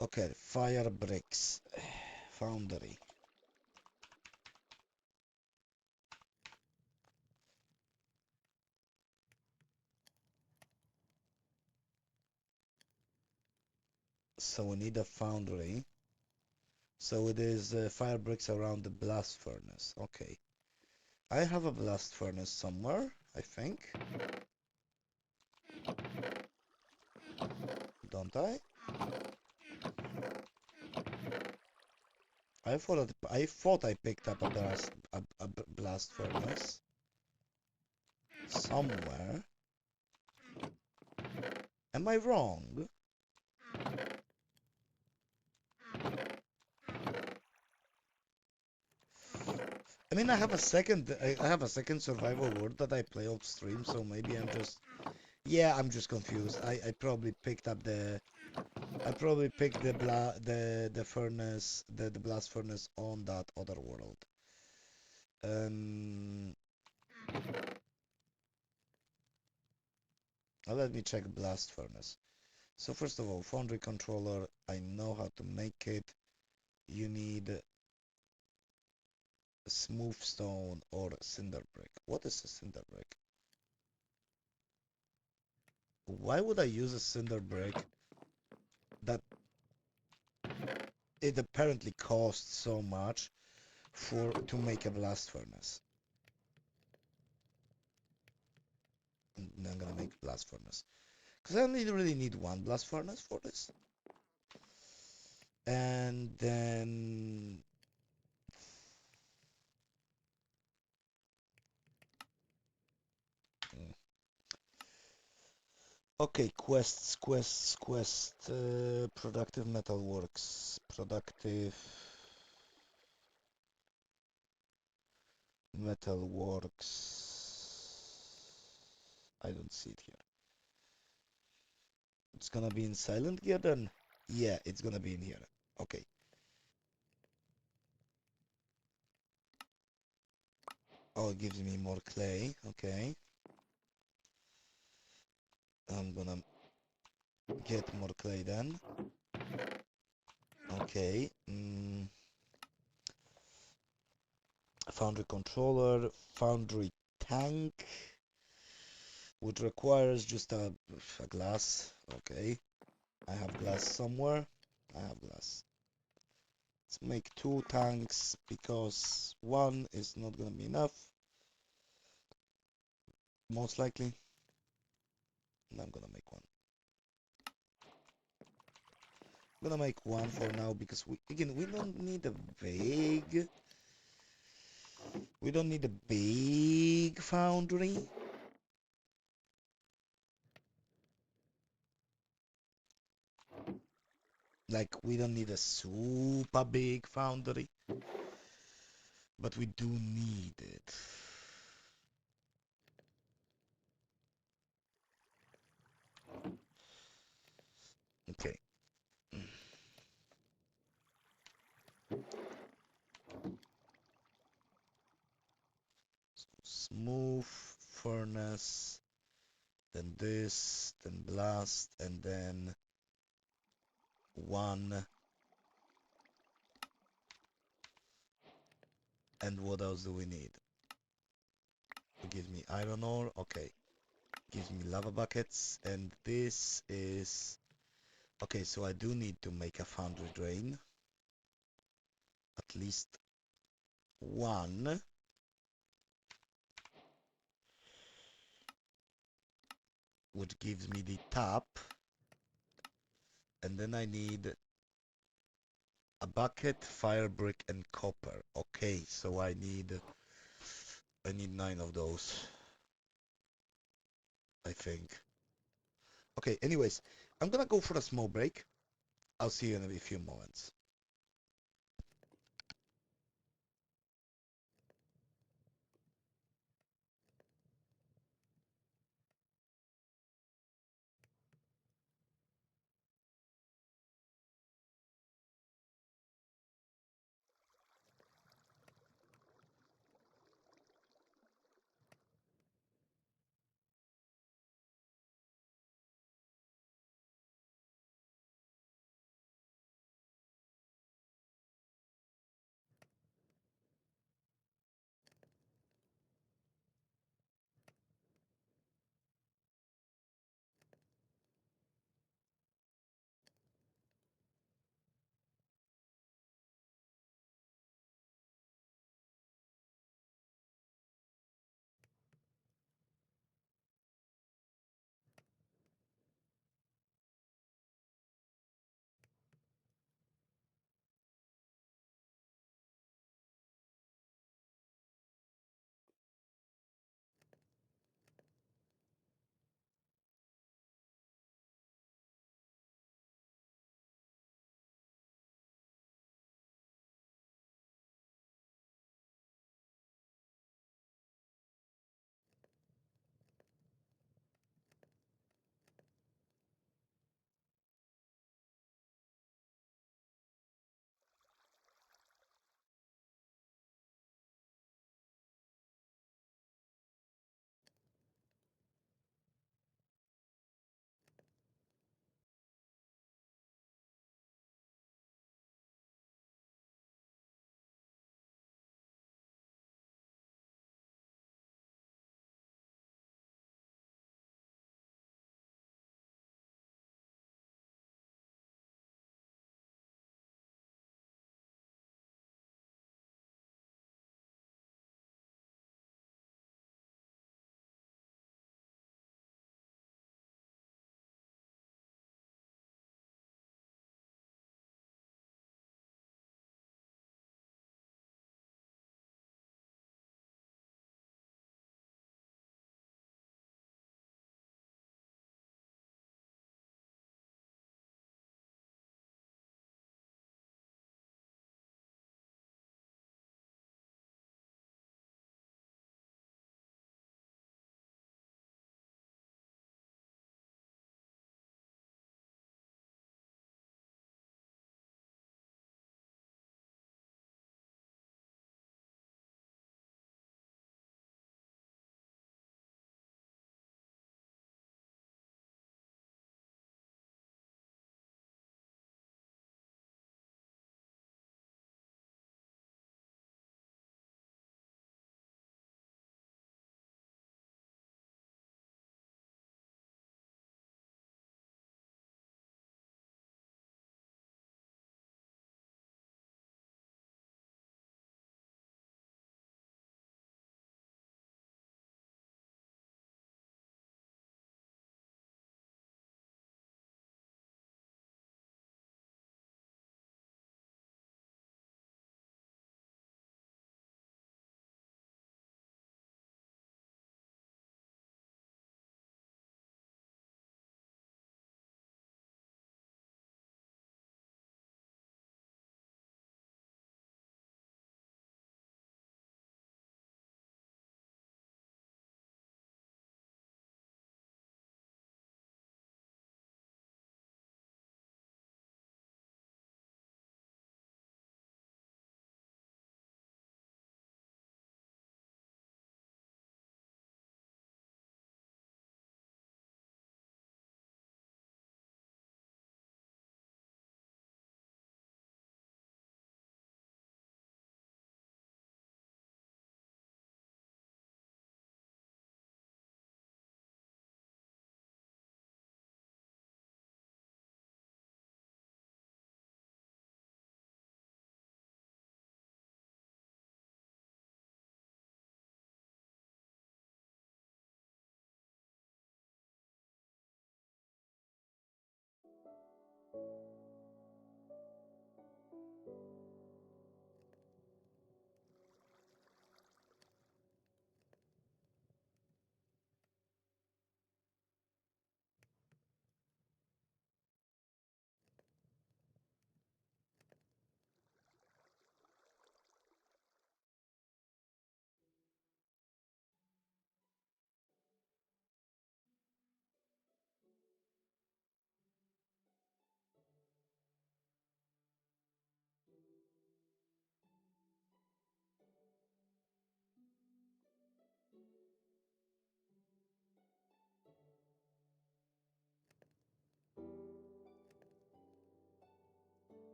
[SPEAKER 1] Okay, fire bricks foundry. So we need a foundry. So it is fire bricks around the blast furnace. Okay. I have a blast furnace somewhere, I think. Don't I? I thought I picked up a blast furnace somewhere. Am I wrong? I mean, I have a second survival world that I play off stream, so maybe yeah, I'm just confused. I probably picked up I probably picked the furnace, the blast furnace on that other world. Um, Now let me check blast furnace. So first of all, foundry controller, I know how to make it. You need a smooth stone or cinder brick. What is a cinder brick? Why would I use a cinder brick that it apparently costs so much to make a blast furnace? And I'm gonna make blast furnace. Because I only really need one blast furnace for this. And then okay, quest. Productive metalworks. Productive metalworks. I don't see it here. It's gonna be in silent gear then? Yeah, it's gonna be in here. Okay. Oh, it gives me more clay. Okay. I'm gonna get more clay then. Okay. Foundry controller, foundry tank, which requires just a glass. Okay. I have glass somewhere. I have glass. Let's make 2 tanks because 1 is not gonna be enough. Most likely. And I'm gonna make 1. I'm gonna make 1 for now because we don't need a big. We don't need a big foundry. Like we don't need a super big foundry, but we do need it. Okay. So smooth furnace, then this, then blast, and then 1. And what else do we need? It gives me iron ore. Okay. Gives me lava buckets, and this is okay. So I do need to make a foundry drain, at least 1. Which gives me the tap, and then I need a bucket, fire brick, and copper. Okay, so I need 9 of those, I think. Okay, anyways, I'm gonna go for a small break. I'll see you in a few moments.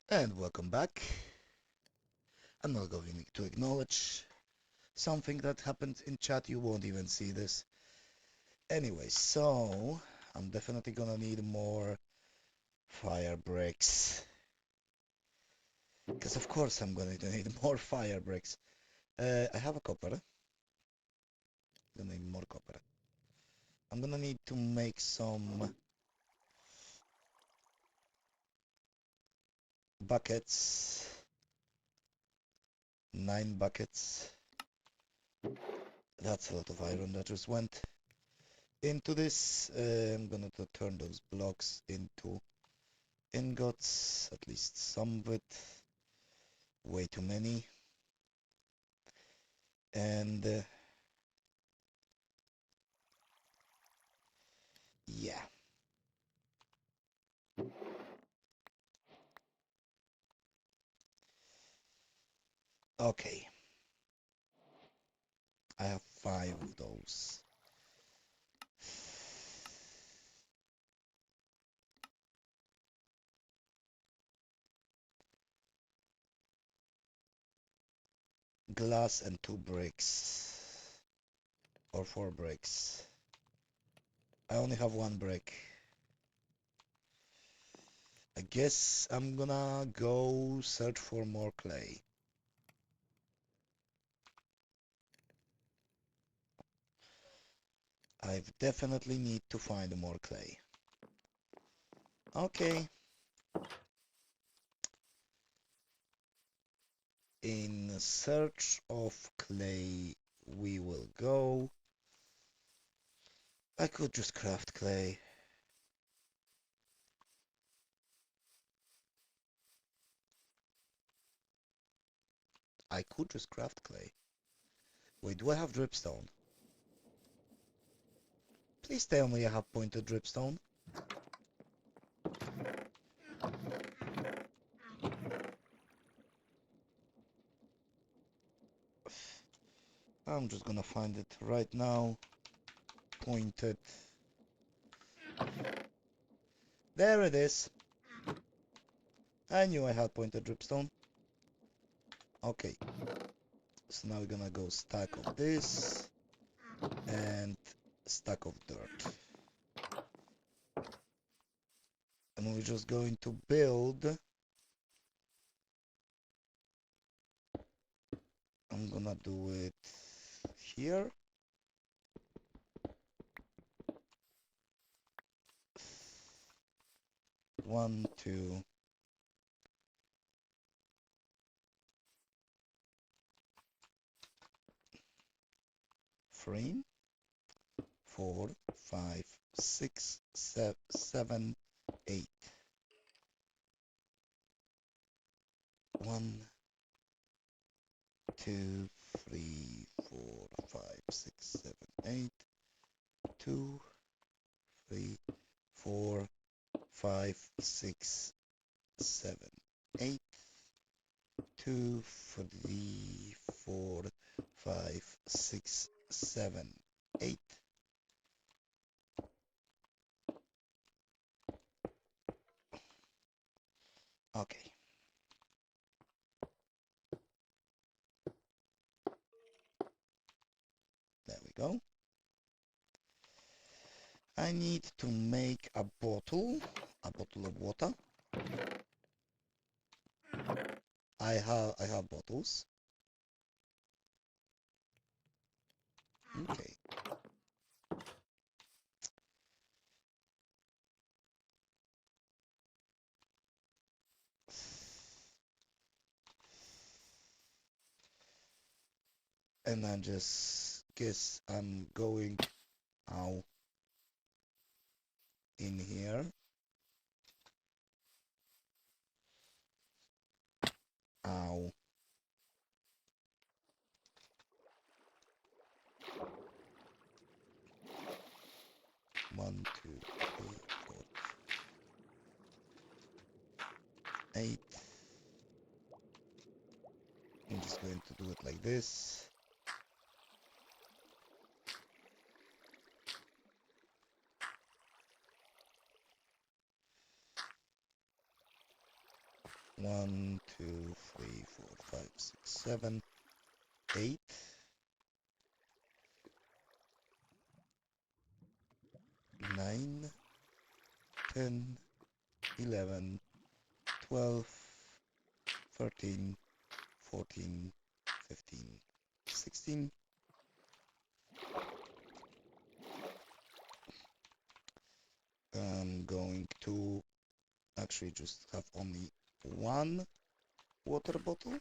[SPEAKER 1] And welcome back. I'm not going to acknowledge something that happened in chat. You won't even see this. Anyway, so I'm definitely gonna need more fire bricks. Because of course I'm going to need more fire bricks. I have a copper. Gonna need more copper. I'm gonna need to make some buckets. 9 buckets. That's a lot of iron that just went into this. I'm gonna turn those blocks into ingots, at least some of it. Way too many. And yeah. Okay. I have 5 of those. Glass and 2 bricks. Or 4 bricks. I only have 1 brick. I guess I'm gonna go search for more clay. I definitely need to find more clay. Okay. In search of clay we will go. I could just craft clay. I could just craft clay. Wait, do I have dripstone? Please tell me I have pointed dripstone. I'm just gonna find it right now. Pointed. There it is. I knew I had pointed dripstone. Okay. So now we're gonna go stack of this and stack of dirt. And we're just going to build. I'm gonna do it here. One, two, three, 4, 5, 6, 7, 8. 1, 2, 3, 4, 5, 6, 7, 8. 2, 3, 4, 5, 6, 7, 8. 2, 3, 4, 5, 6, 7, 8. Okay. There we go. I need to make a bottle of water. I have bottles. Okay. And I just guess I'm going out in here. Ow. One, two, three, 4, 8. I'm just going to do it like this. 1, 2, 3, 4, 5, 6, 7, 8. 9, 10, 11, 12, 13, 14, 15, 16. I'm going to actually just have only one water bottle.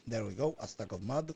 [SPEAKER 1] There we go, a stack of mud.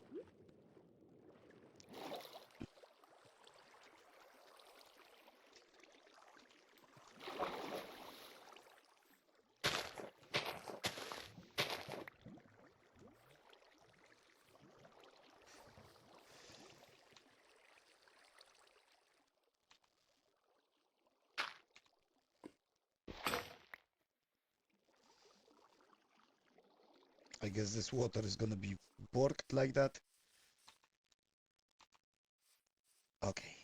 [SPEAKER 1] I guess this water is gonna be borked like that. Okay.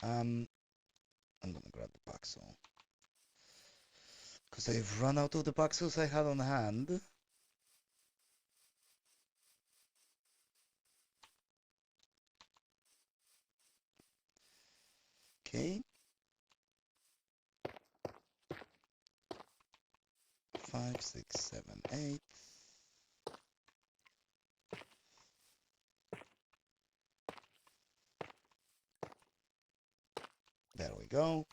[SPEAKER 1] I'm gonna grab the paxel. Because I've run out of the paxels I had on hand. Okay. 5, 6, 7, 8. There we go.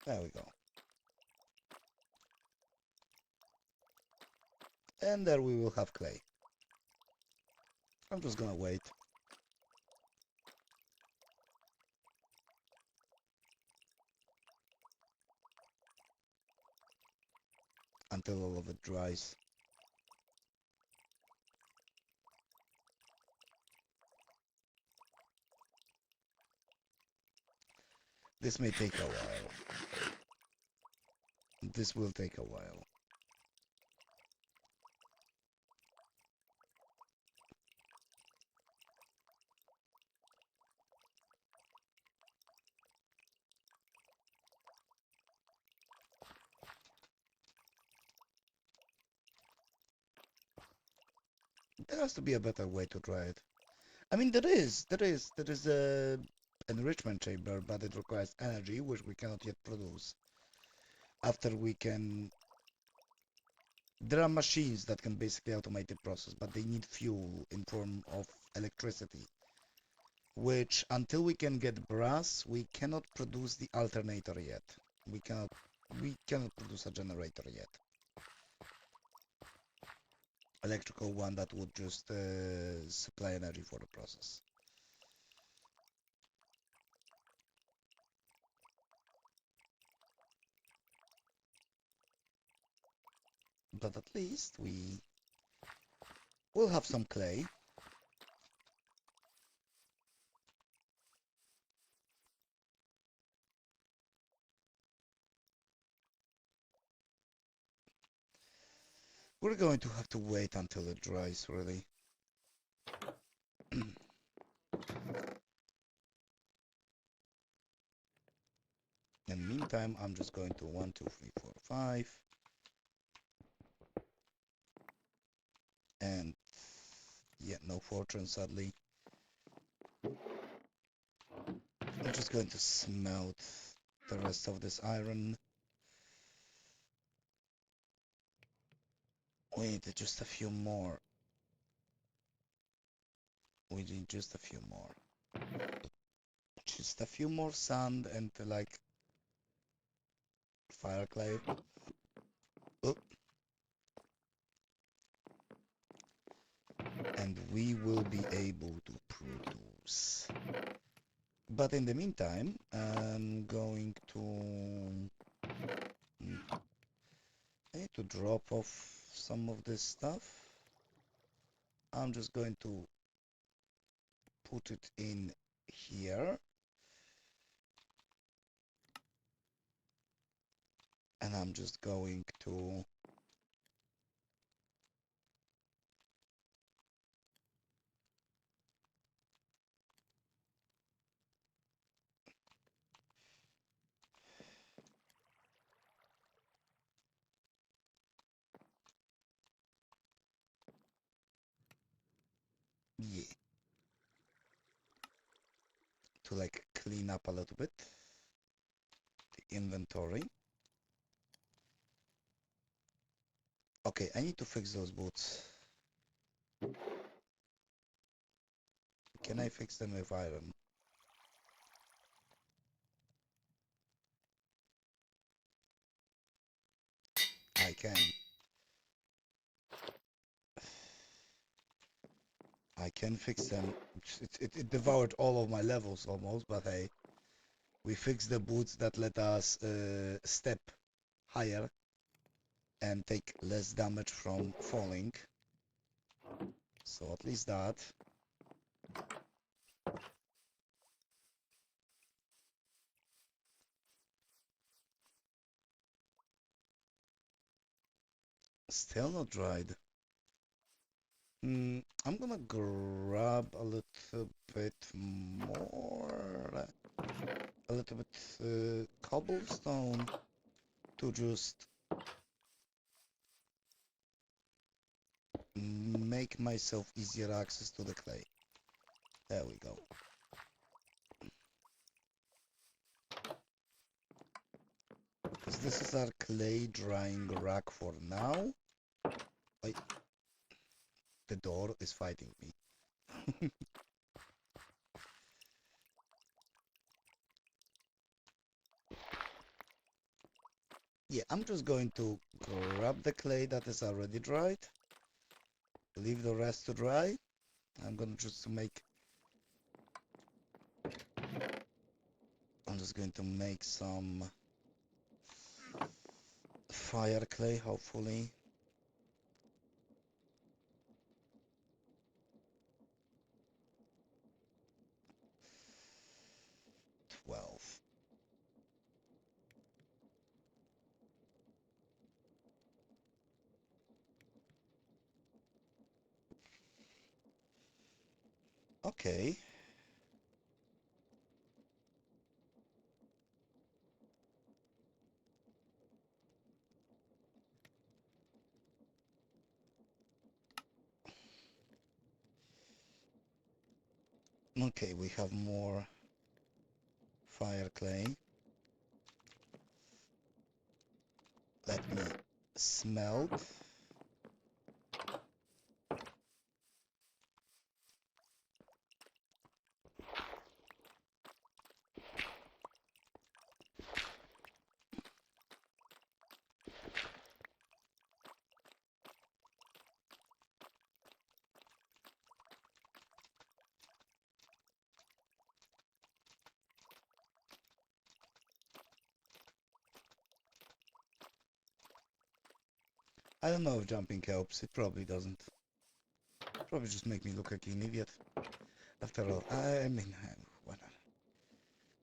[SPEAKER 1] There we go. And there we will have clay. I'm just gonna wait. Until all of it dries. This may take a while. This will take a while. There has to be a better way to dry it. I mean, there is a enrichment chamber, but it requires energy, which we cannot yet produce. After we can, there are machines that can basically automate the process, but they need fuel in form of electricity, which until we can get brass, we cannot produce the alternator yet. We cannot produce a generator yet. electrical one that would just supply energy for the process. But at least we will have some clay. We're going to have to wait until it dries, really. In the meantime, I'm just going to 1, 2, 3, 4, 5. And yeah, no fortune, sadly. I'm just going to smelt the rest of this iron. We need just a few more. We need just a few more. Just a few more sand and like fire clay. Oh. And we will be able to produce. But in the meantime, I'm going to... I need to drop off some of this stuff. I'm just going to put it in here. And I'm just going to yeah, to like clean up a little bit the inventory. Okay, I need to fix those boots. Can I fix them with iron? I can. I can fix them. It devoured all of my levels almost, but hey, we fixed the boots that let us step higher and take less damage from falling. So at least that. Still not dried. I'm gonna grab a little bit more, a little bit cobblestone to just make myself easier access to the clay. There we go. Because this is our clay drying rack for now. Wait. The door is fighting me. Yeah, I'm just going to grab the clay that is already dried. Leave the rest to dry. I'm gonna just make... I'm just going to make some fire clay, hopefully. 12. Okay. Okay, we have more fire clay. Let me smelt. I don't know if jumping helps. It probably doesn't. Probably just make me look like an idiot. After all, I mean, whatever.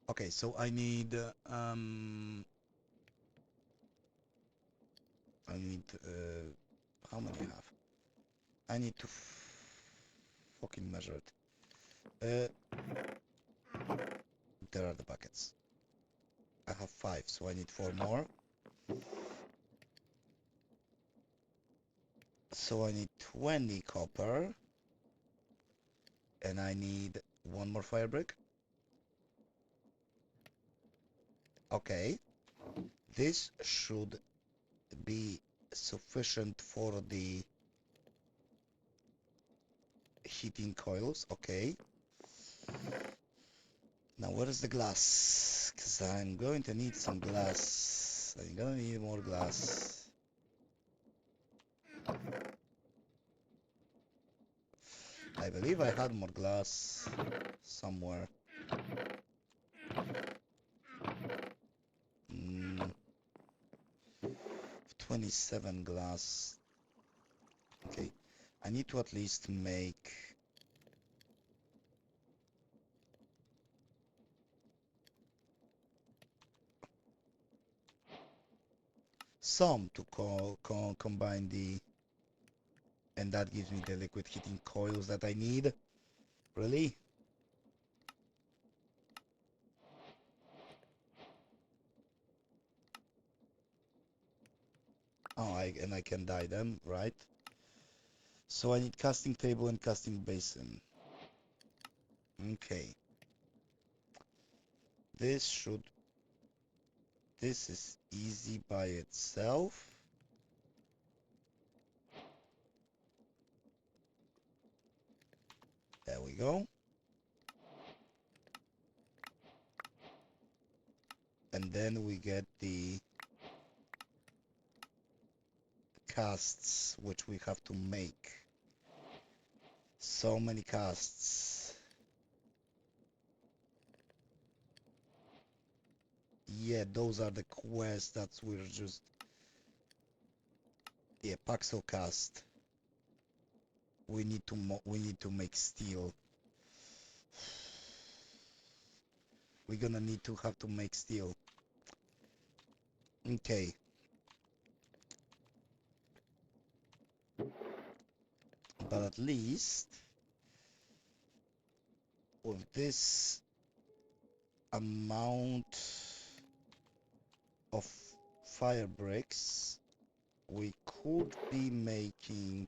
[SPEAKER 1] Okay, so I need how many I have? I need to fucking measure it. There are the buckets. I have 5, so I need 4 more. So I need 20 copper. And I need 1 more fire brick. Okay. This should be sufficient for the heating coils. Okay. Now where is the glass? Because I'm going to need some glass. I'm gonna need more glass. I believe I had more glass somewhere. 27 glass. Okay. I need to at least make some to combine the, and that gives me the liquid heating coils that I need. Really? Oh, and I can dye them, right? So I need casting table and casting basin. Okay. This is easy by itself. There we go. And then we get the casts, which we have to make. So many casts. Yeah, those are the quests that we're just... Yeah, Paxo cast. We need to make steel. We're gonna need to have to make steel. Okay. But at least with this amount of fire bricks, we could be making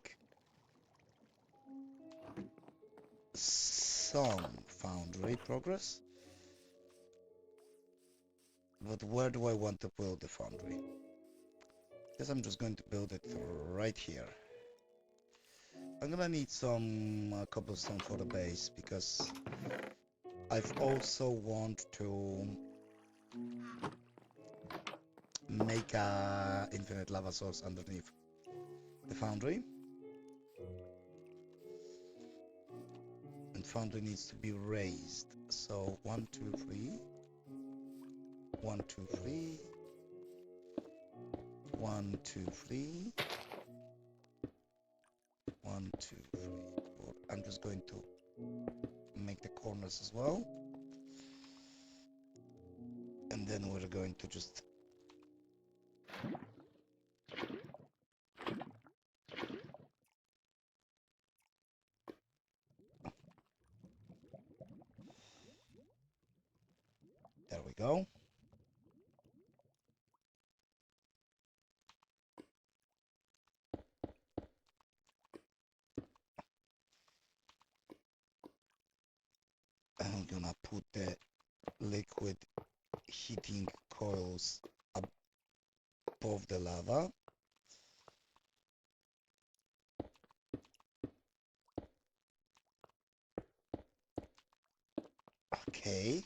[SPEAKER 1] some foundry progress. But where do I want to build the foundry? Guess I'm just going to build it right here. I'm gonna need some cobblestone for the base because I've also want to make a infinite lava source underneath the foundry. And foundry needs to be raised. So 1, 2, 3. 1, 2, 3. 1, 2, 3. 1, 2, 3, 4. I'm just going to make the corners as well. And then we're going to just there we go. I'm gonna put the liquid heating coils above the lava. Okay.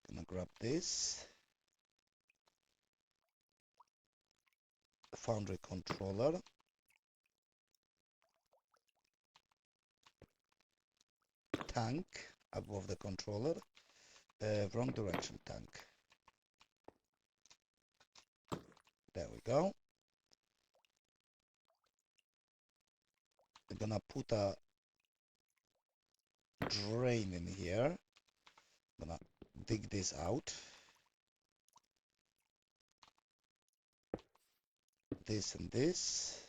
[SPEAKER 1] Gonna grab this. foundry controller. Tank above the controller. Wrong direction, tank. There we go. We're gonna put a drain in here. Gonna dig this out. This and this.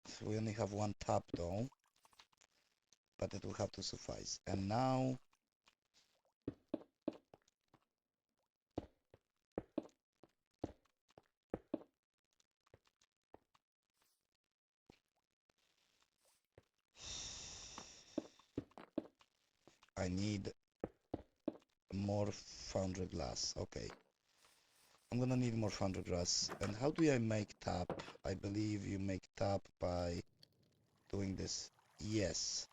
[SPEAKER 1] So we only have one tap though, but it will have to suffice. And now I need more foundry glass. Okay. I'm gonna need more foundry glass. And how do I make tap? I believe you make tap by doing this. Yes.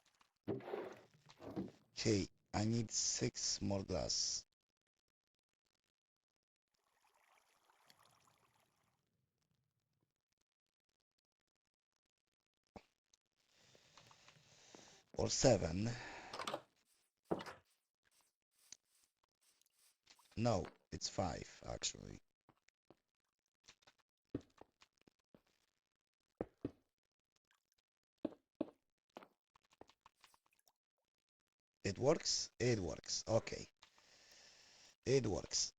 [SPEAKER 1] Okay, I need 6 more glass. Or 7. No, it's 5 actually. It works? It works. Okay. It works.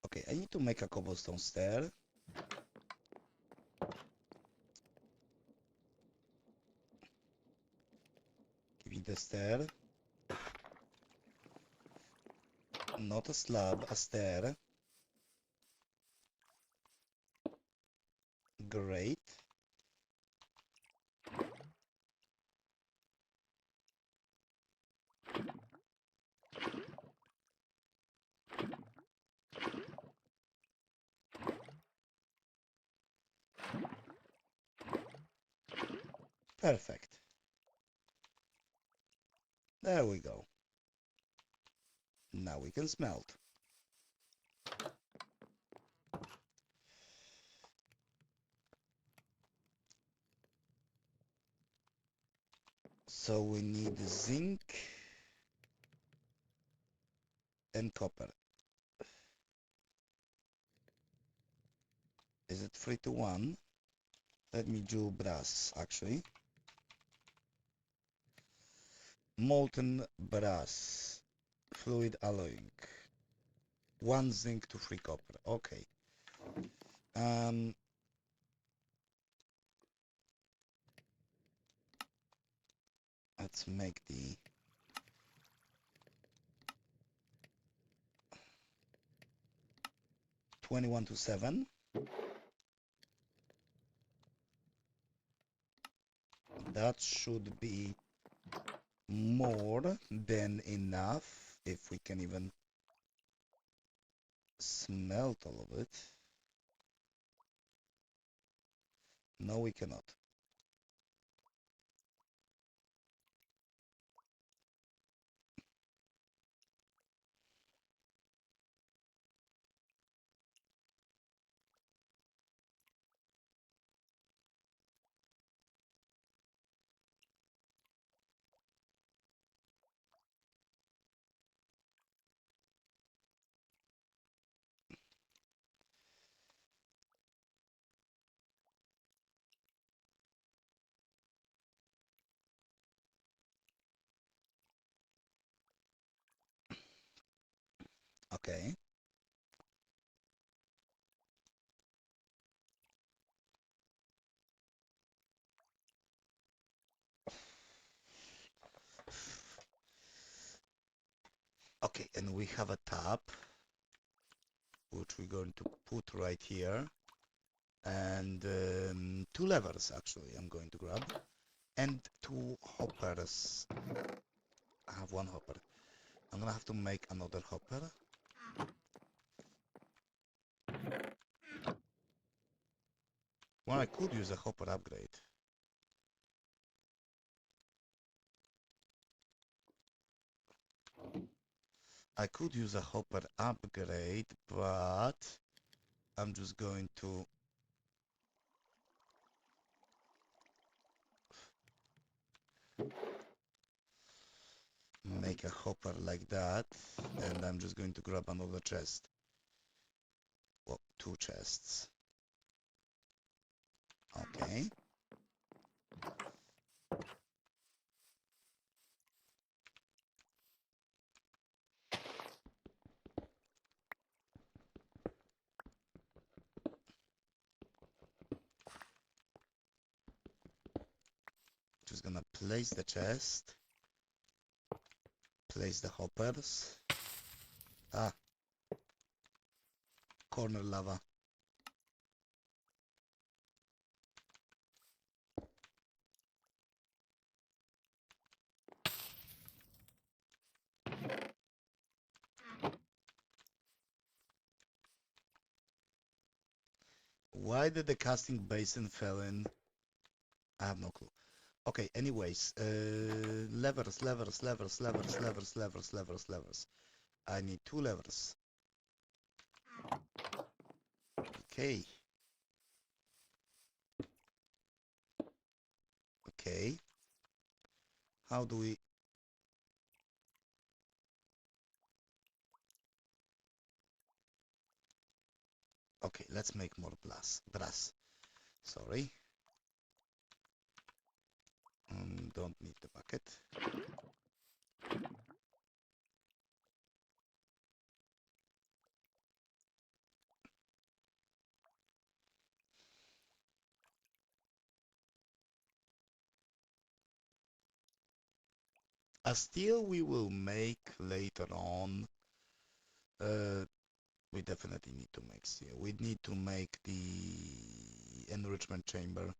[SPEAKER 1] Okay, I need to make a cobblestone stair. Give me the stair. Not a slab, a stair. Great. Perfect. There we go. Now we can smelt. So we need zinc and copper. Is it 3 to 1? Let me do brass actually. Molten brass. Fluid alloying. 1 zinc to 3 copper. Okay. Let's make the 21 to 7. That should be more than enough if we can even smelt all of it. No, we cannot. Okay. Okay, and we have a tab, which we're going to put right here. And 2 levers, actually, I'm going to grab. And 2 hoppers. I have 1 hopper. I'm gonna have to make another hopper. Well, I could use a hopper upgrade. I could use a hopper upgrade, but I'm just going to make a hopper like that, and I'm just going to grab another chest. Well, 2 chests. Okay. Just gonna place the chest, place the hoppers. Ah, corner lava. Why did the casting basin fell in? I have no clue. Okay, anyways, levers, levers, levers, levers, levers, levers, levers, levers. I need 2 levers. Okay. Okay. How do we... Okay, let's make more brass. Sorry. Don't need the bucket. A steel we will make later on. We definitely need to make steel. We need to make the enrichment chamber.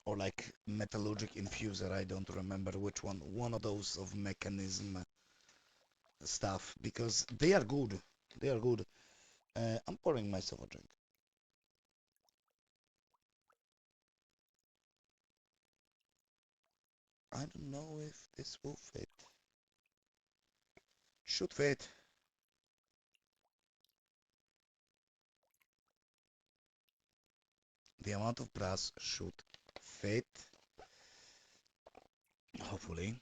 [SPEAKER 1] Or like metallurgic infuser, I don't remember which one. One of those of mechanism stuff, because they are good. They are good. I'm pouring myself a drink. I don't know if this will fit. Should fit. The amount of brass should fit. Hopefully.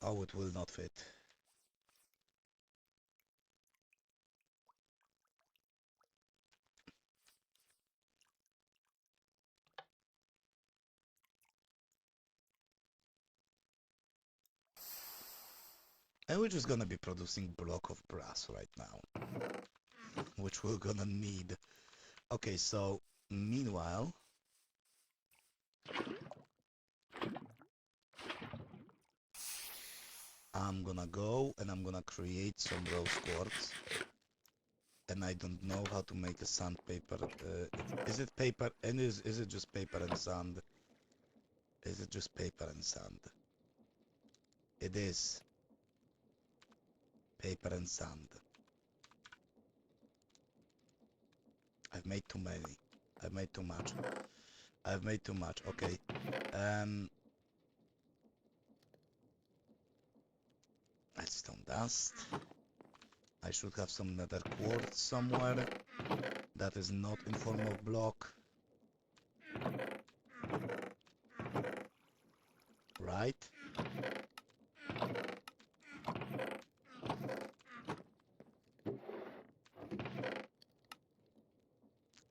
[SPEAKER 1] Oh, it will not fit. And we're just gonna be producing block of brass right now, which we're gonna need. Okay, so meanwhile, I'm gonna go and I'm gonna create some rose quartz. And I don't know how to make a sandpaper. Is it paper and is it just paper and sand? Is it just paper and sand? It is paper and sand. I've made too many. I've made too much. I've made too much. Okay. Redstone dust. I should have some nether quartz somewhere that is not in form of block. Right?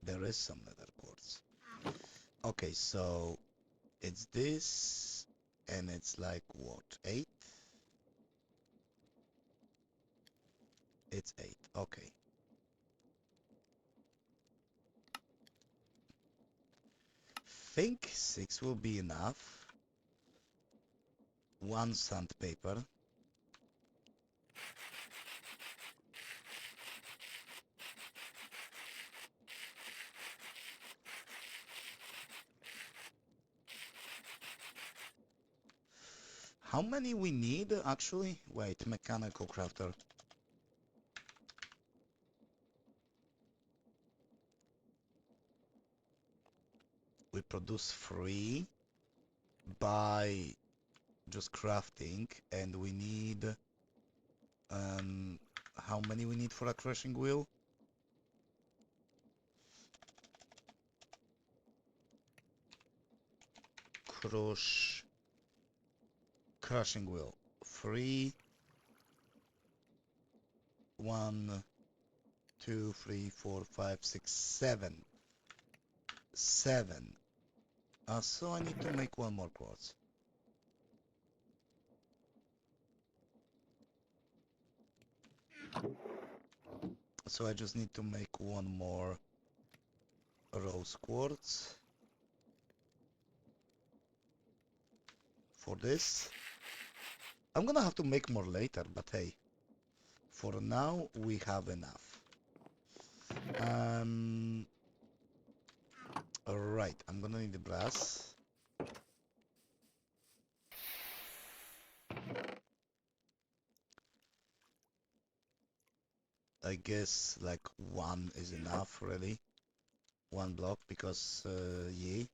[SPEAKER 1] There is some nether quartz. Okay, so it's this, and it's like what, 8? It's 8. Okay. Think 6 will be enough. 1 sandpaper. How many we need actually? Wait, mechanical crafter. We produce 3 by just crafting, and we need how many we need for a crushing wheel? Crushing wheel. 3 1 2 3 4 5 6 7 7. So I need to make 1 more quartz. So I just need to make 1 more rose quartz for this. I'm gonna have to make more later, but hey, for now we have enough. Alright, I'm gonna need the brass. I guess like 1 is enough, really. 1 block, because yeah.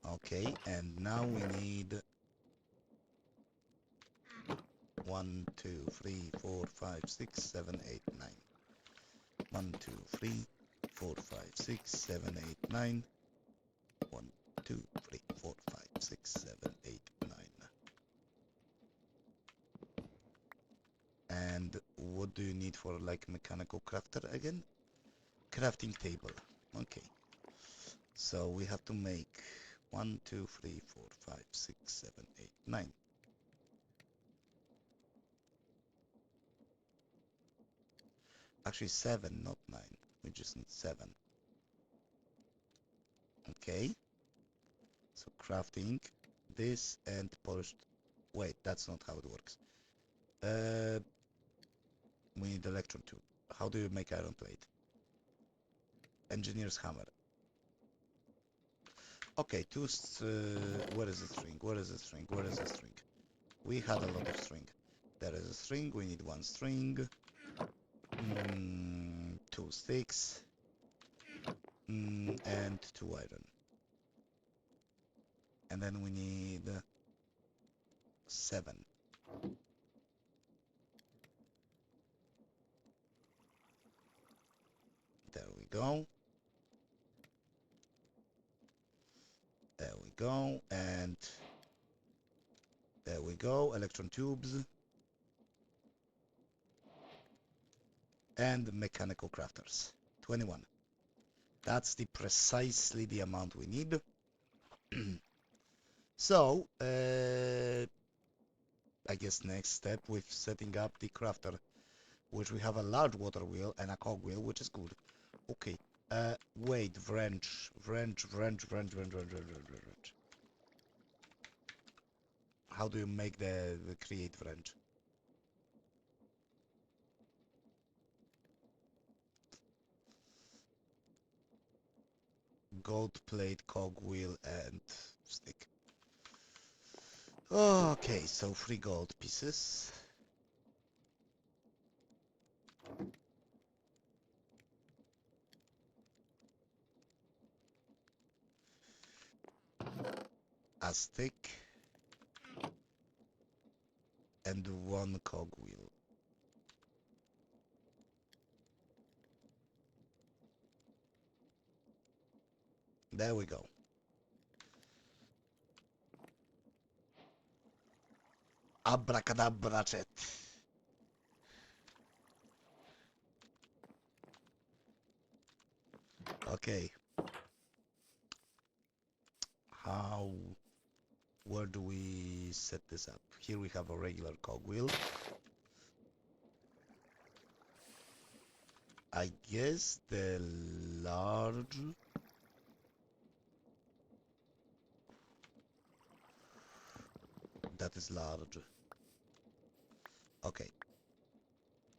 [SPEAKER 1] Okay, and now we need 1 2 3 4 5 6 7 8 9. 1 2 3 4 5 6 7 8 9. 1 2 3 4 5 6 7 8 9. And what do you need for like mechanical crafter again? Crafting table. Okay. So we have to make 1 2 3 4 5 6 7 8 9. Actually 7, not 9. We just need 7. Okay. So crafting this and polished. Wait, that's not how it works. We need electron tube. How do you make iron plate? Engineer's hammer. Okay, where is the string? Where is the string? Where is the string? We had a lot of string. There is a string. We need 1 string. 2 sticks. And 2 iron. And then we need 7. There we go. There we go. And there we go. Electron tubes. And mechanical crafters. 21. That's precisely the amount we need. So, I guess next step with setting up the crafter, which we have a large water wheel and a cog wheel, which is good. Okay. Wait, wrench. How do you make the create wrench? Gold plate, cog wheel, and stick. Okay, so 3 gold pieces. A stick. And 1 cog wheel. There we go. Abracadabra chat. Okay. How Where do we set this up? Here we have a regular cogwheel. I guess the large... That is large. Okay.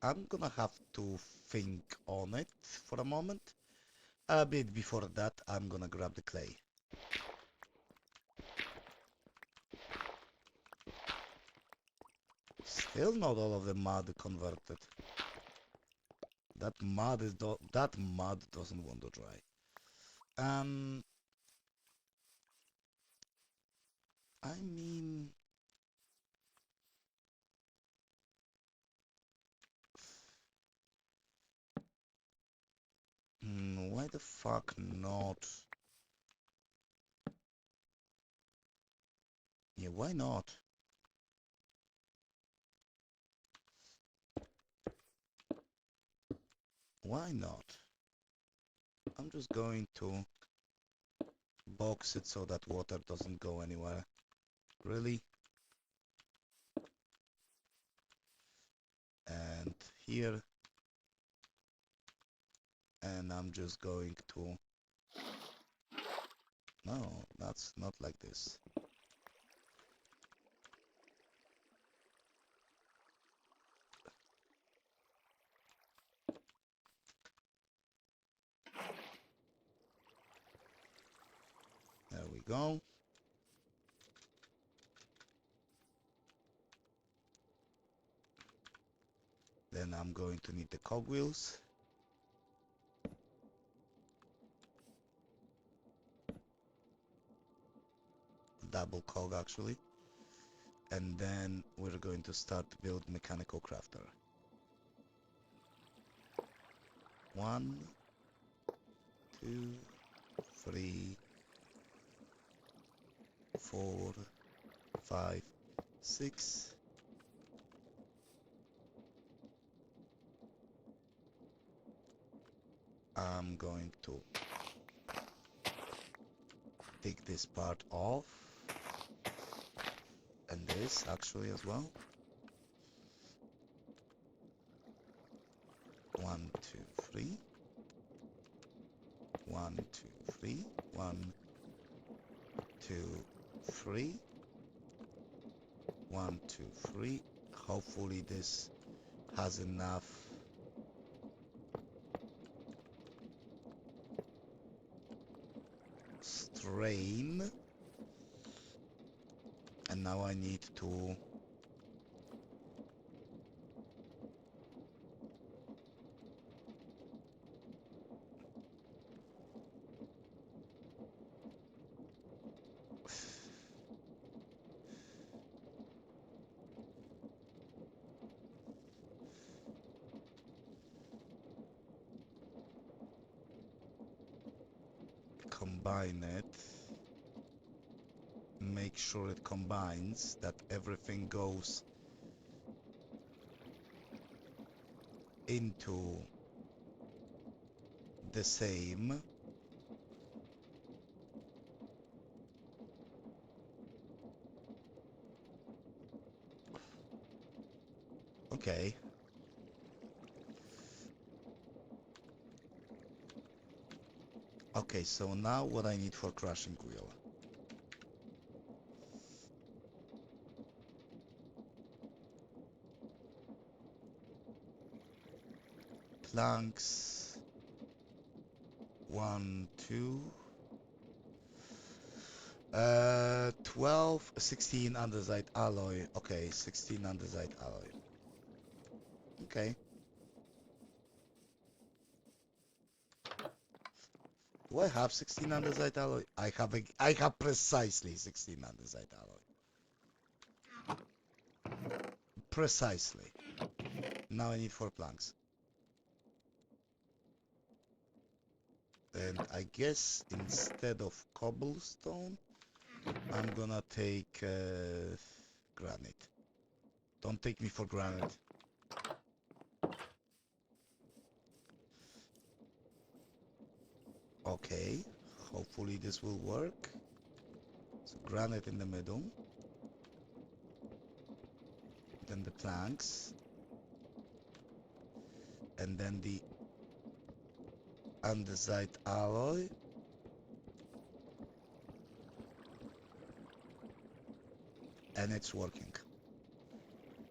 [SPEAKER 1] I'm gonna have to think on it for a moment. A bit before that, I'm gonna grab the clay. Still not all of the mud converted. That mud doesn't want to dry. I mean, why the fuck not? Yeah, why not? Why not? I'm just going to box it so that water doesn't go anywhere. Really? And here. And I'm just going to... No, that's not like this. There we go. Then I'm going to need the cogwheels. Double cog actually. And then we're going to start to build mechanical crafter. 1, 2, 3, 4, 5, 6. I'm going to take this part off. And this actually as well. 1, 2, 3. 1, 2, 3. 1, 2, 3. 1, 2, 3. Hopefully this has enough strain. And now I need to combine it. Make sure it combines, that everything goes into the same. Okay. Okay, so now what I need for crushing wheel. Planks. 1, 2. 12, 16 andesite alloy. Okay, 16 andesite alloy. Okay. Do I have 16 andesite alloy? I have precisely 16 andesite alloy. Precisely. Now I need 4 planks. And I guess instead of cobblestone, I'm gonna take granite. Don't take me for granite. Okay, hopefully this will work. So granite in the middle. Then the planks. And then the andesite alloy. And it's working.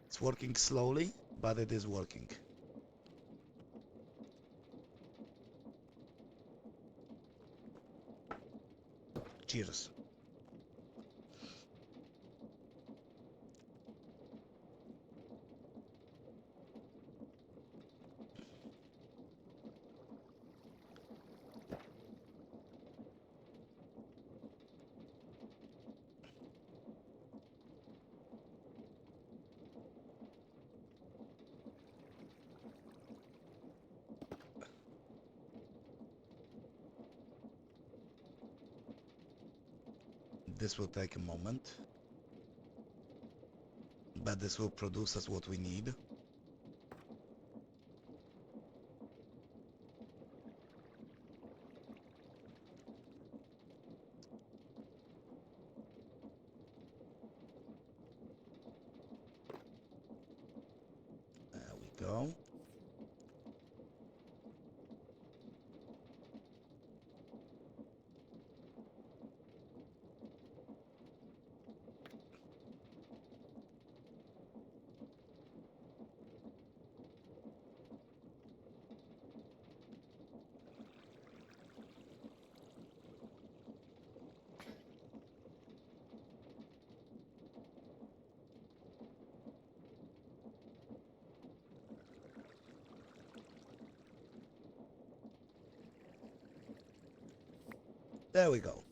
[SPEAKER 1] It's working slowly, but it is working. Cheers. This will take a moment, but this will produce us what we need. There we go. There we go.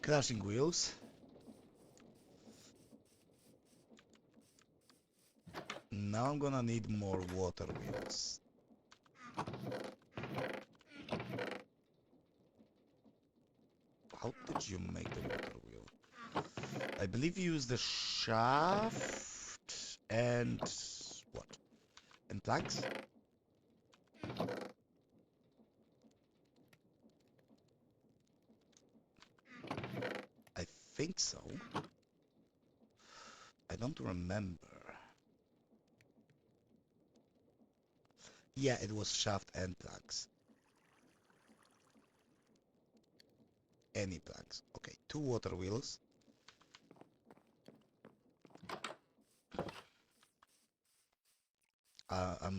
[SPEAKER 1] Crushing wheels. Now I'm gonna need more water wheels. How did you make the water wheel? I believe you use the shaft and what? And planks? I think so. I don't remember. Yeah, it was shaft and planks. Any planks. Okay, 2 water wheels.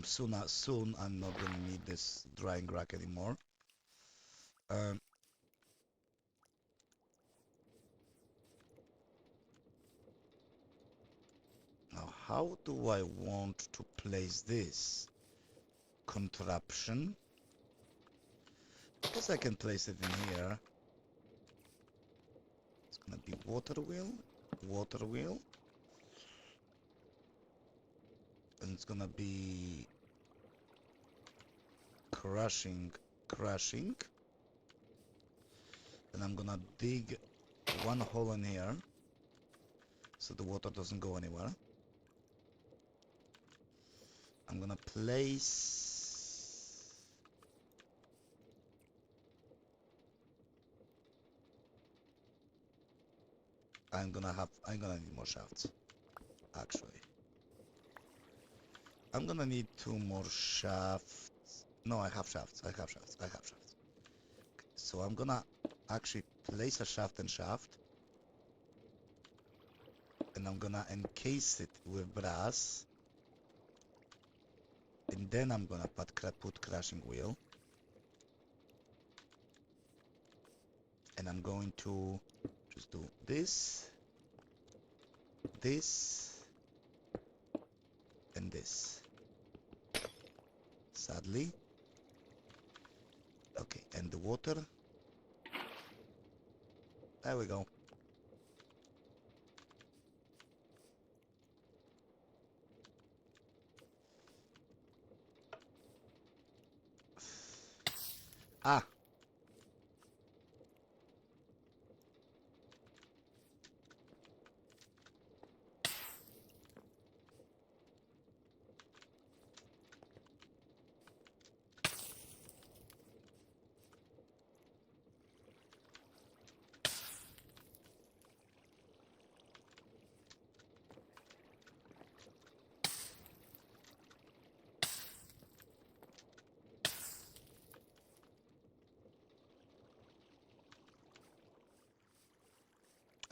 [SPEAKER 1] Soon I'm not gonna need this drying rack anymore. Now, how do I want to place this contraption? I guess I can place it in here. It's gonna be water wheel, and it's gonna be crushing. And I'm gonna dig 1 hole in here so the water doesn't go anywhere. I'm gonna place I'm gonna need more shafts, actually. I'm gonna need 2 more shafts. No, I have shafts. Okay, so I'm gonna actually place a shaft and shaft. And I'm gonna encase it with brass. And then I'm gonna put crushing wheel. And I'm going to just do this, and this. Sadly. Okay, and the water. There we go. Ah.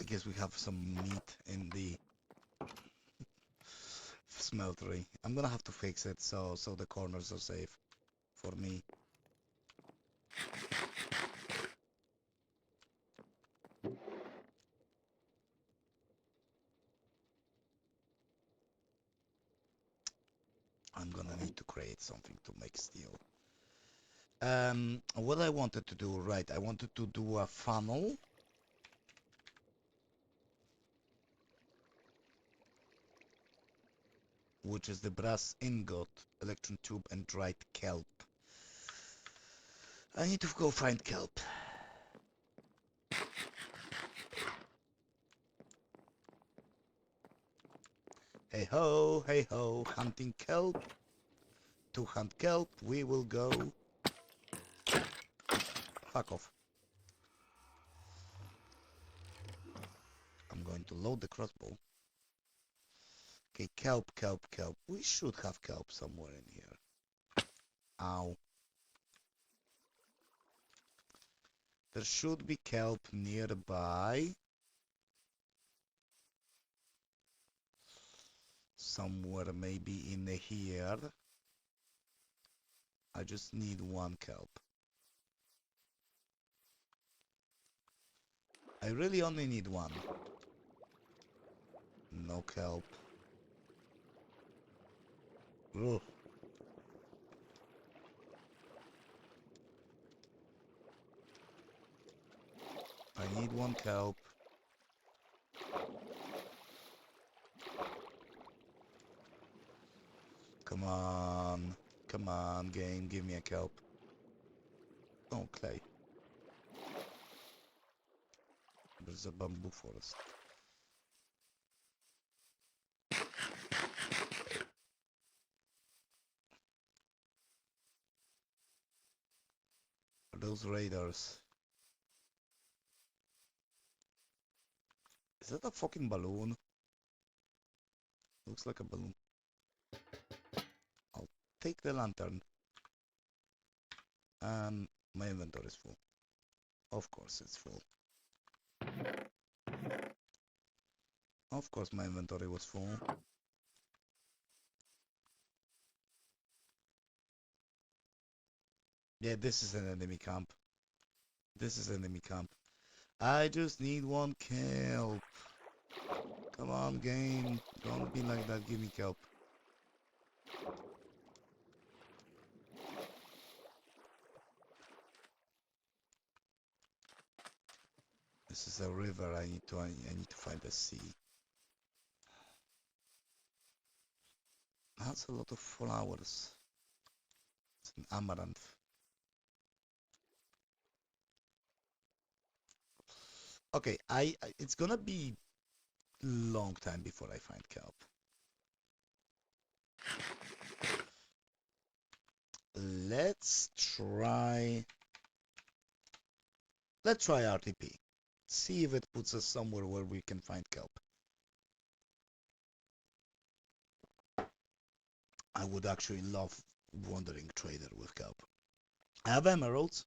[SPEAKER 1] guess we have some meat in the smeltery. I'm gonna have to fix it so the corners are safe for me. I'm gonna need to create something to make steel. What I wanted to do, right, I wanted to do a funnel. Which is the brass ingot, electron tube, and dried kelp. I need to go find kelp. Hey ho, hunting kelp. To hunt kelp, we will go. Fuck off. I'm going to load the crossbow. Okay, kelp. We should have kelp somewhere in here. Ow. There should be kelp nearby. Somewhere maybe in here. I just need one kelp. I really only need one. No kelp. Ugh. I need one kelp. Come on. Come on, game. Give me a kelp. Oh, clay. There's a bamboo forest. Are those raiders? Is that a fucking balloon? Looks like a balloon. I'll take the lantern. And my inventory is full. Of course it's full. Of course my inventory was full. Yeah, this is an enemy camp. This is enemy camp. I just need one kelp. Come on, game. Don't be like that. Give me kelp. This is a river. I need to find a sea. That's a lot of flowers. It's an amaranth. Okay, it's gonna be long time before I find kelp. Let's try RTP. See if it puts us somewhere where we can find kelp. I would actually love wandering trader with kelp. I have emeralds.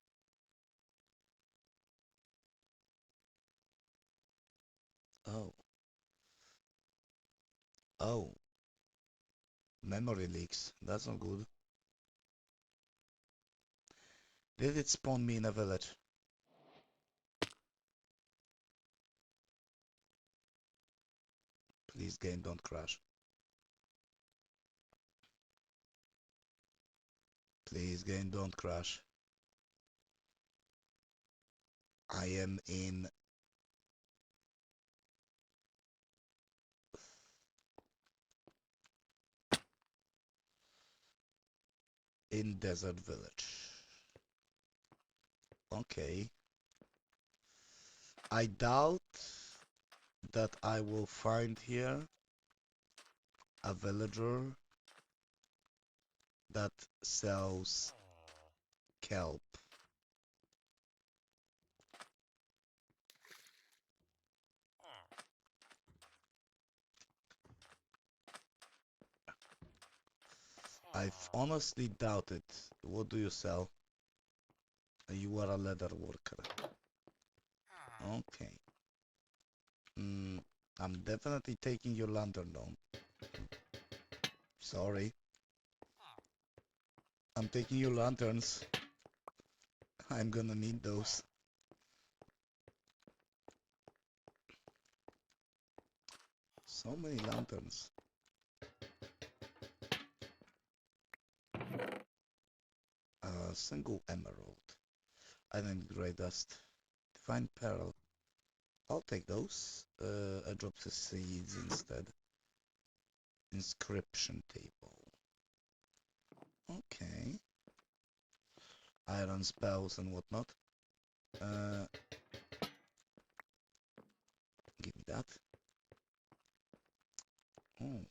[SPEAKER 1] Oh. Oh. Memory leaks. That's not good. Did it spawn me in a village? Please, game, don't crash. Please, game, don't crash. I am in desert village. Okay. I doubt that I will find here a villager that sells kelp. I honestly doubt it. What do you sell? You are a leather worker. Okay. Mm, I'm definitely taking your lantern down. Sorry. I'm taking your lanterns. I'm gonna need those. So many lanterns. A single emerald. I need grey dust. Divine pearl. I'll take those. I drop the seeds instead. Inscription table. Okay. Iron spells and whatnot. Uh, give me that. Oh.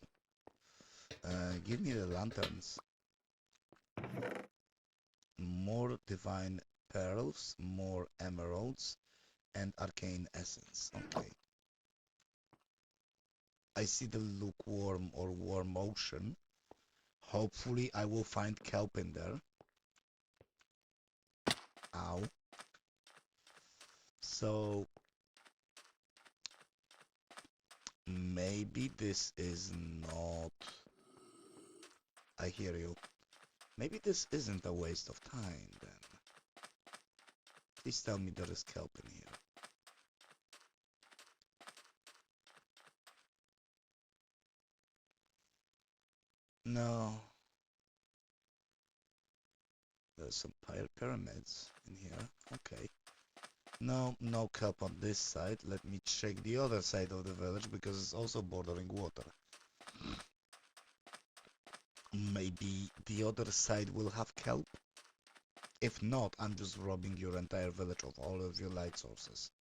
[SPEAKER 1] Give me the lanterns. More divine pearls, more emeralds, and arcane essence. Okay. I see the lukewarm or warm ocean. Hopefully I will find kelp in there. Ow. So maybe this is not... I hear you. Maybe this isn't a waste of time then. Please tell me there is kelp in here. No. There's some pyramids in here. Okay. No, no kelp on this side. Let me check the other side of the village because it's also bordering water. Maybe the other side will have kelp? If not, I'm just robbing your entire village of all of your light sources.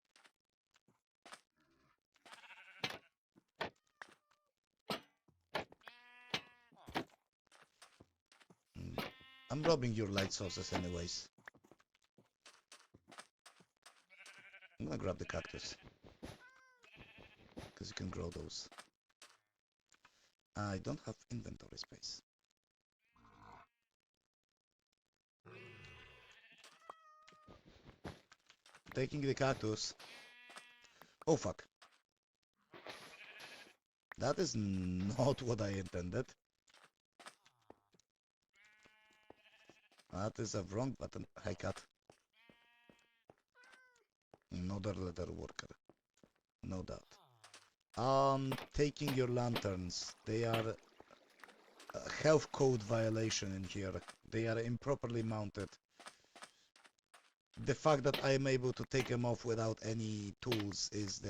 [SPEAKER 1] Mm, I'm robbing your light sources anyways. I'm gonna grab the cactus. Because you can grow those. I don't have inventory space. Taking the cactus. Oh fuck. That is not what I intended. That is a wrong button. Hi cat. Another leather worker. No doubt. Taking your lanterns. They are a health code violation in here. They are improperly mounted. The fact that I am able to take them off without any tools is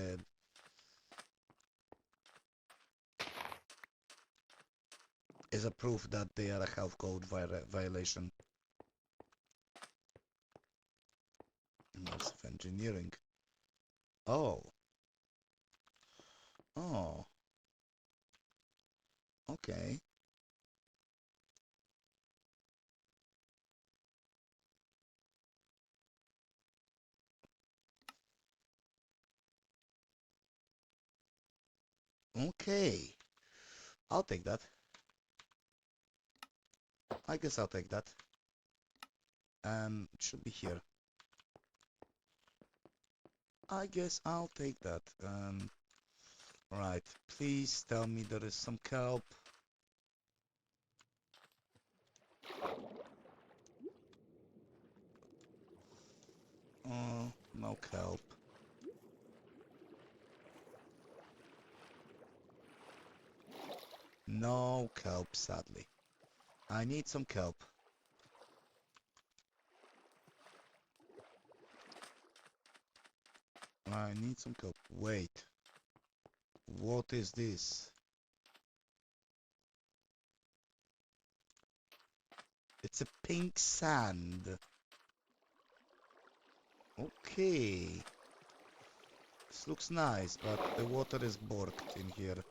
[SPEAKER 1] a proof that they are a health code violation. Massive engineering. Oh. Oh. Okay. Okay. I'll take that. I guess I'll take that. It should be here. I guess I'll take that. Right. Please tell me there is some kelp. Oh, no kelp. No kelp, sadly. I need some kelp. I need some kelp. Wait. What is this? It's a pink sand. Okay. This looks nice, but the water is borked in here.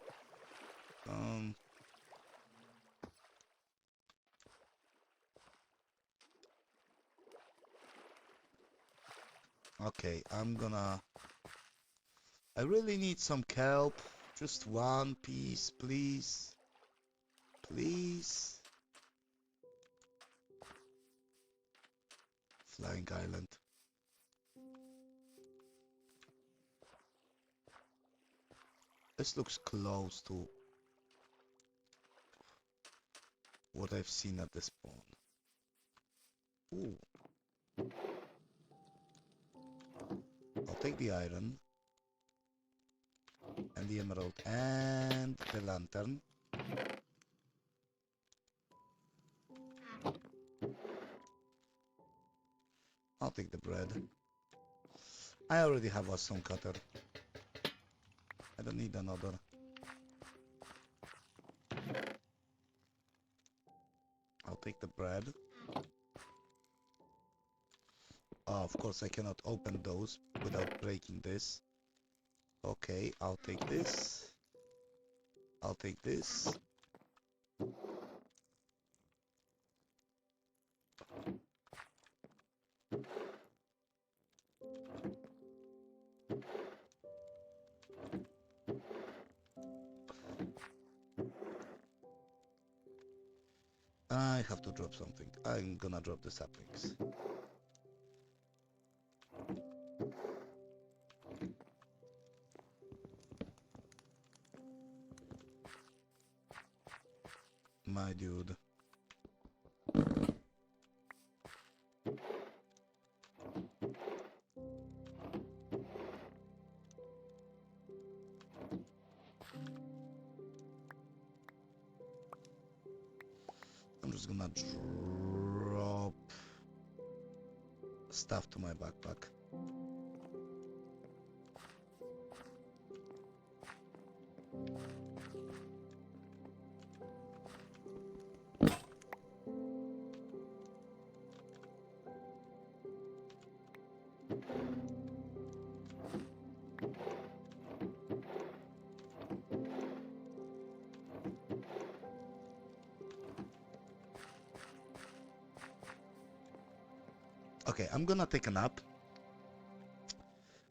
[SPEAKER 1] Okay, I really need some kelp. Just one piece, please. Please. Flying Island. this looks close to what I've seen at the spawn. Ooh. I'll take the iron and the emerald and the lantern. I'll take the bread. I already have a stone cutter. I don't need another. I'll take the bread. Oh, of course I cannot open those without breaking this. Okay, I'll take this. I'll take this. I have to drop something. I'm gonna drop the saplings. My dude. I'm just gonna drop stuff to my backpack. Okay, I'm gonna take a nap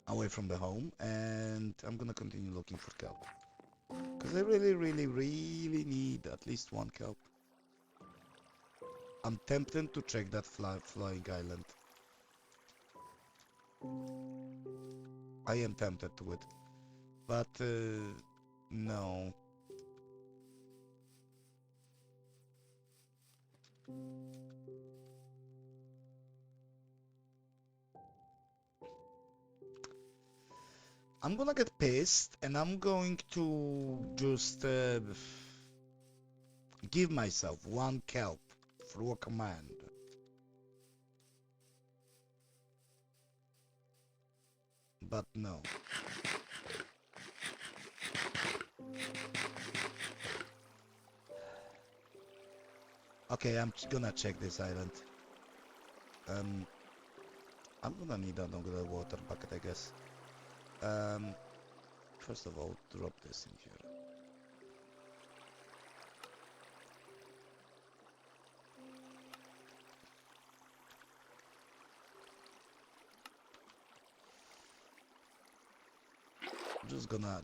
[SPEAKER 1] away from the home and I'm gonna continue looking for kelp. Because I really need at least one kelp. I'm tempted to check that flying island. I am tempted to it. But, no. I'm gonna get pissed and I'm going to just give myself one kelp through a command. But no. Okay, I'm gonna check this island. I'm gonna need another water bucket, I guess. First of all, drop this in here.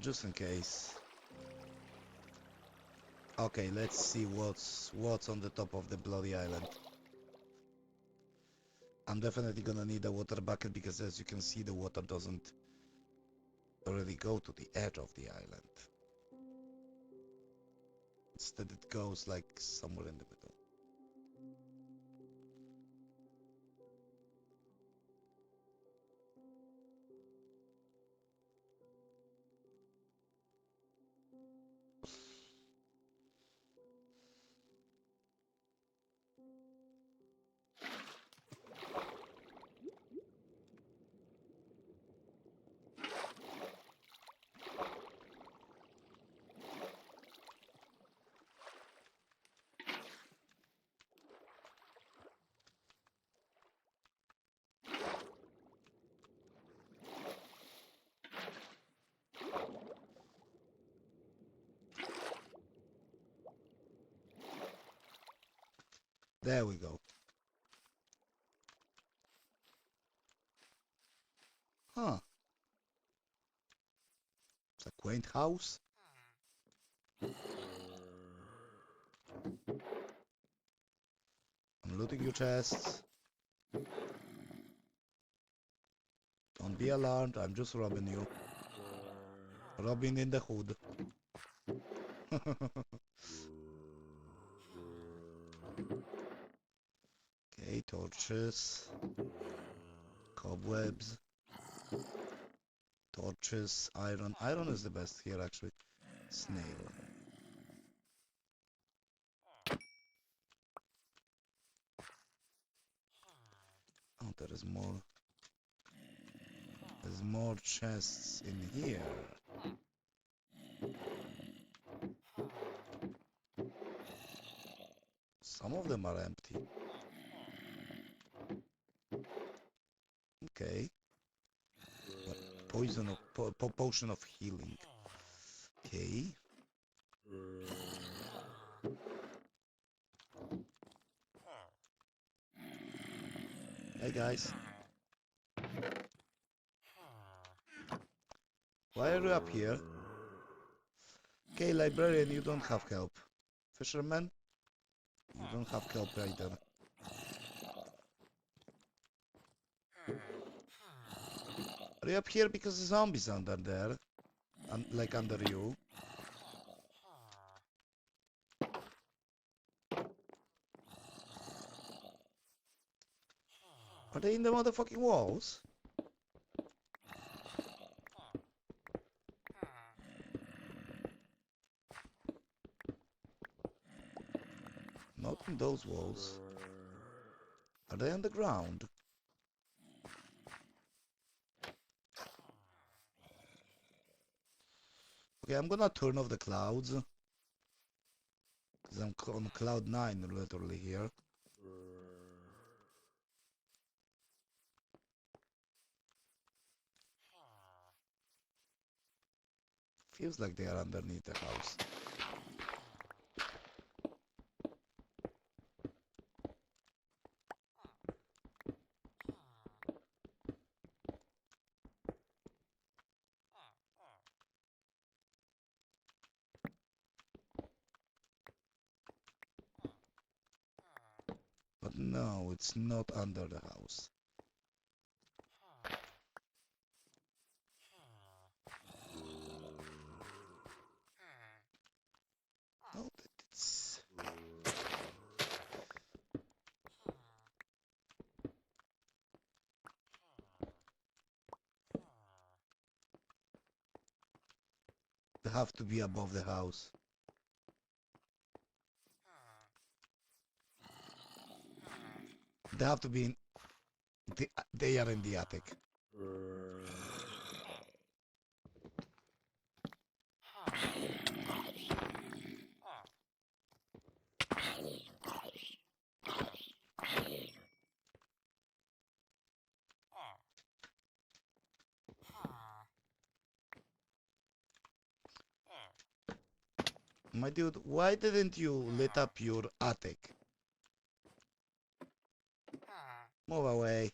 [SPEAKER 1] Just in case. Okay, let's see what's on the top of the bloody island. I'm definitely gonna need a water bucket because as you can see, the water doesn't really go to the edge of the island. Instead, it goes like somewhere in the middle. There we go. Huh. It's a quaint house. I'm looting your chests. Don't be alarmed, I'm just robbing you. Robin in the Hood. Okay, torches. Cobwebs. Torches. Iron. Iron is the best here, actually. Snail. Oh, there is more. There's more chests in here. Some of them are empty. Okay. Poison of potion of healing. Okay. Hey guys. Why are you up here? Okay, librarian, you don't have help. Fisherman, you don't have help either. Are you up here because the zombies are under there? Like under you? Are they in the motherfucking walls? Not in those walls. Are they on the ground? Okay, I'm gonna turn off the clouds. Because I'm on cloud 9 literally here. Feels like they are underneath the house. But no, it's not under the house. No, it's... They have to be above the house. They have to be in... They are in the attic. My dude, why didn't you lit up your attic? Move away.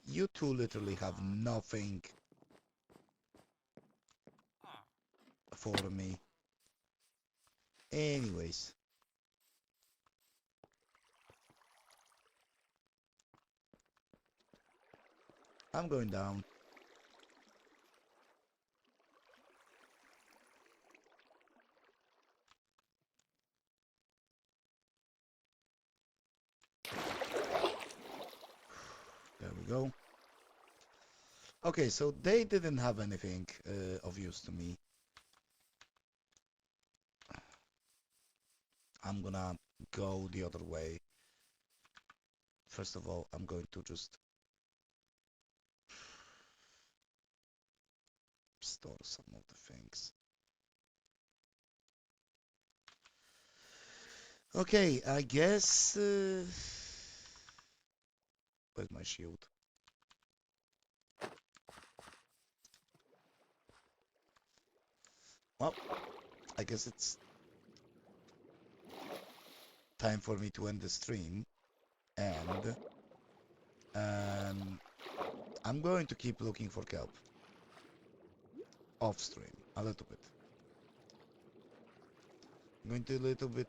[SPEAKER 1] You two literally have nothing for me. Anyways. I'm going down. There we go. Okay, so they didn't have anything of use to me. I'm gonna go the other way. First of all, I'm going to just store some of the things. Okay, I guess... where's my shield? Well, I guess it's time for me to end the stream. And I'm going to keep looking for kelp. Off stream, a little bit. going to a little bit.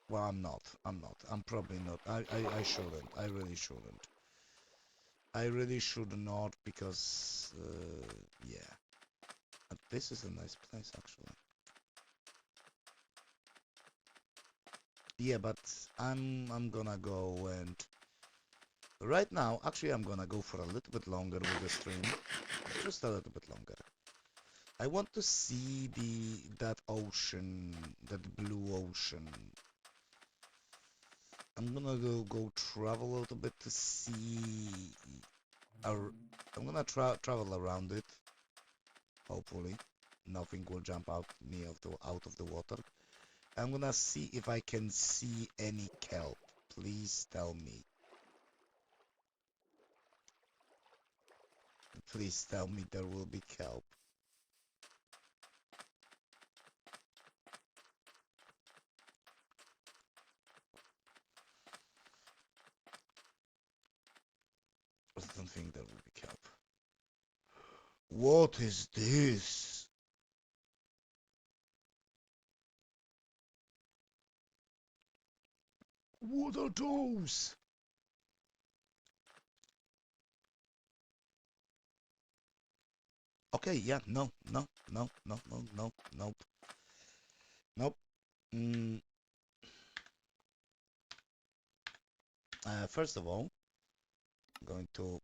[SPEAKER 1] Well, I'm not. I'm not. I'm probably not. I shouldn't. I really shouldn't. I really should not because, yeah. But this is a nice place, actually. Yeah, but I'm gonna go and right now, actually, I'm gonna go for a little bit longer with the stream, just a little bit longer. I want to see that ocean, that blue ocean. I'm gonna go travel a little bit to see. I'm gonna travel around it. Hopefully, nothing will jump out of the water. I'm gonna see if I can see any kelp. Please tell me. Please tell me there will be kelp. I don't think there will be kelp. What is this? What are those? Okay, yeah, no, no, no, no, no, no, nope, nope. Mm, first of all, I'm going to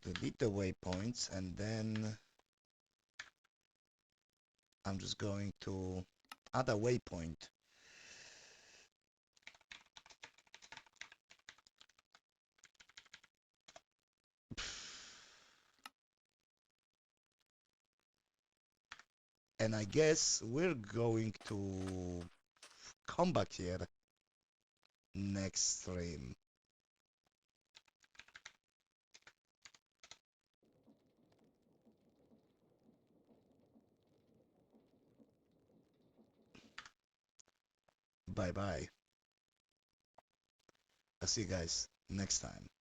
[SPEAKER 1] delete the waypoints, and then I'm just going to add a waypoint. And I guess we're going to come back here next stream. Bye bye. I'll see you guys next time.